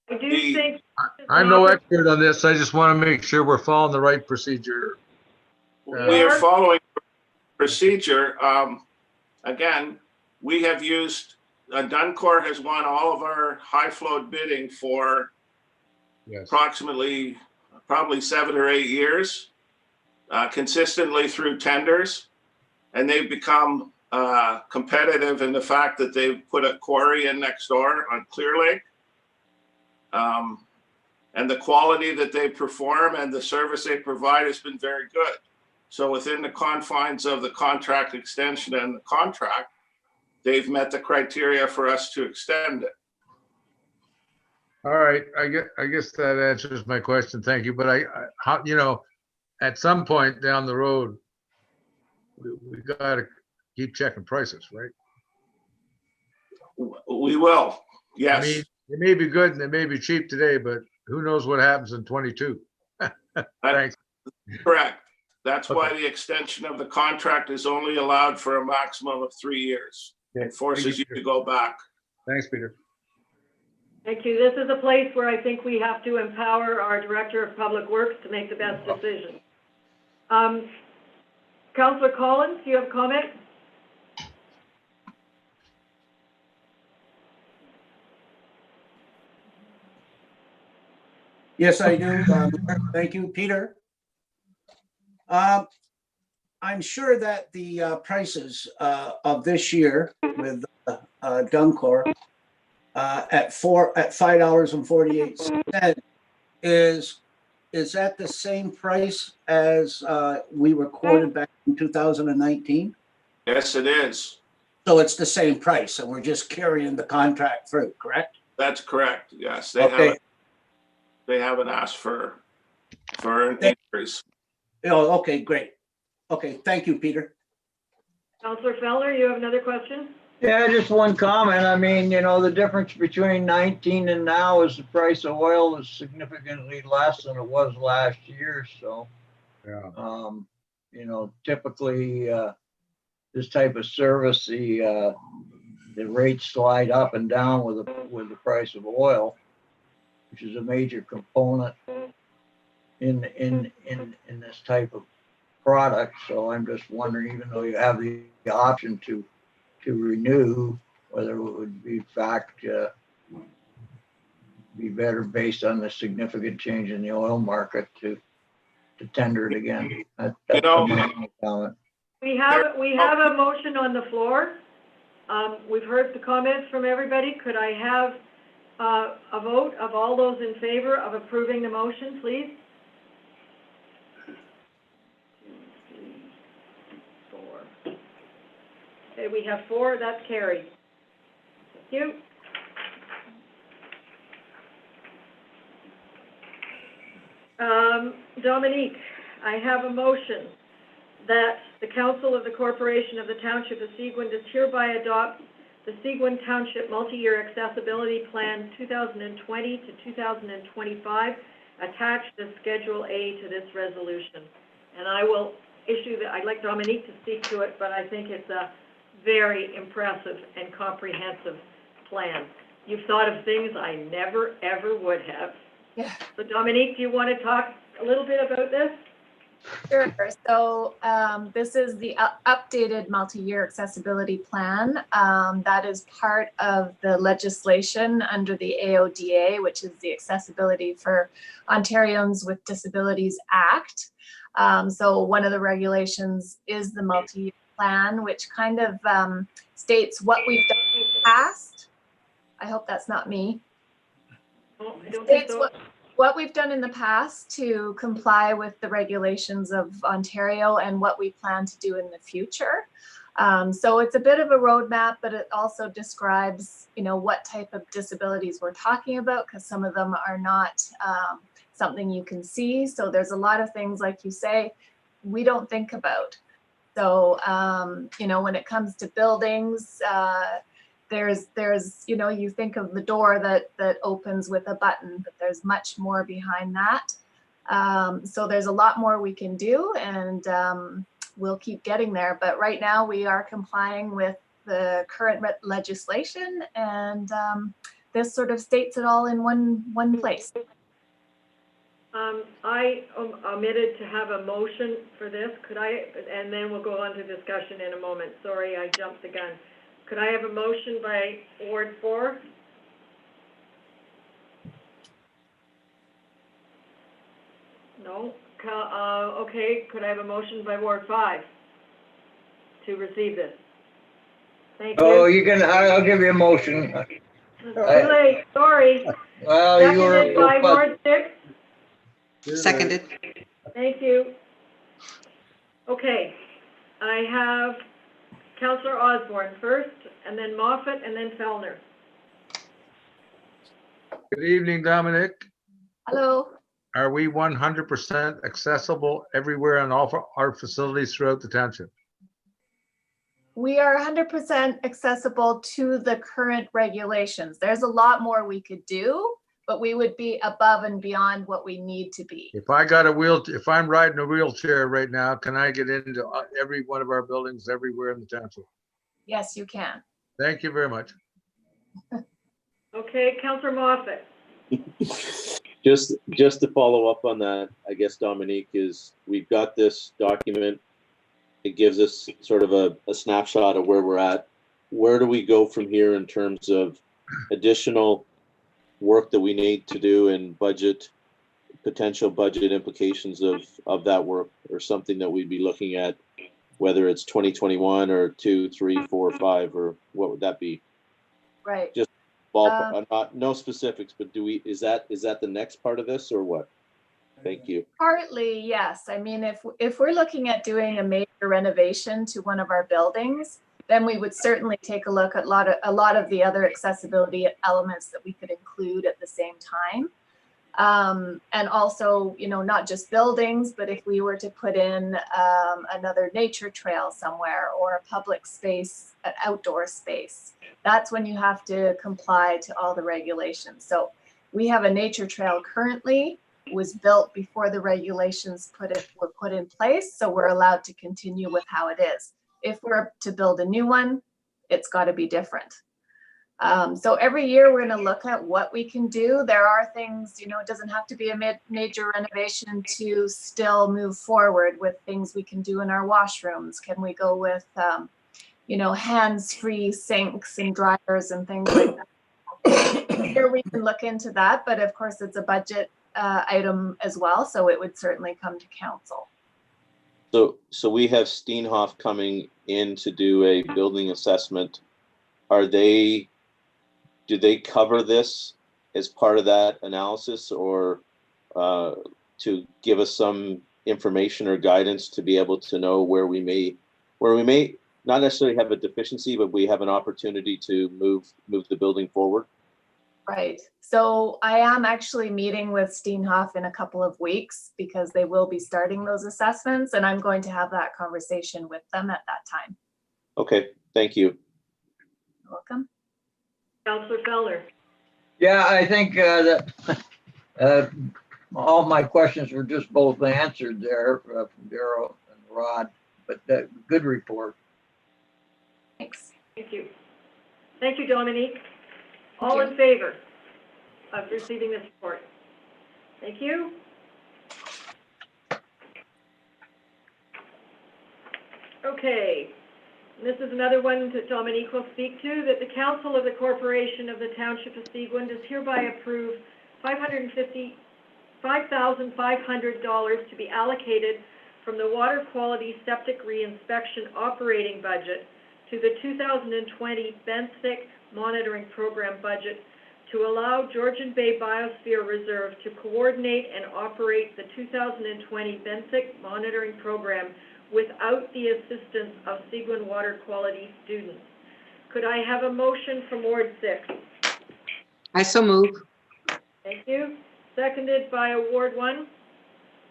I do think I'm no expert on this. I just want to make sure we're following the right procedure. We are following procedure. Again, we have used, Duncor has won all of our high float bidding for approximately, probably 7 or 8 years, consistently through tenders. And they've become competitive in the fact that they've put a quarry in next door on Clear Lake. And the quality that they perform and the service they provide has been very good. So within the confines of the contract extension and the contract, they've met the criteria for us to extend it. All right, I guess that answers my question. Thank you. But how, you know, at some point down the road, we got to keep checking prices, right? We will, yes. I mean, it may be good and it may be cheap today, but who knows what happens in 22? Thanks. Correct. That's why the extension of the contract is only allowed for a maximum of 3 years. It forces you to go back. Thanks, Peter. Thank you. This is a place where I think we have to empower our Director of Public Works to make the best decision. Councillor Collins, do you have a comment? Yes, I do. Thank you, Peter. I'm sure that the prices of this year with Duncor at $5.48 is that the same price as we recorded back in 2019? Yes, it is. So it's the same price, and we're just carrying the contract through, correct? That's correct. Yes, Okay. They haven't asked for an increase. Oh, okay, great. Okay, thank you, Peter. Councillor Feller, you have another question? Yeah, just one comment. I mean, you know, the difference between 19 and now is the price of oil is significantly less than it was last year. So, you know, typically this type of service, the rates slide up and down with the price of oil, which is a major component in this type of product. So I'm just wondering, even though you have the option to renew, whether it would be fact be better based on the significant change in the oil market to tender it again. That's You know, my comment. We have a motion on the floor. We've heard the comments from everybody. Could I have a vote of all those in favor of approving the motion, please? 2, 3, 4. Okay, we have 4. That's carried. Thank you. Dominique, I have a motion that the Council of the Corporation of the Township of Seguin does hereby adopt the Seguin Township Multi-Year Accessibility Plan 2020 to 2025 attached as Schedule A to this resolution. And I will issue that. I'd like Dominique to speak to it, but I think it's a very impressive and comprehensive plan. You've thought of things I never, ever would have. Yeah. So Dominique, do you want to talk a little bit about this? Sure. So this is the updated multi-year accessibility plan. That is part of the legislation under the AODA, which is the Accessibility for Ontarians with Disabilities Act. So one of the regulations is the multi-year plan, which kind of states what we've done in the past. I hope that's not me. Oh, I don't think so. What we've done in the past to comply with the regulations of Ontario and what we plan to do in the future. So it's a bit of a roadmap, but it also describes, you know, what type of disabilities we're talking about, because some of them are not something you can see. So there's a lot of things, like you say, we don't think about. So, you know, when it comes to buildings, there's, you know, you think of the door that opens with a button, but there's much more behind that. So there's a lot more we can do, and we'll keep getting there. But right now we are complying with the current legislation, and this sort of states it all in one place. I omitted to have a motion for this. Could I, and then we'll go on to discussion in a moment. Sorry, I jumped the gun. Could I have a motion by Ward 4? No? Okay, could I have a motion by Ward 5 to receive this? Thank you. Oh, you can, I'll give you a motion. Too late, sorry. Well, you were. Seconded by Ward 6. Seconded. Thank you. Okay, I have Councillor Osborne first, and then Moffat, and then Fellner. Good evening, Dominic. Hello. Are we 100% accessible everywhere in all of our facilities throughout the township? We are 100% accessible to the current regulations. There's a lot more we could do, but we would be above and beyond what we need to be. If I'm riding a wheelchair right now, can I get into every one of our buildings everywhere in the township? Yes, you can. Thank you very much. Okay, Councillor Moffat. Just to follow up on that, I guess, Dominique, is we've got this document. It gives us sort of a snapshot of where we're at. Where do we go from here in terms of additional work that we need to do and potential budget implications of that work, or something that we'd be looking at, whether it's 2021 or 2, 3, 4, 5, or what would that be? Right. Just ballpark, no specifics, but is that the next part of this, or what? Thank you. Partly, yes. I mean, if we're looking at doing a major renovation to one of our buildings, then we would certainly take a look at a lot of the other accessibility elements that we could include at the same time. And also, you know, not just buildings, but if we were to put in another nature trail somewhere, or a public space, an outdoor space, that's when you have to comply to all the regulations. So we have a nature trail currently, was built before the regulations were put in place, so we're allowed to continue with how it is. If we're to build a new one, it's got to be different. So every year we're going to look at what we can do. There are things, you know, it doesn't have to be a major renovation to still move forward with things we can do in our washrooms. Can we go with, you know, hands-free sinks and dryers and things like that? Here we can look into that, but of course it's a budget item as well, so it would certainly come to council. So we have Steenhoff coming in to do a building assessment. Do they cover this as part of that analysis, or to give us some information or guidance to be able to know where we may not necessarily have a deficiency, but we have an opportunity to move the building forward? Right. So I am actually meeting with Steenhoff in a couple of weeks, because they will be starting those assessments, and I'm going to have that conversation with them at that time. Okay, thank you. You're welcome. Councillor Fellner. Yeah, I think that all my questions were just both answered there from Daryl and Rod, but good report. Thanks. Thank you. Thank you, Dominique. All in favor of receiving this report? Thank you. Okay, this is another one that Dominique will speak to, that the Council of the Corporation of the Township of Seguin does hereby approve $5,500 to be allocated from the Water Quality Septic Reinspection Operating Budget to the 2020 Benthic Monitoring Program budget to allow Georgian Bay Biosphere Reserve to coordinate and operate the 2020 Benthic Monitoring Program without the assistance of Seguin water quality students. Could I have a motion from Ward 6? I so move. Thank you. Seconded by Ward 1?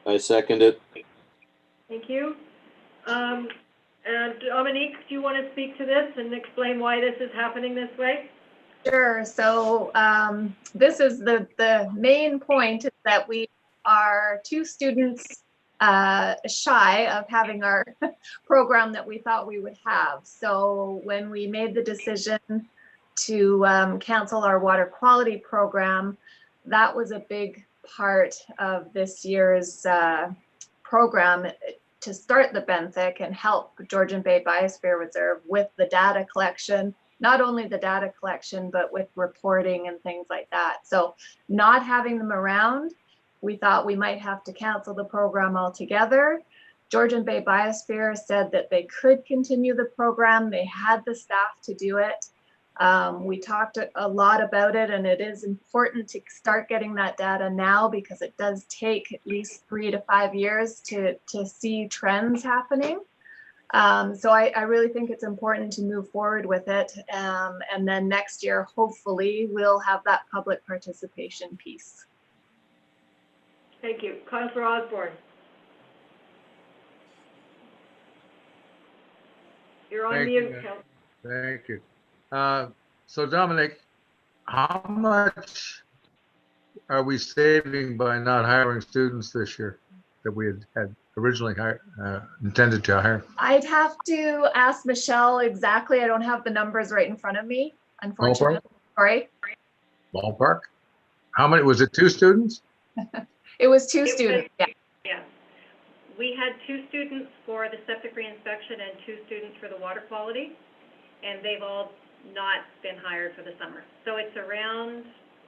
I second it. Thank you. And Dominique, do you want to speak to this and explain why this is happening this way? Sure. So this is the main point, is that we are 2 students shy of having our program that we thought we would have. So when we made the decision to cancel our water quality program, that was a big part of this year's program to start the benthic and help Georgian Bay Biosphere Reserve with the data collection, not only the data collection, but with reporting and things like that. So not having them around, we thought we might have to cancel the program altogether. Georgian Bay Biosphere said that they could continue the program. They had the staff to do it. We talked a lot about it, and it is important to start getting that data now because it does take at least 3 to 5 years to see trends happening. So I really think it's important to move forward with it. And then next year, hopefully, we'll have that public participation piece. Thank you. Councillor Osborne. You're on mute, Councillor. Thank you. So Dominic, how much are we saving by not hiring students this year that we had originally intended to hire? I'd have to ask Michelle exactly. I don't have the numbers right in front of me, unfortunately. Sorry. Ballpark? How many, was it 2 students? It was 2 students, yeah. Yeah. We had 2 students for the septic reinspection and 2 students for the water quality, and they've all not been hired for the summer. So it's around,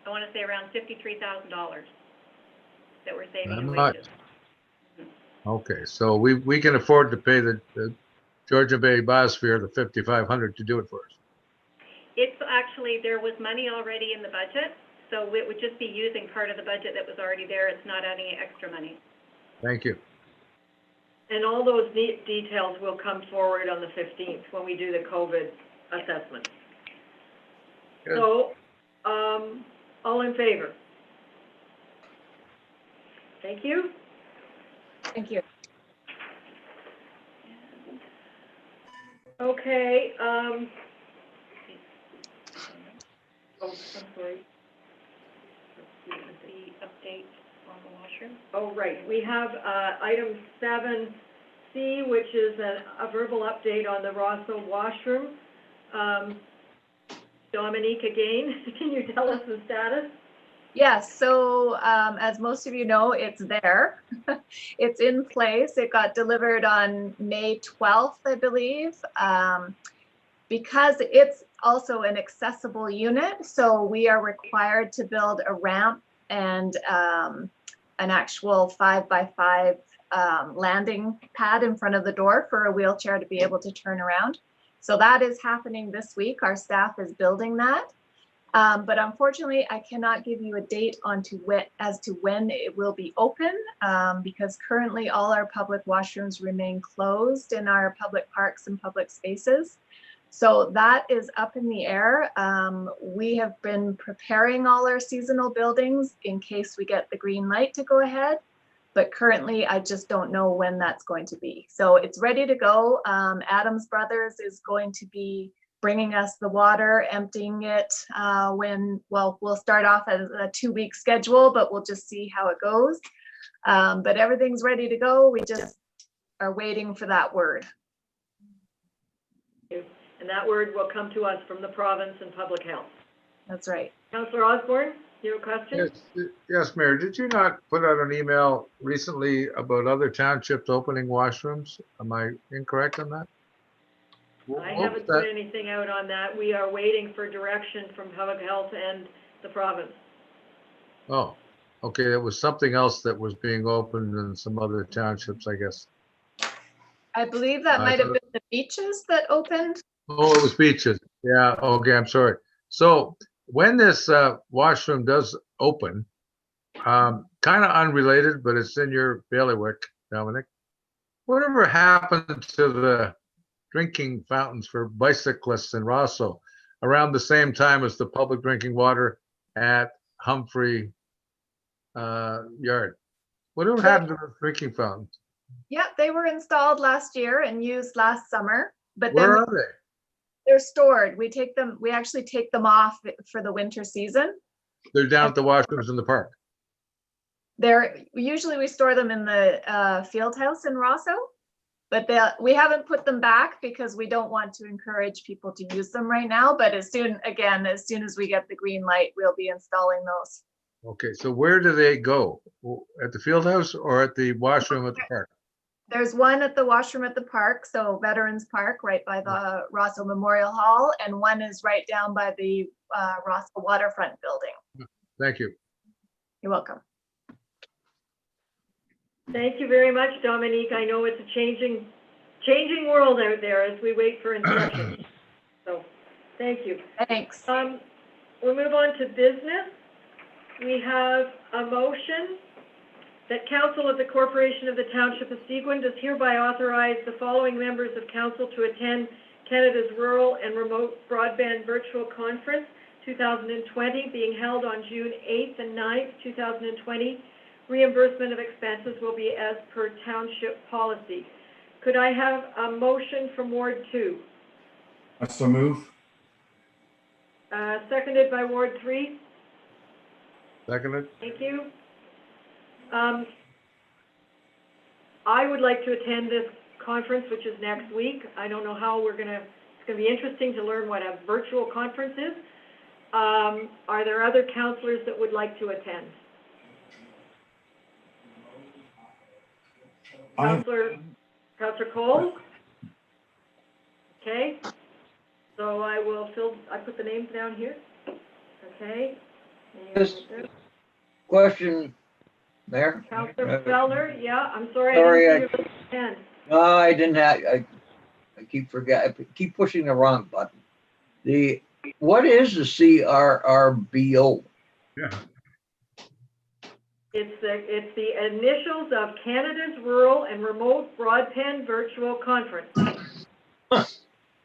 I want to say around $53,000 that we're saving in wages. Okay, so we can afford to pay the Georgian Bay Biosphere the $5,500 to do it for us. It's actually, there was money already in the budget, so it would just be using part of the budget that was already there. It's not adding extra money. Thank you. And all those details will come forward on the 15th when we do the COVID assessment. Good. So, all in favor? Thank you. Thank you. Okay, oh, I'm sorry. The update on the washroom. Oh, right. We have item 7C, which is a verbal update on the Rosso washroom. Dominique, again, can you tell us the status? Yes, so as most of you know, it's there. It's in place. It got delivered on May 12th, I believe. Because it's also an accessible unit, so we are required to build a ramp and an actual 5x5 landing pad in front of the door for a wheelchair to be able to turn around. So that is happening this week. Our staff is building that. But unfortunately, I cannot give you a date as to when it will be open because currently all our public washrooms remain closed in our public parks and public spaces. So that is up in the air. We have been preparing all our seasonal buildings in case we get the green light to go ahead. But currently, I just don't know when that's going to be. So it's ready to go. Adams Brothers is going to be bringing us the water, emptying it we'll start off as a 2-week schedule, but we'll just see how it goes. But everything's ready to go. We just are waiting for that word. And that word will come to us from the province and public health. That's right. Councillor Osborne, you have a question? Yes, Mayor. Did you not put out an email recently about other townships opening washrooms? Am I incorrect on that? I haven't put anything out on that. We are waiting for direction from public health and the province. Oh, okay. It was something else that was being opened in some other townships, I guess. I believe that might have been the beaches that opened. Oh, it was beaches. Yeah. Okay. I'm sorry. So when this washroom does open, kind of unrelated, but it's in your bailiwick, Dominic. Whatever happened to the drinking fountains for bicyclists in Rosso around the same time as the public drinking water at Humphrey yard? Whatever happened to the drinking fountains? Yeah, they were installed last year and used last summer, but Where are they? They're stored. We actually take them off for the winter season. They're down at the washrooms in the park. Usually we store them in the field house in Rosso, but we haven't put them back because we don't want to encourage people to use them right now. But as soon as we get the green light, we'll be installing those. Okay, so where do they go? At the field house or at the washroom at the park? There's one at the washroom at the park, so Veterans Park, right by the Rosso Memorial Hall, and one is right down by the Rosso Waterfront Building. Thank you. You're welcome. Thank you very much, Dominique. I know it's a changing world out there as we wait for instructions. So, thank you. Thanks. We'll move on to business. We have a motion that Council of the Corporation of the Township of Seguin does hereby authorize the following members of Council to attend Canada's Rural and Remote Broadband Virtual Conference 2020, being held on June 8th and 9th, 2020. Reimbursement of expenses will be as per Township policy. Could I have a motion from Ward 2? So move. Seconded by Ward 3. Seconded. Thank you. I would like to attend this conference, which is next week. I don't know how it's gonna be interesting to learn what a virtual conference is. Are there other councillors that would like to attend? Councillor Cole? Okay. So I put the names down here. Okay. Just question, Mayor. Councillor Fellner, yeah, I'm sorry. Sorry, I didn't see your hand. No, I didn't have, I keep pushing the wrong button. What is the CRRBO? Yeah. It's the initials of Canada's Rural and Remote Broadband Virtual Conference.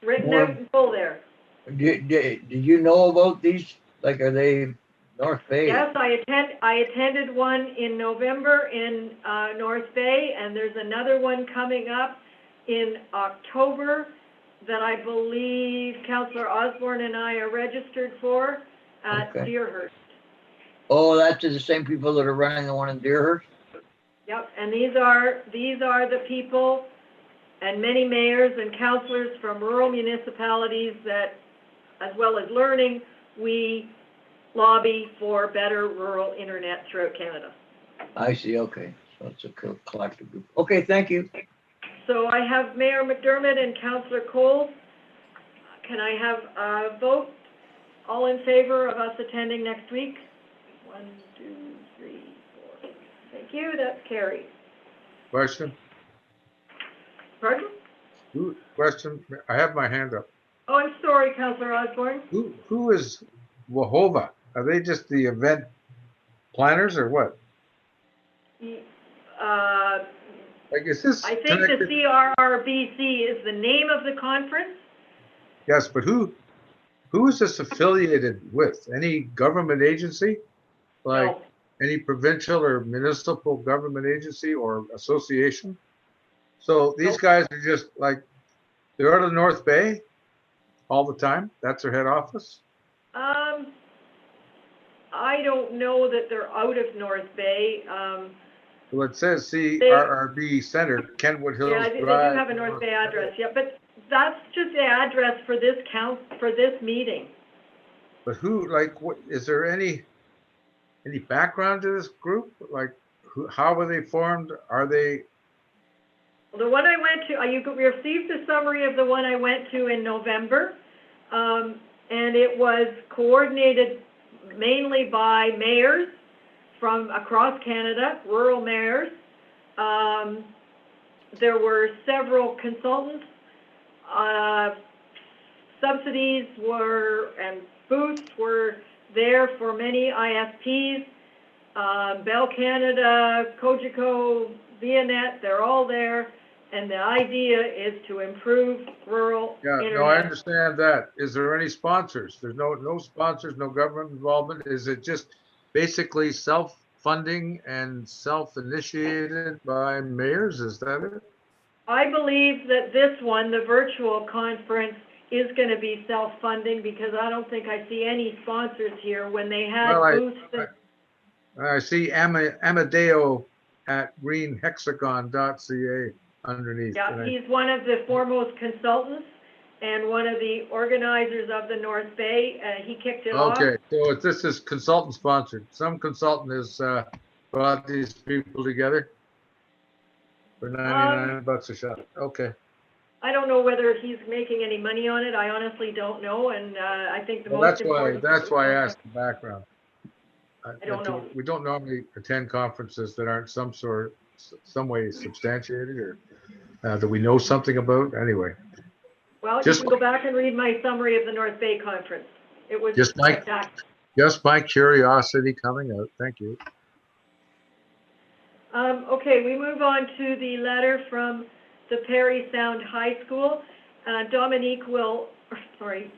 Written out in full there. Did you know about these? Like, are they North Bay? Yes, I attended one in November in North Bay, and there's another one coming up in October that I believe Councillor Osborne and I are registered for at Deerhurst. Oh, that's the same people that are running the one in Deerhurst? Yep, and these are the people and many mayors and councillors from rural municipalities that, as well as learning, we lobby for better rural internet throughout Canada. I see, okay. So it's a collective group. Okay, thank you. So I have Mayor McDermott and Councillor Cole. Can I have a vote? All in favor of us attending next week? 1, 2, 3, 4. Thank you, that's carried. Question? Pardon? Question? I have my hand up. Oh, I'm sorry, Councillor Osborne. Who is Wahova? Are they just the event planners or what? Like, is this I think connected? the CRRBC is the name of the conference. Yes, but who is this affiliated with? Any government agency? Like No. any provincial or municipal government agency or association? So these guys are just like, they're out of North Bay all the time? That's their head office? I don't know that they're out of North Bay. Well, it says CRRB Center, Kentwood Hills Yeah, they do Drive. have a North Bay address, yeah, but that's just the address for this meeting. But who, like, what, is there any background to this group? Like, how were they formed? Are they? Well, the one I went to, you received a summary of the one I went to in November, and it was coordinated mainly by mayors from across Canada, rural mayors. There were several consultants. Subsidies and booths were there for many ISPs. Bell Canada, Cogeco, Vianet, they're all there. And the idea is to improve rural internet. No, I understand that. Is there any sponsors? There's no sponsors, no government involvement. Is it just basically self-funding and self-initiated by mayors? Is that it? I believe that this one, the virtual conference, is going to be self-funding because I don't think I see any sponsors here when they had booths. I see Amadeo at greenhexagon.ca underneath. Yeah, he's one of the foremost consultants, and one of the organizers of the North Bay. He kicked it off. Okay, so this is consultant sponsored. Some consultant has brought these people together for 99 bucks a shot. Okay. I don't know whether he's making any money on it. I honestly don't know, and I think the Well, most that's why important. I asked the background. I don't know. We don't normally attend conferences that aren't some way substantiated or that we know something about. Anyway, Well, you can go back and read my summary of the North Bay Conference. It was spectacular. Just my curiosity coming out. Thank you. Okay, we move on to the letter from the Parry Sound High School.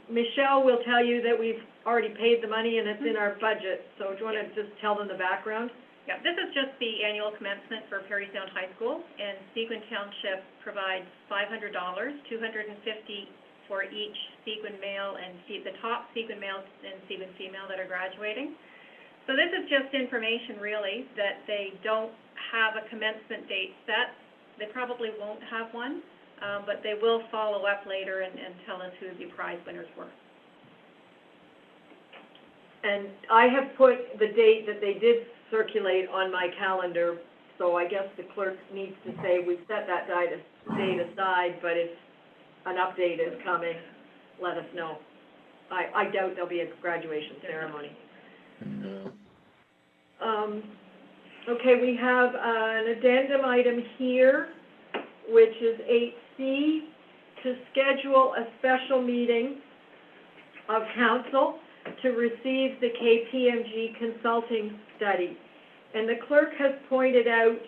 Michelle will tell you that we've already paid the money and it's in our budget. So do you want to just tell them the background? Yeah, this is just the annual commencement for Parry Sound High School, and Seguin Township provides $500, $250 for each Seguin male and the top Seguin male and Seguin female that are graduating. So this is just information really that they don't have a commencement date set. They probably won't have one, but they will follow up later and tell us who the prize winners were. And I have put the date that they did circulate on my calendar, so I guess the clerk needs to say we've set that date aside, but if an update is coming, let us know. I doubt there'll be a graduation ceremony. Okay, we have an addendum item here, which is 8C, to schedule a special meeting of council to receive the KPMG consulting study. And the clerk has pointed out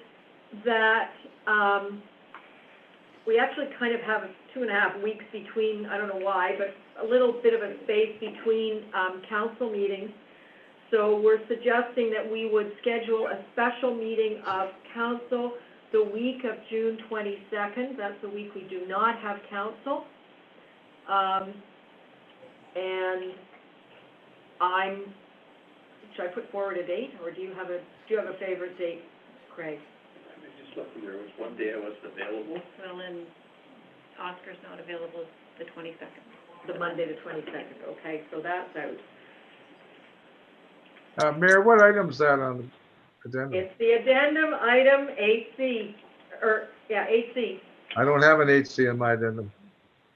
that we actually kind of have 2.5 weeks between, I don't know why, but a little bit of a space between council meetings. So we're suggesting that we would schedule a special meeting of council the week of June 22nd. That's the week we do not have council. And should I put forward a date, or do you have a favorite date, Craig? I was just looking, there was one day I wasn't available. Well, and Oscar's not available the 22nd. The Monday the 22nd, okay, so that's out. Mayor, what item is that on the addendum? It's the addendum item 8C, 8C. I don't have an 8C in my addendum.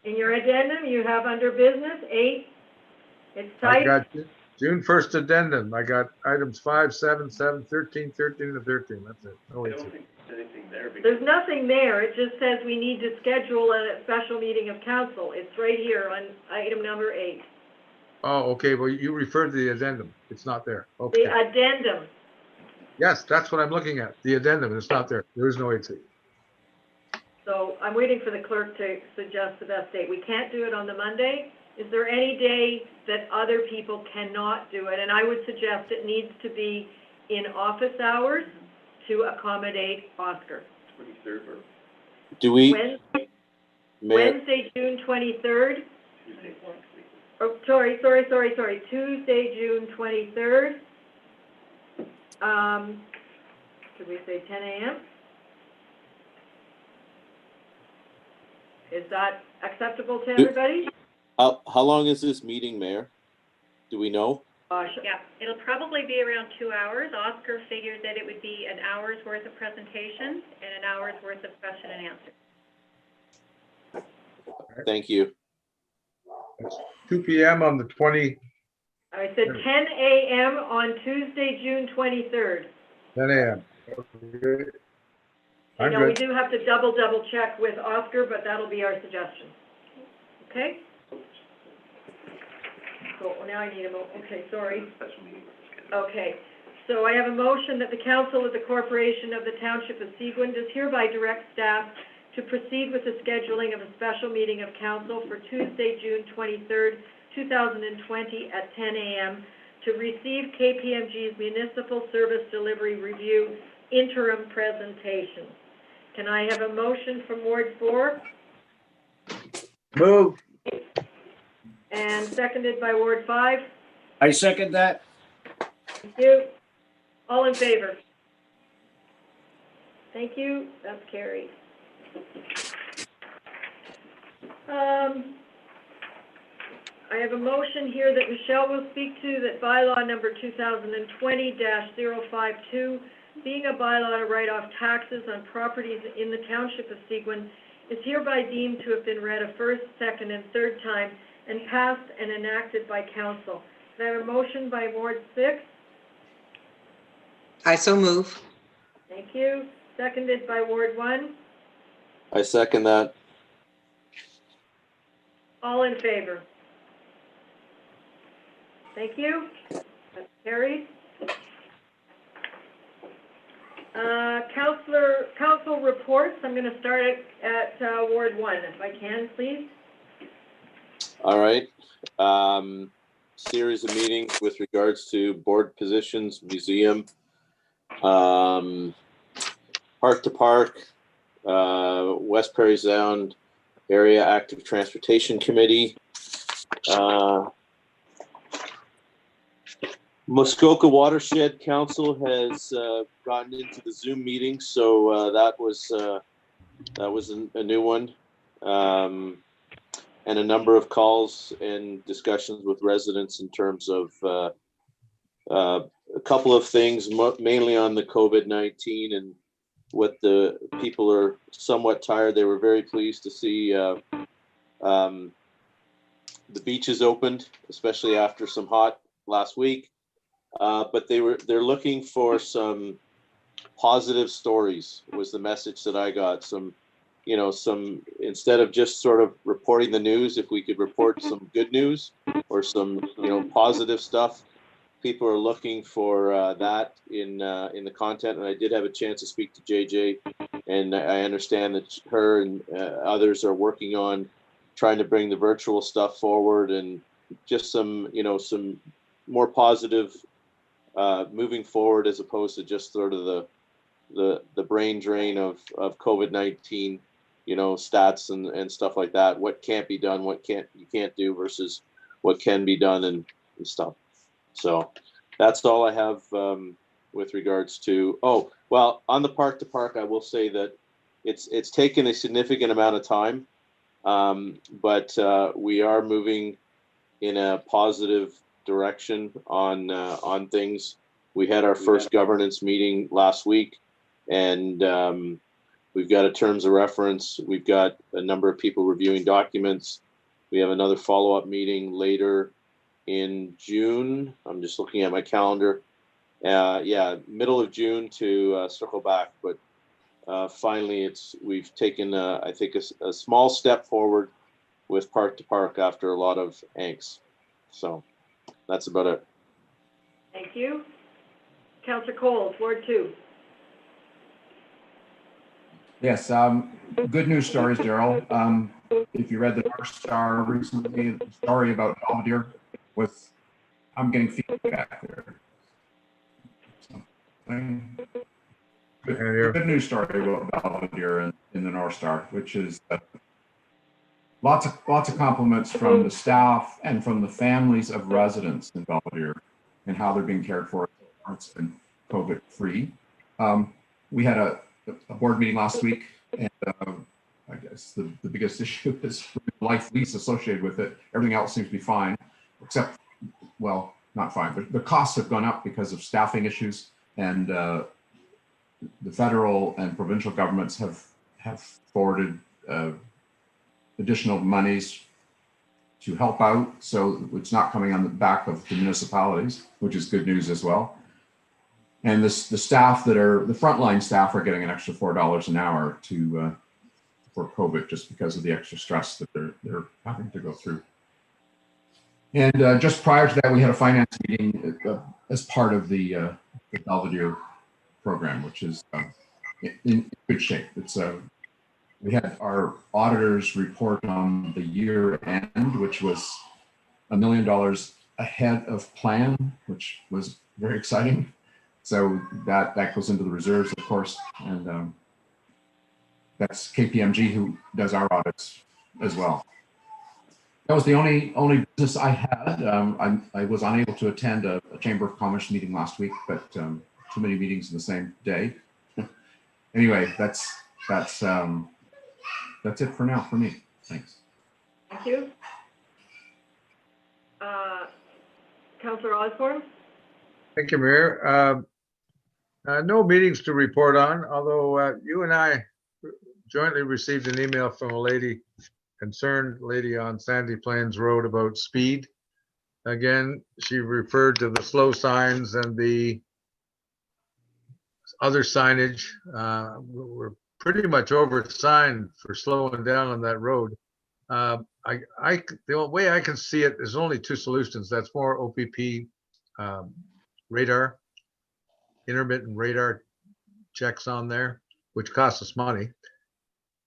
In your addendum, you have under business 8. It's I tight. got June 1st addendum. I got items 5, 7, 7, 13, 13, and 13. That's it. No I 8C. don't think there's anything there. There's nothing there. It just says we need to schedule a special meeting of council. It's right here on item number 8. Oh, okay. Well, you referred to the addendum. It's not there. Okay. The addendum. Yes, that's what I'm looking at. The addendum. It's not there. There is no 8C. So I'm waiting for the clerk to suggest the best date. We can't do it on the Monday. Is there any day that other people cannot do it? And I would suggest it needs to be in office hours to accommodate Oscar. 23rd or Do we, Mayor, Wednesday, June 23rd. Tuesday. Oh, sorry. Tuesday, June 23rd. Should we say 10 a.m.? Is that acceptable to everybody? how long is this meeting, Mayor? Do we know? Yeah, it'll probably be around 2 hours. Oscar figured that it would be an hour's worth of presentation and an hour's worth of question and answer. Thank you. 2 p.m. on the 20. I said 10 a.m. on Tuesday, June 23rd. 10 a.m. Okay. You I'm know, we good. do have to double check with Oscar, but that'll be our suggestion. Okay? Cool, well, now I need okay, sorry. Okay, so I have a motion that the Council of the Corporation of the Township of Seguin does hereby direct staff to proceed with the scheduling of a special meeting of council for Tuesday, June 23rd, 2020 at 10 a.m. to receive KPMG's Municipal Service Delivery Review interim presentation. Can I have a motion from Ward 4? Move. And seconded by Ward 5? I second that. Thank you. All in favor? Thank you, that's carried. I have a motion here that Michelle will speak to, that bylaw number 2020-052, being a bylaw to write off taxes on properties in the Township of Seguin, is hereby deemed to have been read a first, second, and third time and passed and enacted by council. Can I have a motion by Ward 6? I so move. Thank you. Seconded by Ward 1. I second that. All in favor? Thank you. That's carried. Council reports. I'm going to start at Ward 1, if I can, please. All right. Series of meetings with regards to board positions, museum, park to park, West Prairie Sound Area Active Transportation Committee, Muskoka Watershed Council has gotten into the Zoom meeting, so that was a new one, and a number of calls and discussions with residents in terms of a couple of things, mainly on the COVID-19 and what the people are somewhat tired. They were very pleased to see the beaches opened, especially after some hot last week. But they're looking for some positive stories was the message that I got. Some instead of just sort of reporting the news, if we could report some good news or some positive stuff. People are looking for that in the content, and I did have a chance to speak to JJ, and I understand that her and others are working on trying to bring the virtual stuff forward and just some more positive moving forward, as opposed to just sort of the brain drain of COVID-19, stats and stuff like that. What can't be done, what you can't do versus what can be done and stuff. So that's all I have with regards to. Oh, well, on the park to park, I will say that it's taken a significant amount of time, but we are moving in a positive direction on things. We had our first governance meeting last week, and we've got a terms of reference. We've got a number of people reviewing documents. We have another follow-up meeting later in June. I'm just looking at my calendar. Middle of June to circle back. But finally, we've taken, I think, a small step forward with park to park after a lot of angst. So that's about it. Thank you. Councillor Coles, Ward 2. Yes, good news stories, Daryl. If you read the North Star recently, the story about Belvedere I'm getting feedback there. Good news story about Belvedere in the North Star, which is lots of compliments from the staff and from the families of residents in Belvedere and how they're being cared for. It's been COVID-free. We had a board meeting last week, and I guess the biggest issue is the life lease associated with it. Everything else seems to be fine, except, well, not fine, but the costs have gone up because of staffing issues, and the federal and provincial governments have forwarded additional monies to help out, so it's not coming on the back of the municipalities, which is good news as well. And the staff the frontline staff are getting an extra $4 an hour for COVID, just because of the extra stress that they're having to go through. And just prior to that, we had a finance meeting as part of the Belvedere program, which is in good shape. We had our auditors report on the year end, which was $1 million ahead of plan, which was very exciting. So that goes into the reserves, of course, and that's KPMG who does our audits as well. That was the only business I had. I was unable to attend a Chamber of Commerce meeting last week, but too many meetings in the same day. Anyway, that's it for now for me. Thanks. Thank you. Councillor Osborne? Thank you, Mayor. No meetings to report on, although you and I jointly received an email from a lady, concerned lady on Sandy Plains Road about speed. Again, she referred to the slow signs and the other signage. We're pretty much over signed for slowing down on that road. The way I can see it, there's only two solutions. That's more OPP radar, intermittent radar checks on there, which costs us money.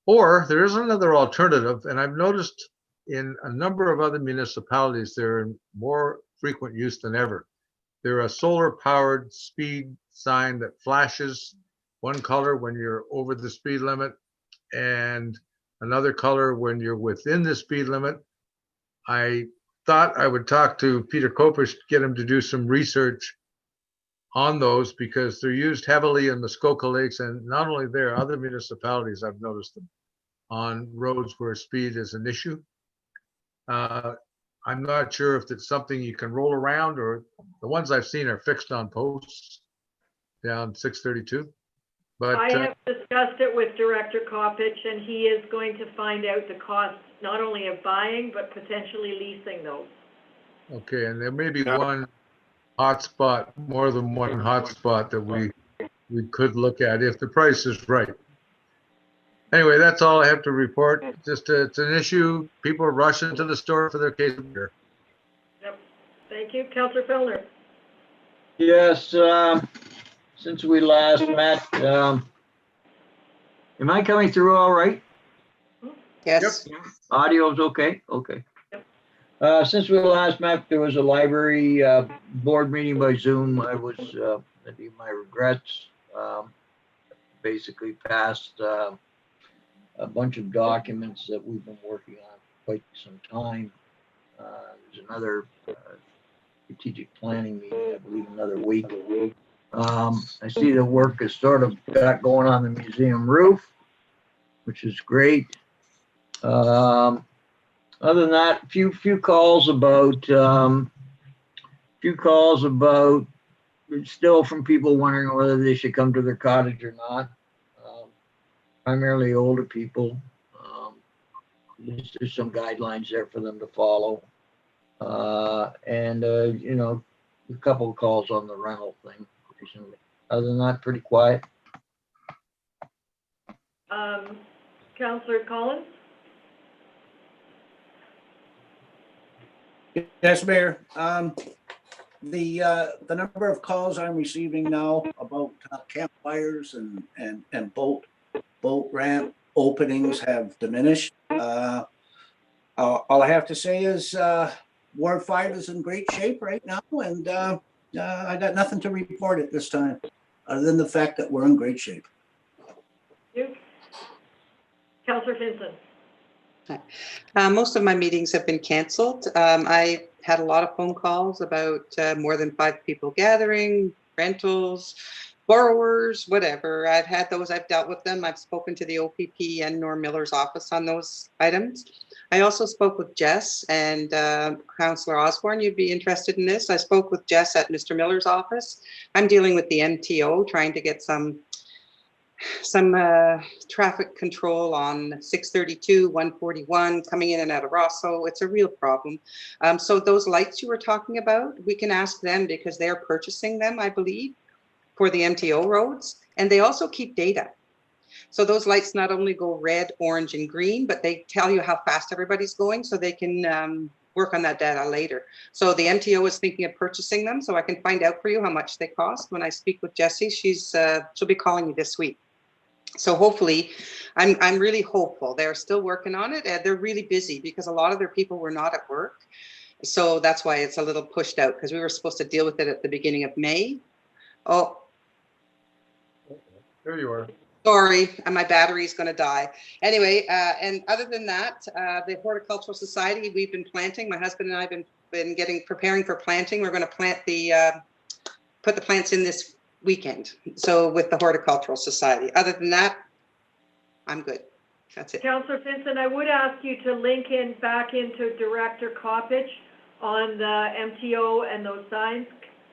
Or there is another alternative, and I've noticed in a number of other municipalities, they're in more frequent use than ever. They're a solar-powered speed sign that flashes one color when you're over the speed limit and another color when you're within the speed limit. I thought I would talk to Peter Copish, get him to do some research on those because they're used heavily in Muskoka Lakes, and not only there, other municipalities, I've noticed them on roads where speed is an issue. I'm not sure if it's something you can roll around, or the ones I've seen are fixed on posts down 632. But I have discussed it with Director Cottage, and he is going to find out the cost not only of buying, but potentially leasing those. Okay, and there may be one hotspot, more than one hotspot that we could look at if the price is right. Anyway, that's all I have to report. Just it's an issue. People are rushing to the store for their case of beer. Yep. Thank you. Councillor Fellner. Yes, since we last met, am I coming through all right? Yes. Yep. Audio's okay? Okay. Yep. Since we last met, there was a library board meeting by Zoom. I was, my regrets, basically passed a bunch of documents that we've been working on quite some time. There's another strategic planning meeting, I believe, another week. I see the work is sort of got going on the museum roof, which is great. Other than that, few calls about still from people wondering whether they should come to their cottage or not. Primarily older people. There's some guidelines there for them to follow. You know, a couple of calls on the rental thing recently. Other than that, pretty quiet. Councillor Collins? Yes, Mayor. The number of calls I'm receiving now about campfires and boat ramp openings have diminished. All I have to say is Ward 5 is in great shape right now, and I got nothing to report at this time, other than the fact that we're in great shape. You? Councillor Vincent? Most of my meetings have been canceled. I had a lot of phone calls about more than 5 people gathering, rentals, borrowers, whatever. I've had those, I've dealt with them. I've spoken to the OPP and Norm Miller's office on those items. I also spoke with Jess and Councillor Osborne, you'd be interested in this. I spoke with Jess at Mr. Miller's office. I'm dealing with the MTO, trying to get some traffic control on 632, 141, coming in and out of Rosso. It's a real problem. So those lights you were talking about, we can ask them because they're purchasing them, I believe, for the MTO roads, and they also keep data. So those lights not only go red, orange, and green, but they tell you how fast everybody's going, so they can work on that data later. So the MTO is thinking of purchasing them, so I can find out for you how much they cost when I speak with Jessie. She'll be calling you this week. So hopefully, I'm really hopeful. They're still working on it, and they're really busy because a lot of their people were not at work. So that's why it's a little pushed out, because we were supposed to deal with it at the beginning of May. Oh. There you are. Sorry, my battery's going to die. Anyway, and other than that, the Horticultural Society, we've been planting. My husband and I have been preparing for planting. We're going to plant put the plants in this weekend. So with the Horticultural Society. Other than that, I'm good. That's it. Councillor Vincent, I would ask you to link in back into Director Cottage on the MTO and those signs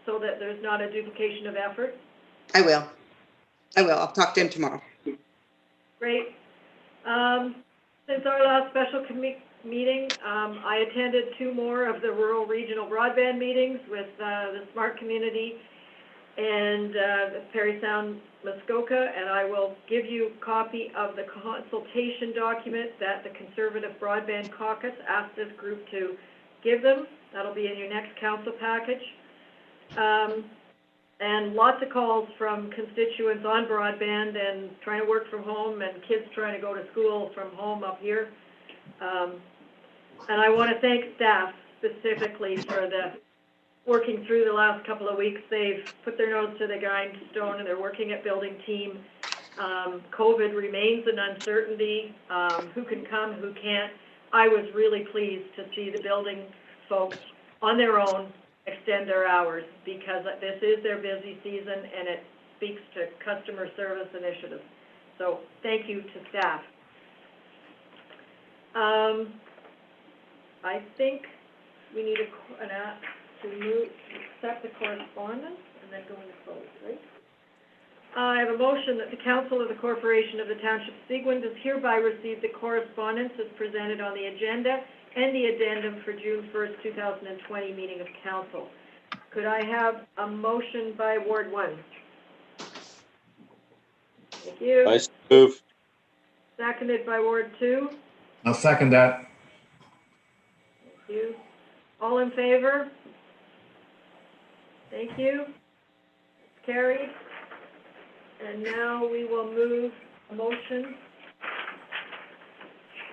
so that there's not a duplication of effort? I will. I'll talk to him tomorrow. Great. Since our last special meeting, I attended 2 more of the rural regional broadband meetings with the Smart Community and the Parry Sound Muskoka, and I will give you a copy of the consultation document that the Conservative Broadband Caucus asked this group to give them. That'll be in your next council package. And lots of calls from constituents on broadband and trying to work from home and kids trying to go to school from home up here. And I want to thank staff specifically for the working through the last couple of weeks. They've put their nose to the grindstone and they're working at building team. COVID remains an uncertainty. Who can come, who can't. I was really pleased to see the building folks on their own extend their hours because this is their busy season and it speaks to customer service initiatives. So thank you to staff. I think we need to accept the correspondence and then go into close, right? I have a motion that the Council of the Corporation of the Township of Seguin does hereby receive the correspondence as presented on the agenda and the addendum for June 1st, 2020 meeting of Council. Could I have a motion by Ward 1? Thank you. I move. Seconded by Ward 2. I'll second that. Thank you. All in favor? Thank you. Carried. And now we will move a motion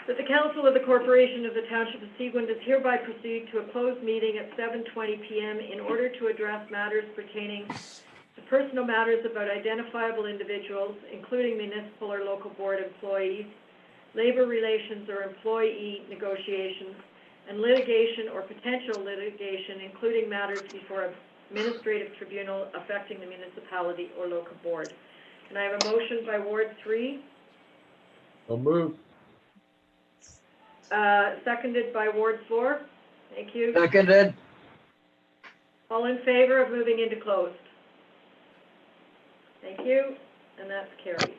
that the Council of the Corporation of the Township of Seguin does hereby proceed to a closed meeting at 7:20 p.m. in order to address matters pertaining to personal matters about identifiable individuals, including municipal or local board employees, labor relations or employee negotiations, and litigation or potential litigation, including matters before an administrative tribunal affecting the municipality or local board. Can I have a motion by Ward 3? So moved. Seconded by Ward 4. Thank you. Seconded. All in favor of moving into closed? Thank you, and that's carried.